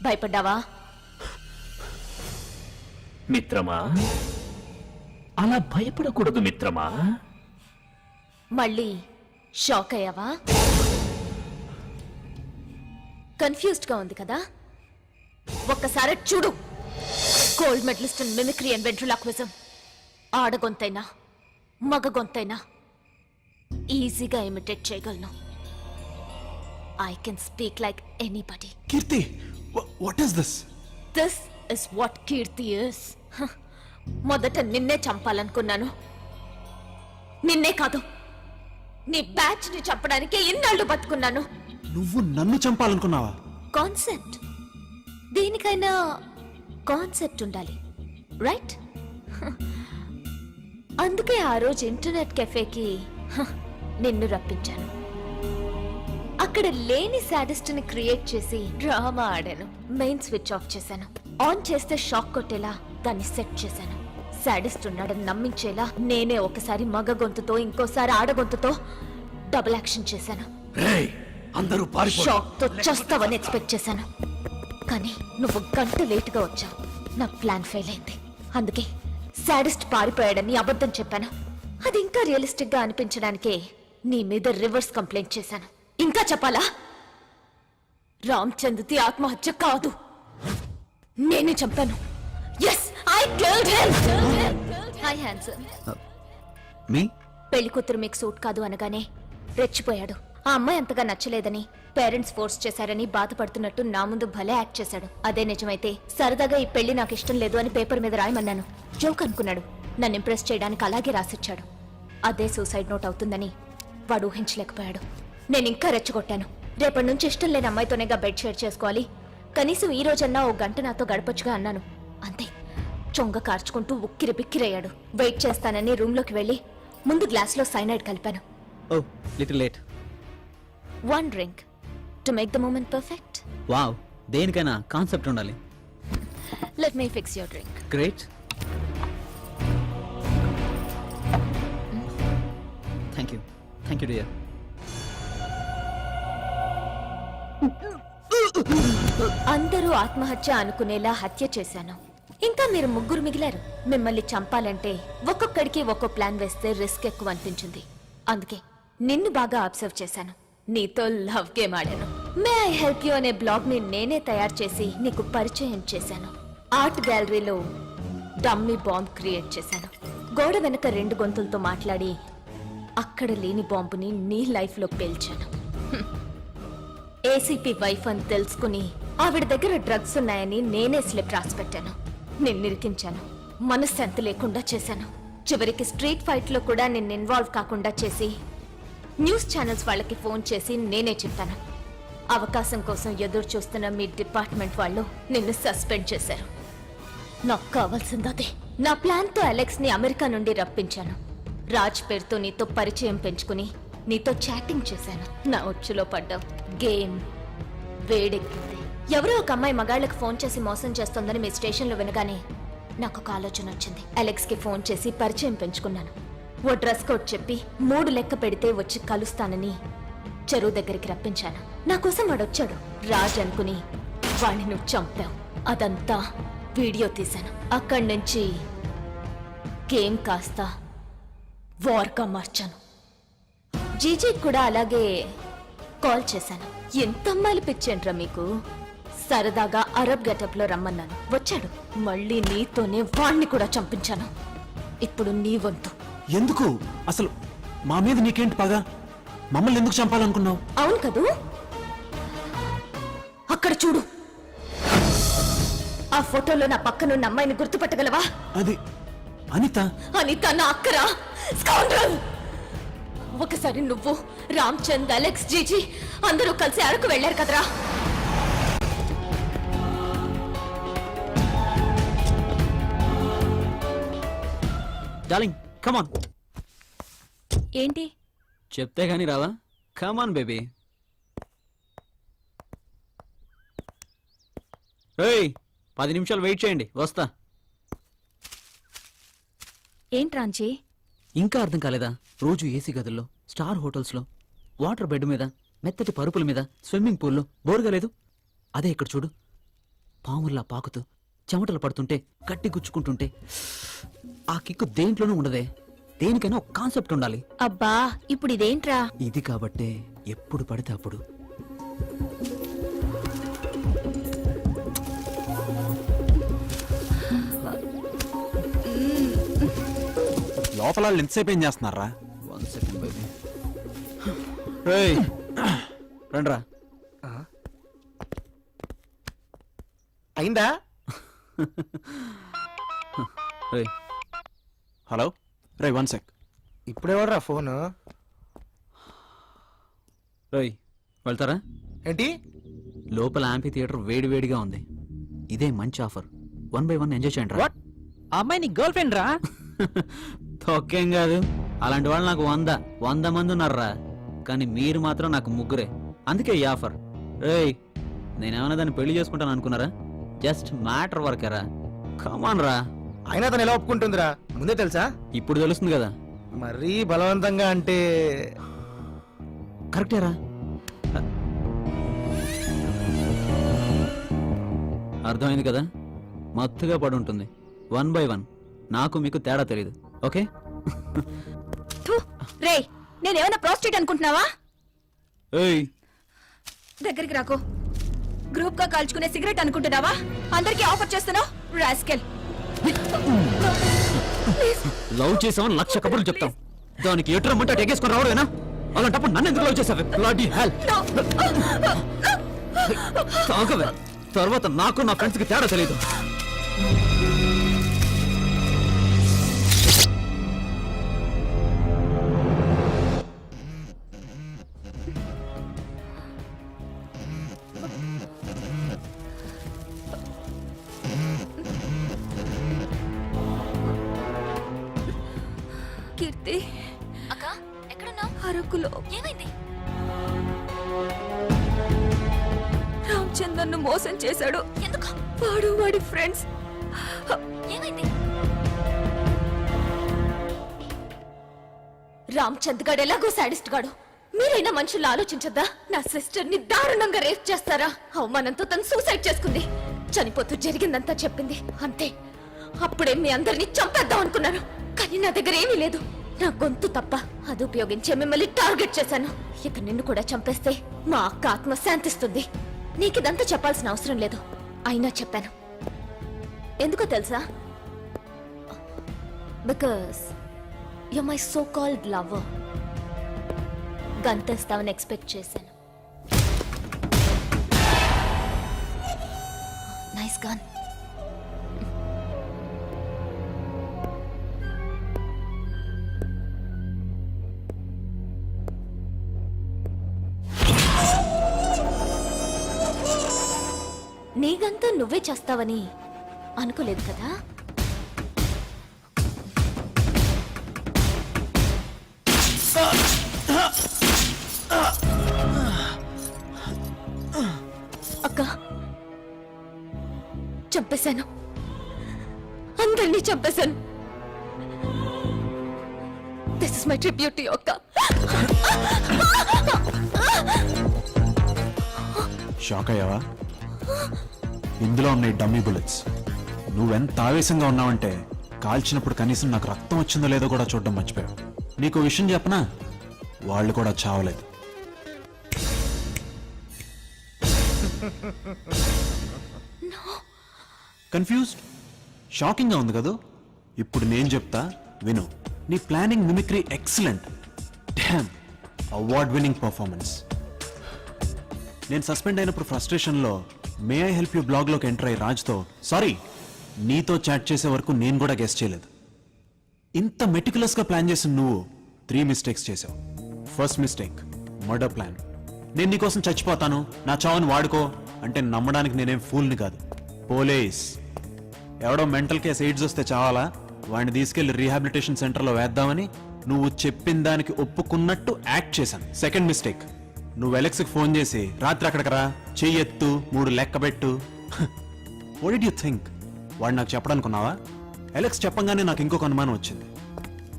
భయపడ్డావా? మిత్రమా, అలా భయపడకూడదు మిత్రమా. మళ్ళీ షాక్ అయ్యావా? కన్ఫ్యూజ్డ్ గా ఉంది కదా? ఒక్కసారి చూడు. Gold medalist in mimicry and ventriloquism. ఆడగొంతైనా మగ గొంతైనా ఈజీగా ఇమిటేట్ చేయగలను. I can speak like anybody. Keerthi, what is this? This is what Keerthi is. మొదట నిన్నే చంపాలనుకున్నాను. నిన్నే కాదు, నీ బ్యాచ్ ని చంపడానికి ఇన్నాళ్ళు బతుకున్నాను. నువ్వు నన్ను చంపాలనుకున్నావా? కాన్సెప్ట్, దేనికైనా కాన్సెప్ట్ ఉండాలి, రైట్? అందుకే ఆ రోజు ఇంటర్నెట్ కెఫేకి నిన్ను రప్పించాను. అక్కడ లేని సాడిస్ట్ ని క్రియేట్ చేసి డ్రామా ఆడాను. మెయిన్ స్విచ్ ఆఫ్ చేశాను. ఆన్ చేస్తే షాక్ కొట్టేలా దాన్ని సెట్ చేశాను. సాడిస్ట్ ఉన్నాడని నమ్మించేలా నేనే ఒకసారి మగ గొంతుతో ఇంకోసారి ఆడ గొంతుతో డబుల్ యాక్షన్ చేశాను. అందరూ షాక్ తో చస్తావని ఎక్స్పెక్ట్ చేశాను, కానీ నువ్వు గంట లేట్ గా వచ్చావు. నా ప్లాన్ ఫెయిల్ అయింది. అందుకే సాడిస్ట్ పారిపోయాడని అబద్ధం చెప్పాను. అది ఇంకా రియలిస్టిక్ గా అనిపించడానికే నీ మీద రివర్స్ కంప్లైంట్ చేశాను. ఇంకా చెప్పాలా? రామ్చంద్ది ఆత్మహత్య కాదు, నేనే చంపాను. yes I killed him. Hi handsome. మీ పెళ్లి కూతురు మీకు సూట్ కాదు అనగానే రెచ్చిపోయాడు. ఆ అమ్మాయి అంతగా నచ్చలేదని, పేరెంట్స్ ఫోర్స్ చేశారని బాధపడుతున్నట్టు నా ముందు భలే యాక్ట్ చేశాడు. అదే నిజమైతే సరదాగా ఈ పెళ్లి నాకు ఇష్టం లేదు అని పేపర్ మీద రాయమన్నాను. జోక్ అనుకున్నాడు. నన్ను ఇంప్రెస్ చేయడానికి అలాగే రాసిచ్చాడు. అదే సూసైడ్ నోట్ అవుతుందని వాడు ఊహించలేకపోయాడు. నేను ఇంకా రెచ్చగొట్టాను. రేపటి నుంచి ఇష్టం లేని అమ్మాయితోనేగా బెడ్ షేర్ చేసుకోవాలి, కనీసం ఈ రోజన్నా ఓ గంట నాతో గడపొచ్చుగా అన్నాను. అంతే, చొంగ కార్చుకుంటూ ఉక్కిరి బిక్కిరయ్యాడు. వెయిట్ చేస్తానని రూమ్లోకి వెళ్ళి ముందు గ్లాస్లో సైనైడ్ కలిపాను. Oh little late. 1 drink to make the moment perfect. Wow, దేనికైనా కాన్సెప్ట్ ఉండాలి. Let me fix your drink. Great. Thank you dear. అందరూ ఆత్మహత్య అనుకునేలా హత్య చేశాను. ఇంకా మీరు ముగ్గురు మిగిలారు. మిమ్మల్ని చంపాలంటే ఒక్కొక్కడికి ఒక్కో ప్లాన్ వేస్తే రిస్క్ ఎక్కువ అనిపించింది. అందుకే నిన్ను బాగా అబ్జర్వ్ చేశాను. నీతో లవ్ గేమ్ ఆడాను. మే ఐ హెల్ప్ యూ అనే బ్లాగ్ ని నేనే తయారు చేసి నీకు పరిచయం చేశాను. ఆర్ట్ గ్యాలరీలో డమ్మీ బాంబ్ క్రియేట్ చేశాను. గోడ వెనక 2 గొంతులతో మాట్లాడి అక్కడ లేని బాంబుని నీ లైఫ్ లో పేల్చాను. ఏసీపీ వైఫ్ అని తెలుసుకుని ఆవిడ దగ్గర డ్రగ్స్ ఉన్నాయని నేనే స్లిప్ రాసి పెట్టాను. నిన్నిరికించాను. మనశ్శాంతి లేకుండా చేశాను. చివరికి స్ట్రీట్ ఫైట్ లో కూడా నిన్ను ఇన్వాల్వ్ కాకుండా చేసి న్యూస్ ఛానల్స్ వాళ్ళకి ఫోన్ చేసి నేనే చెప్పాను. అవకాశం కోసం ఎదురు చూస్తున్న మీ డిపార్ట్మెంట్ వాళ్ళు నిన్ను సస్పెండ్ చేశారు. నాకు కావాల్సిందే. నా ప్లాన్ తో అలెక్స్ ని అమెరికా నుండి రప్పించాను. రాజ్ పేరుతో నీతో పరిచయం పెంచుకుని నీతో చాటింగ్ చేశాను. నా ఉచ్చులో పడ్డావు. గేమ్ వేడెక్కింది. ఎవరో ఒక అమ్మాయి మగాళ్ళకి ఫోన్ చేసి మోసం చేస్తోందని మీ స్టేషన్లో వినగానే నాకు ఒక ఆలోచన వచ్చింది. అలెక్స్ కి ఫోన్ చేసి పరిచయం పెంచుకున్నాను. ఓ డ్రెస్ కోడ్ చెప్పి 3 లెక్క పెడితే వచ్చి కలుస్తానని చెరువు దగ్గరికి రప్పించాను. నా కోసం వాడొచ్చాడు. రాజ్ అనుకుని వాణ్ణి నువ్వు చంపావు. అదంతా వీడియో తీశాను. అక్కడి నుంచి గేమ్ కాస్త వార్గా మార్చాను. జీజీ కూడా అలాగే కాల్ చేశాను. ఎంత అమ్మాయిలు పిచ్చేంట్రా మీకు. సరదాగా అరబ్ గెటప్ లో రమ్మన్నాను. వచ్చాడు. మళ్ళీ నీతోనే వాణ్ణి కూడా చంపించాను. ఇప్పుడు నీ వంతు. ఎందుకు అసలు మా మీద నీకేంటి పగ? మమ్మల్ని ఎందుకు చంపాలనుకున్నావు? అవును కదూ. అక్కడ చూడు. ఆ ఫోటోలో నా పక్కనున్న అమ్మాయిని గుర్తుపట్టగలవా? అది అనిత. అనిత నా అక్కరా. స్కౌండ్రల్. ఒకసారి నువ్వు, రామ్చంద్, అలెక్స్, జీజీ అందరూ కలిసి అరకు వెళ్ళారు కదరా. Darling come on. ఏంటి? చెప్తే గానీ రావా? Come on baby. ఏయ్ 10 నిమిషాలు వెయిట్ చేయండి, వస్తా. ఏంట్రాంచి? ఇంకా అర్థం కాలేదా? రోజు ఏసీ గదుల్లో, స్టార్ హోటల్స్లో, వాటర్ బెడ్ మీద, మెత్తటి పరుపుల మీద, స్విమ్మింగ్ పూల్లో బోరుగా లేదు? అదే ఇక్కడ చూడు. పాముల్లా పాకుతూ చెమటలు పడుతుంటే, గట్టి గుచ్చుకుంటుంటే ఆ కిక్కు దేంట్లోనూ ఉండదే. దేనికైనా ఒక కాన్సెప్ట్ ఉండాలి. అబ్బా ఇప్పుడు ఇదేంట్రా? ఇది కాబట్టే ఎప్పుడు పడితే అప్పుడు. లోపల వాళ్ళు ఎంతసేపు ఏం చేస్తున్నారా? 1 సెకండ్ బేబీ. రేయ్ రండ్రా. అయిందా? రేయ్ హలో రే 1 సెక్. ఇప్పుడెవడరా ఫోను? రేయ్ వెళ్తారా? ఏంటి? లోపల యాంపీ థియేటర్ వేడివేడిగా ఉంది. ఇదే మంచి ఆఫర్. 1 by 1 ఎంజాయ్ చేయండి రా. అమ్మాయి నీ గర్ల్ ఫ్రెండ్ రా? తొక్కేం కాదు. అలాంటి వాళ్ళు నాకు 100 మంది ఉన్నారా. కానీ మీరు మాత్రం నాకు 3. అందుకే ఈ ఆఫర్. రేయ్ నేనేమన్నా దాన్ని పెళ్లి చేసుకుంటాను అనుకున్నారా? Just matter వరకేరా. కమాన్ రా. అయినా తను ఎలా ఒప్పుకుంటుందిరా? ముందే తెలుసా? ఇప్పుడు తెలుస్తుంది కదా. మరీ బలవంతంగా అంటే కరెక్టేరా. అర్థమైంది కదా? మత్తుగా పడి ఉంటుంది. 1 by 1. నాకు మీకు తేడా తెలీదు. ఓకే? రే నేనేమన్నా ప్రాస్టిట్యూట్ అనుకుంటున్నావా? ఏయ్ దగ్గరికి రాకు. గ్రూప్ గా కాల్చుకునే సిగరెట్ అనుకుంటున్నావా? అందరికీ ఆఫర్ చేస్తున్నావు. రాస్కెల్. లవ్ చేసామని 1,00,000 కబుర్లు చెప్తాం. దానికి ఎటురమ్మంటే అటు ఎగేసుకొని రావడమేనా? అలాంటప్పుడు నన్ను ఎందుకు లవ్ చేసావే? Bloody hell. తాగవే. తర్వాత నాకు నా ఫ్రెండ్స్ కి తేడా తెలీదు. కీర్తి అక్క ఎక్కడున్నావు? అరకులో. ఏమైంది? రామచందర్ ను మోసం చేశాడు. ఎందుకు? వాడు వాడి ఫ్రెండ్స్. ఏమైంది? రామచంద్ గాడు ఎలాగో సాడిస్ట్ గాడు. మీరైనా మనుషులు ఆలోచించద్దా? నా సిస్టర్ ని దారుణంగా రేప్ చేస్తారా? అవమానంతో తను సూసైడ్ చేసుకుంది. చనిపోతూ జరిగిందంతా చెప్పింది. అంతే. అప్పుడే మీ అందరినీ చంపేద్దాం అనుకున్నాను, కానీ నా దగ్గర ఏమీ లేదు. నా గొంతు తప్ప అది ఉపయోగించే మిమ్మల్ని టార్గెట్ చేశాను. ఇక నిన్ను కూడా చంపేస్తే మా అక్క ఆత్మ శాంతిస్తుంది. నీకిదంతా చెప్పాల్సిన అవసరం లేదు, అయినా చెప్పాను. ఎందుకో తెలుసా? Because you my so called lover. గంతేస్తావని ఎక్స్పెక్ట్ చేశాను. Nice gun. నీగంతా నువ్వే చేస్తావని అనుకోలేదు కదా. అక్క, చంపేశాను. అందరినీ చంపేశాను. This is my tribute to you అక్క. షాక్ అయ్యావా? ఇందులో ఉన్నాయి డమ్మీ బుల్లెట్స్. నువ్వెంత ఆవేశంగా ఉన్నావంటే కాల్చినప్పుడు కనీసం నాకు రక్తం వచ్చిందో లేదో కూడా చూడడం మర్చిపోయావు. నీకు విషయం చెప్పనా? వాళ్ళు కూడా చావలేదు. కన్ఫ్యూజ్డ్? షాకింగ్ గా ఉంది కదా? ఇప్పుడు నేను చెప్తా, విను. నీ planning, mimicry excellent. Damn, award winning performance. నేను సస్పెండ్ అయినప్పుడు ఫ్రస్ట్రేషన్లో మే ఐ హెల్ప్ యూ బ్లాగ్లోకి ఎంటర్ అయ్యి రాజ్తో సారీ నీతో చాట్ చేసే వరకు నేను కూడా గెస్ చేయలేదు. ఇంత మెటికులస్గా ప్లాన్ చేసిన నువ్వు 3 మిస్టేక్స్ చేసావు. First mistake, murder plan. నేను నీకోసం చచ్చిపోతాను, నా చావుని వాడుకో అంటే నమ్మడానికి నేనేం ఫూల్ని కాదు. పోలీస్ ఎవడో మెంటల్ కేసు ఎయిడ్స్ వస్తే చావాలా, వాడిని తీసుకెళ్లి రీహాబిలిటేషన్ సెంటర్లో వేద్దామని నువ్వు చెప్పిన దానికి ఒప్పుకున్నట్టు యాక్ట్ చేశాను. సెకండ్ మిస్టేక్, నువ్వు ఎలెక్స్కి ఫోన్ చేసి రాత్రి అక్కడికి రా, చెయ్యెత్తు, 3 లెక్కబెట్టు. What did you think? వాడు నాకు చెప్పడానుకున్నావా? ఎలెక్స్ చెప్పంగానే నాకు ఇంకొక అనుమానం వచ్చింది.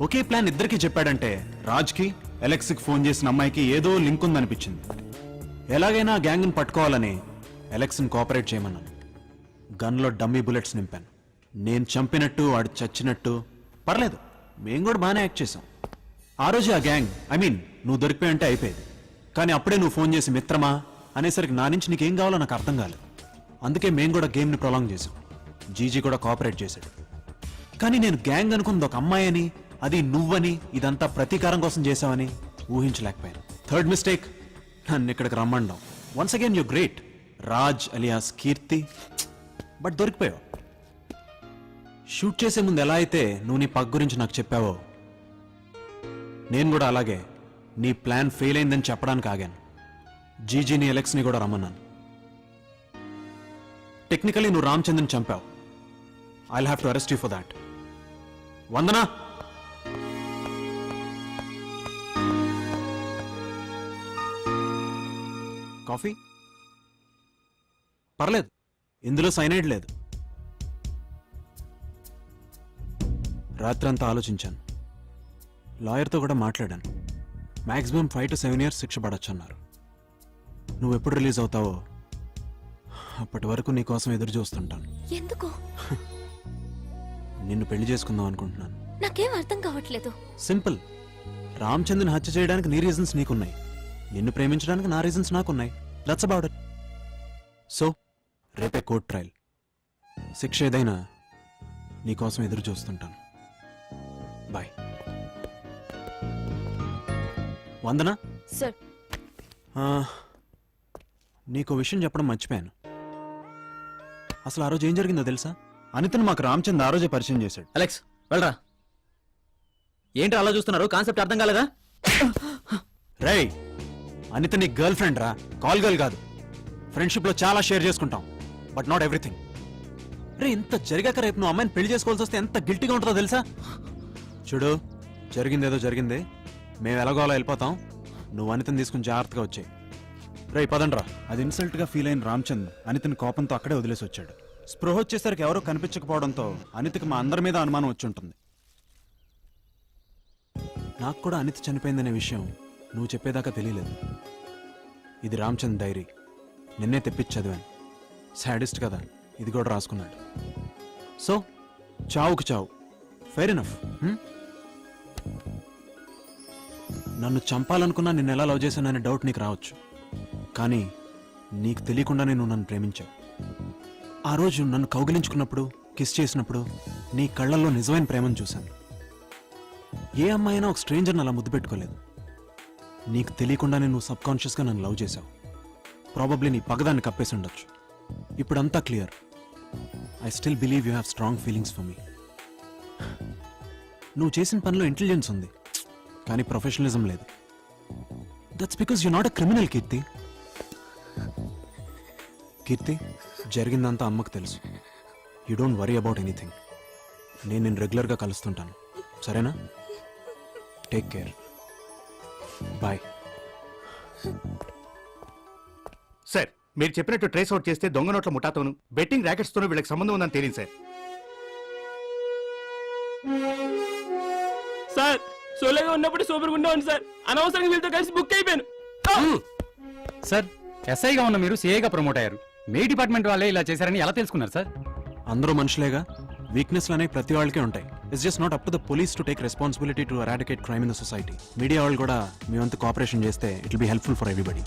ఒకే ప్లాన్ ఇద్దరికి చెప్పాడంటే రాజ్కి, ఎలెక్స్కి ఫోన్ చేసిన అమ్మాయికి ఏదో లింక్ ఉందనిపించింది. ఎలాగైనా గ్యాంగ్ని పట్టుకోవాలని ఎలెక్స్ని కోఆపరేట్ చేయమన్నాను. గన్లో డమ్మీ బుల్లెట్స్ నింపాను. నేను చంపినట్టు వాడు చచ్చినట్టు పర్లేదు, మేము కూడా బాగానే యాక్ట్ చేసాం. ఆ రోజు ఆ గ్యాంగ్, ఐ మీన్ నువ్వు దొరికిపోయి అంటే అయిపోయేది. కానీ అప్పుడే నువ్వు ఫోన్ చేసి మిత్రమా అనేసరికి నా నుంచి నీకేం కావాలో నాకు అర్థం కాలేదు. అందుకే మేము కూడా గేమ్ని ప్రొలాంగ్ చేసాం. జీజీ కూడా కోఆపరేట్ చేశాడు. కానీ నేను గ్యాంగ్ అనుకున్నది ఒక అమ్మాయి అని, అది నువ్వని, ఇదంతా ప్రతీకారం కోసం చేసావని ఊహించలేకపోయాను. థర్డ్ మిస్టేక్, నన్ను ఇక్కడికి రమ్మండం. Once again you great, Raj alias Keerthi. But దొరికిపోయావు. షూట్ చేసే ముందు ఎలా అయితే నువ్వు నీ పగ్ గురించి నాకు చెప్పావో, నేను కూడా అలాగే నీ ప్లాన్ ఫెయిల్ అయిందని చెప్పడానికి ఆగాను. జీజీని, ఎలెక్స్ని కూడా రమ్మన్నాను. టెక్నికలీ నువ్వు రామచంద్రని చంపావు. I will have to arrest you for that. Vandana, coffee? పర్లేదు, ఇందులో సైనైడ్ లేదు. రాత్రంతా ఆలోచించాను, లాయర్తో కూడా మాట్లాడాను. మాక్సిమం 5 to 7 years శిక్ష పడొచ్చు అన్నారు. నువ్వు ఎప్పుడు రిలీజ్ అవుతావో అప్పటి వరకు నీ కోసం ఎదురు చూస్తుంటాను. ఎందుకు? నిన్ను పెళ్లి చేసుకుందాం అనుకుంటున్నాను. నాకేం అర్థం కావట్లేదు. సింపుల్, రామచంద్రని హత్య చేయడానికి నీ రీజన్స్ నీకున్నాయి, నిన్ను ప్రేమించడానికి నా రీజన్స్ నాకున్నాయి. That's about it. సో రేపే కోర్ట్ ట్రయల్. శిక్ష ఏదైనా నీ కోసం ఎదురు చూస్తుంటాను. బాయ్. వందనా, సార్ నీకు విషయం చెప్పడం మర్చిపోయాను. అసలు ఆ రోజు ఏం జరిగిందో తెలుసా? అనితను మాకు రామచంద్ర ఆ రోజే పరిచయం చేశాడు. అలెక్స్ వెళ్ళరా. ఏంటి అలా చూస్తున్నారు? కాన్సెప్ట్ అర్థం కాలేదా? రేయ్, అనిత నీ గర్ల్ ఫ్రెండ్ రా, కాల్ గర్ల్ కాదు. ఫ్రెండ్షిప్ లో చాలా షేర్ చేసుకుంటాం, బట్ నాట్ ఎవ్రీథింగ్. రే, ఇంత జరిగాక రేపు నువ్వు అమ్మాయిని పెళ్లి చేసుకోవాల్సి వస్తే ఎంత గిల్టీగా ఉంటుందో తెలుసా? చూడు, జరిగిందేదో జరిగిందే, మేము ఎలాగో అలా వెళ్ళిపోతాం. నువ్వు అనితని తీసుకుని జాగ్రత్తగా వచ్చాయి. రే పదండ్రా. అది ఇన్సల్ట్గా ఫీల్ అయిన రామచంద్ అనితని కోపంతో అక్కడే వదిలేసి వచ్చాడు. స్పృహ వచ్చేసరికి ఎవరో కనిపించకపోవడంతో అనితకి మా అందరి మీద అనుమానం వచ్చి ఉంటుంది. నాకు కూడా అనిత చనిపోయిందనే విషయం నువ్వు చెప్పేదాకా తెలియలేదు. ఇది రామచంద్ డైరీ, నిన్నే తెప్పించి చదివాను. సాడిస్ట్ కదా, ఇది కూడా రాసుకున్నాడు. సో చావుకు చావు, ఫెయిర్ ఎనఫ్. నన్ను చంపాలనుకున్నా నిన్ను ఎలా లవ్ చేశాననే డౌట్ నీకు రావచ్చు, కానీ నీకు తెలియకుండానే నువ్వు నన్ను ప్రేమించావు. ఆ రోజు నన్ను కౌగిలించుకున్నప్పుడు, కిస్ చేసినప్పుడు నీ కళ్ళల్లో నిజమైన ప్రేమను చూశాను. ఏ అమ్మాయి అయినా ఒక స్ట్రేంజర్ని అలా ముద్దు పెట్టుకోలేదు. నీకు తెలియకుండానే నువ్వు సబ్కాన్షియస్గా నన్ను లవ్ చేశావు. ప్రాబబ్లీ నీ పగదాన్ని కప్పేసి ఉండొచ్చు. ఇప్పుడంతా clear. I still believe you have strong feelings for me. నువ్వు చేసిన పనిలో ఇంటెలిజెన్స్ ఉంది, కానీ ప్రొఫెషనలిజం లేదు. That's because you not a criminal, Keerthi. Keerthi, జరిగిందంతా అమ్మకు తెలుసు. You don't worry about anything. నేను నిన్ను రెగ్యులర్గా కలుస్తుంటాను, సరేనా? Take care. బాయ్. సార్, మీరు చెప్పినట్టు ట్రేస్ అవుట్ చేస్తే దొంగ నోట్ల ముఠాతోను బెట్టింగ్ ర్యాకెట్స్ తోనూ వీళ్ళకి సంబంధం ఉందని తేలింది సార్. సార్ సోలోగా ఉన్నప్పుడు సూపర్గా ఉండేవాడిని సార్. అనవసరంగా వీళ్ళతో కలిసి బుక్ అయిపోయాను. సార్, ఎస్ఐగా ఉన్న మీరు సిఐగా ప్రమోట్ అయ్యారు. మీ డిపార్ట్మెంట్ వాళ్ళే ఇలా చేశారని ఎలా తెలుసుకున్నారు సార్? అందరూ మనుషులేగా, వీక్నెస్లు అనేవి ప్రతి వాళ్ళకే ఉంటాయి. It's just not up to the police to take responsibility to eradicate crime in the society. Media వాళ్ళు కూడా మీ వంతు కోఆపరేషన్ చేస్తే it will be helpful for everybody.